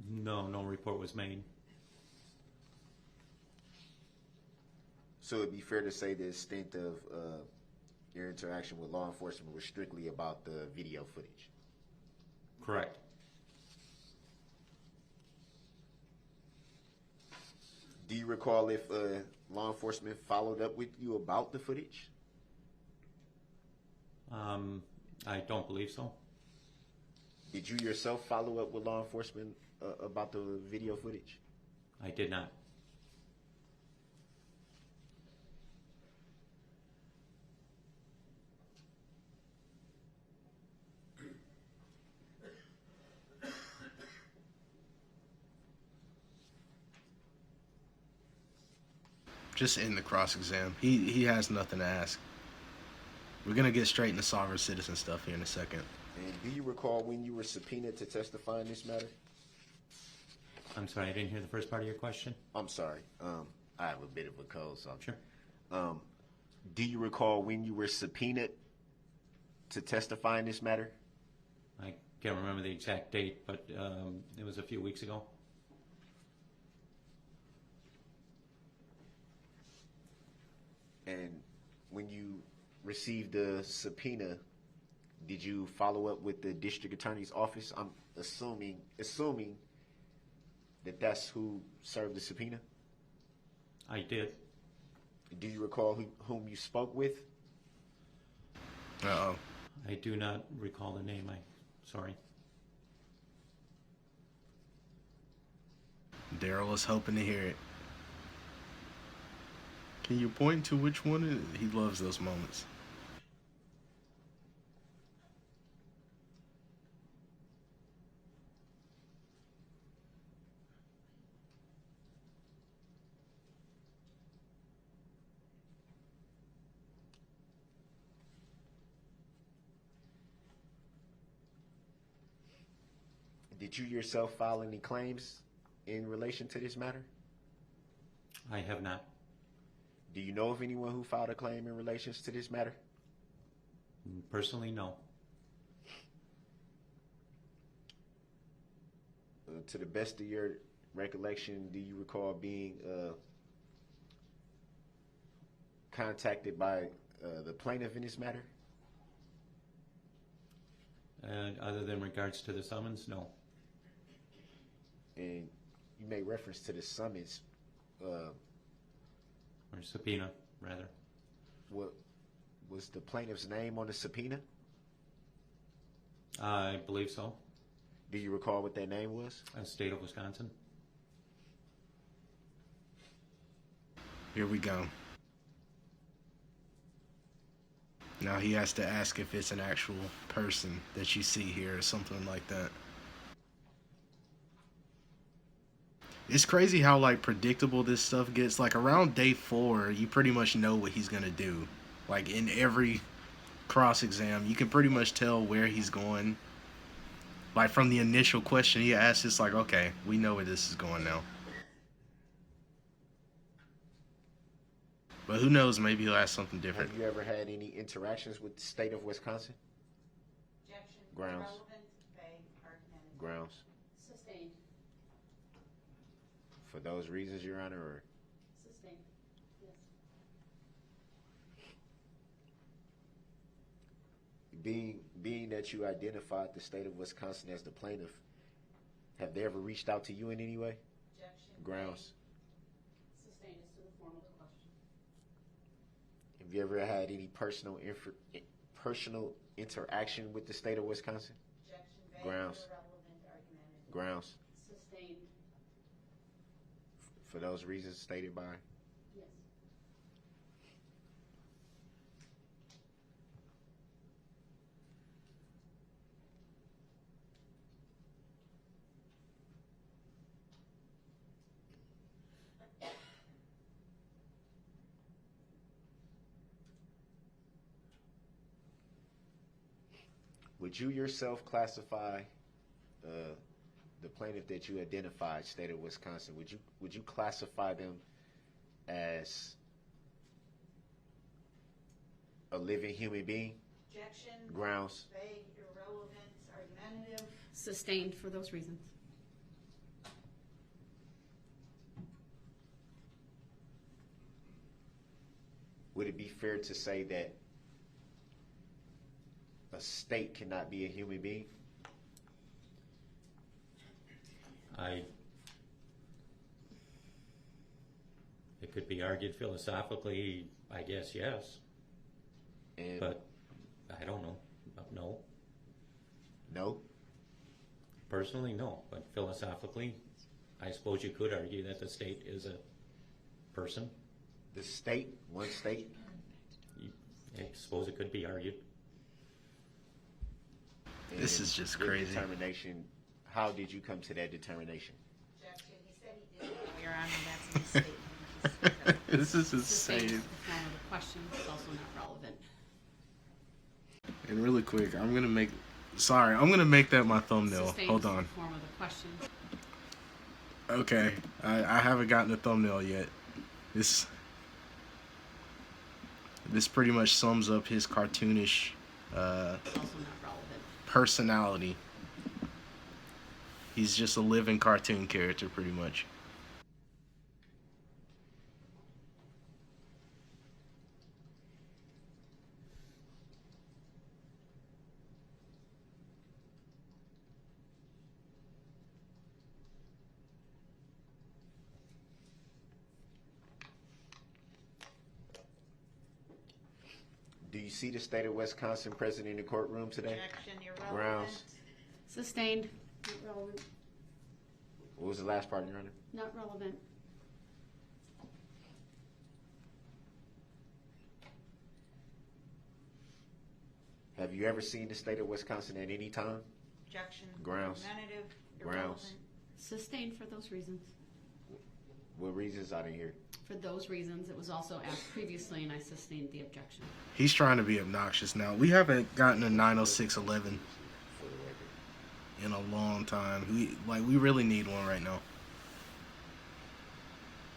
No report was made. So it'd be fair to say the extent of your interaction with law enforcement was strictly about the video footage. Correct. Do you recall if law enforcement followed up with you about the footage? I don't believe so. Did you yourself follow up with law enforcement about the video footage? I did not. Just in the cross-exam. He has nothing to ask. We're going to get straight into sovereign citizen stuff here in a second. And do you recall when you were subpoenaed to testify in this matter? I'm sorry, I didn't hear the first part of your question. I'm sorry. I have a bit of a cold, so Sure. Do you recall when you were subpoenaed to testify in this matter? I can't remember the exact date, but it was a few weeks ago. And when you received the subpoena, did you follow up with the district attorney's office? I'm assuming that that's who served the subpoena. I did. Do you recall whom you spoke with? Uh-oh. I do not recall the name. Sorry. Darrell is hoping to hear it. Can you point to which one? He loves those moments. Did you yourself file any claims in relation to this matter? I have not. Do you know of anyone who filed a claim in relation to this matter? Personally, no. To the best of your recollection, do you recall being contacted by the plaintiff in this matter? Other than regards to the summons, no. And you made reference to the summons. Or subpoena, rather. What was the plaintiff's name on the subpoena? I believe so. Do you recall what that name was? State of Wisconsin. Here we go. Now he has to ask if it's an actual person that you see here or something like that. It's crazy how like predictable this stuff gets. Like around day 4, you pretty much know what he's gonna do. Like in every cross exam, you can pretty much tell where he's going. Like from the initial question he asks, it's like, okay, we know where this is going now. But who knows, maybe he'll ask something different. Have you ever had any interactions with the state of Wisconsin? Objection. Grounds. Irrelevant, vague, argumentative. Grounds. Sustained. For those reasons, Your Honor, or? Sustained. Yes. Being that you identified the state of Wisconsin as the plaintiff, have they ever reached out to you in any way? Objection. Grounds. Sustained is to the form of the question. Have you ever had any personal interaction with the state of Wisconsin? Objection. Vague, Grounds. irrelevant, argumentative. Grounds. Sustained. For those reasons stated by? Yes. would you yourself classify the plaintiff that you identified, state of Wisconsin, would you classify them as a living human being? Objection. Grounds. Vague, irrelevant, argumentative. Sustained for those reasons. Would it be fair to say that a state cannot be a human being? It could be argued philosophically, I guess, yes. And But I don't know. No. no? Personally, no. But philosophically, I suppose you could argue that the state is a person. The state, one state? I suppose it could be argued. This And is just your crazy. Determination. How did you come to that determination? Objection. He said he did. Your Honor, that's a mistake. This is Sustained is insane. the form of the question. It's also not relevant. And really quick, I'm gonna make that my thumbnail. Sustained Hold is the on. form of the question. Okay, I haven't gotten the thumbnail yet. This pretty much sums up his cartoonish It's also not relevant. personality. He's just a living cartoon character, pretty much. Do you see the state of Wisconsin present in the courtroom today? Objection. Irrelevant. Grounds. Sustained. Not relevant. What was the last part, Your Honor? Not relevant. Have you ever seen the state of Wisconsin at any time? Objection. Grounds. Argumentative. Grounds. Irrelevant. Sustained for those reasons. What reasons? I didn't hear. For those reasons, it was also asked previously, and I sustained the objection. He's trying to be obnoxious now. We haven't gotten a 906-11 For the record. in a long time. We really need one right now.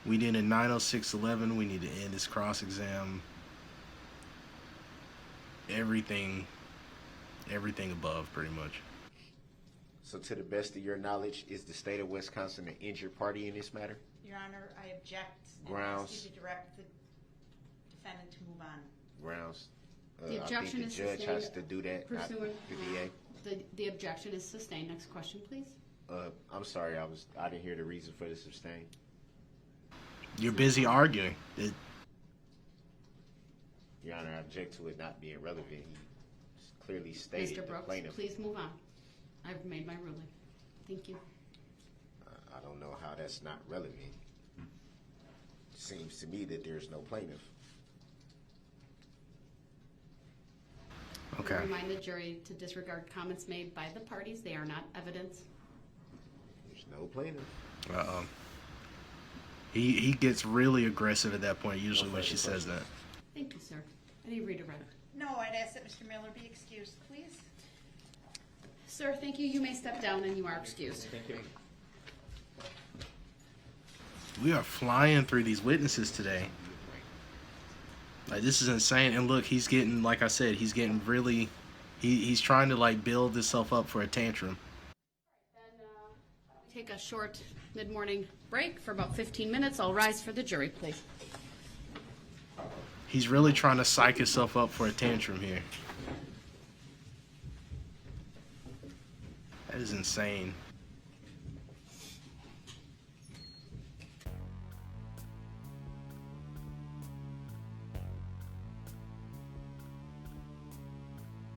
We need a 906-11. We need to end this cross exam. Everything above, pretty much. So to the best of your knowledge, is the state of Wisconsin an injured party in this matter? Your Honor, I object. Grounds. And ask you to direct the defendant to move on. Grounds. The objection I is think the judge has sustained to do that, not pursuant- the DA. The objection is sustained. Next question, please. I'm sorry, I didn't hear the reason for the sustain. You're busy arguing. Your Honor, I object to it not being relevant. He clearly stated Mr. the Brooks, plaintiff. please move on. I've made my ruling. Thank you. I don't know how that's not relevant. Seems to me that there's no plaintiff. Okay. I remind the jury to disregard comments made by the parties. They are not evidence. There's no plaintiff. He gets really aggressive at that point, usually when she says that. Thank you, sir. Any redirect? No, I'd ask that Mr. Miller be excused, please. Sir, thank you. You may step down and you are excused. Thank you. We are flying through these witnesses today. Like, this is insane. And look, he's getting, like I said, he's getting really, he's trying to like build himself up for a tantrum. Then take a short mid-morning break for about 15 minutes. I'll rise for the jury, please. He's really trying to psych himself up for a tantrum here. That is insane.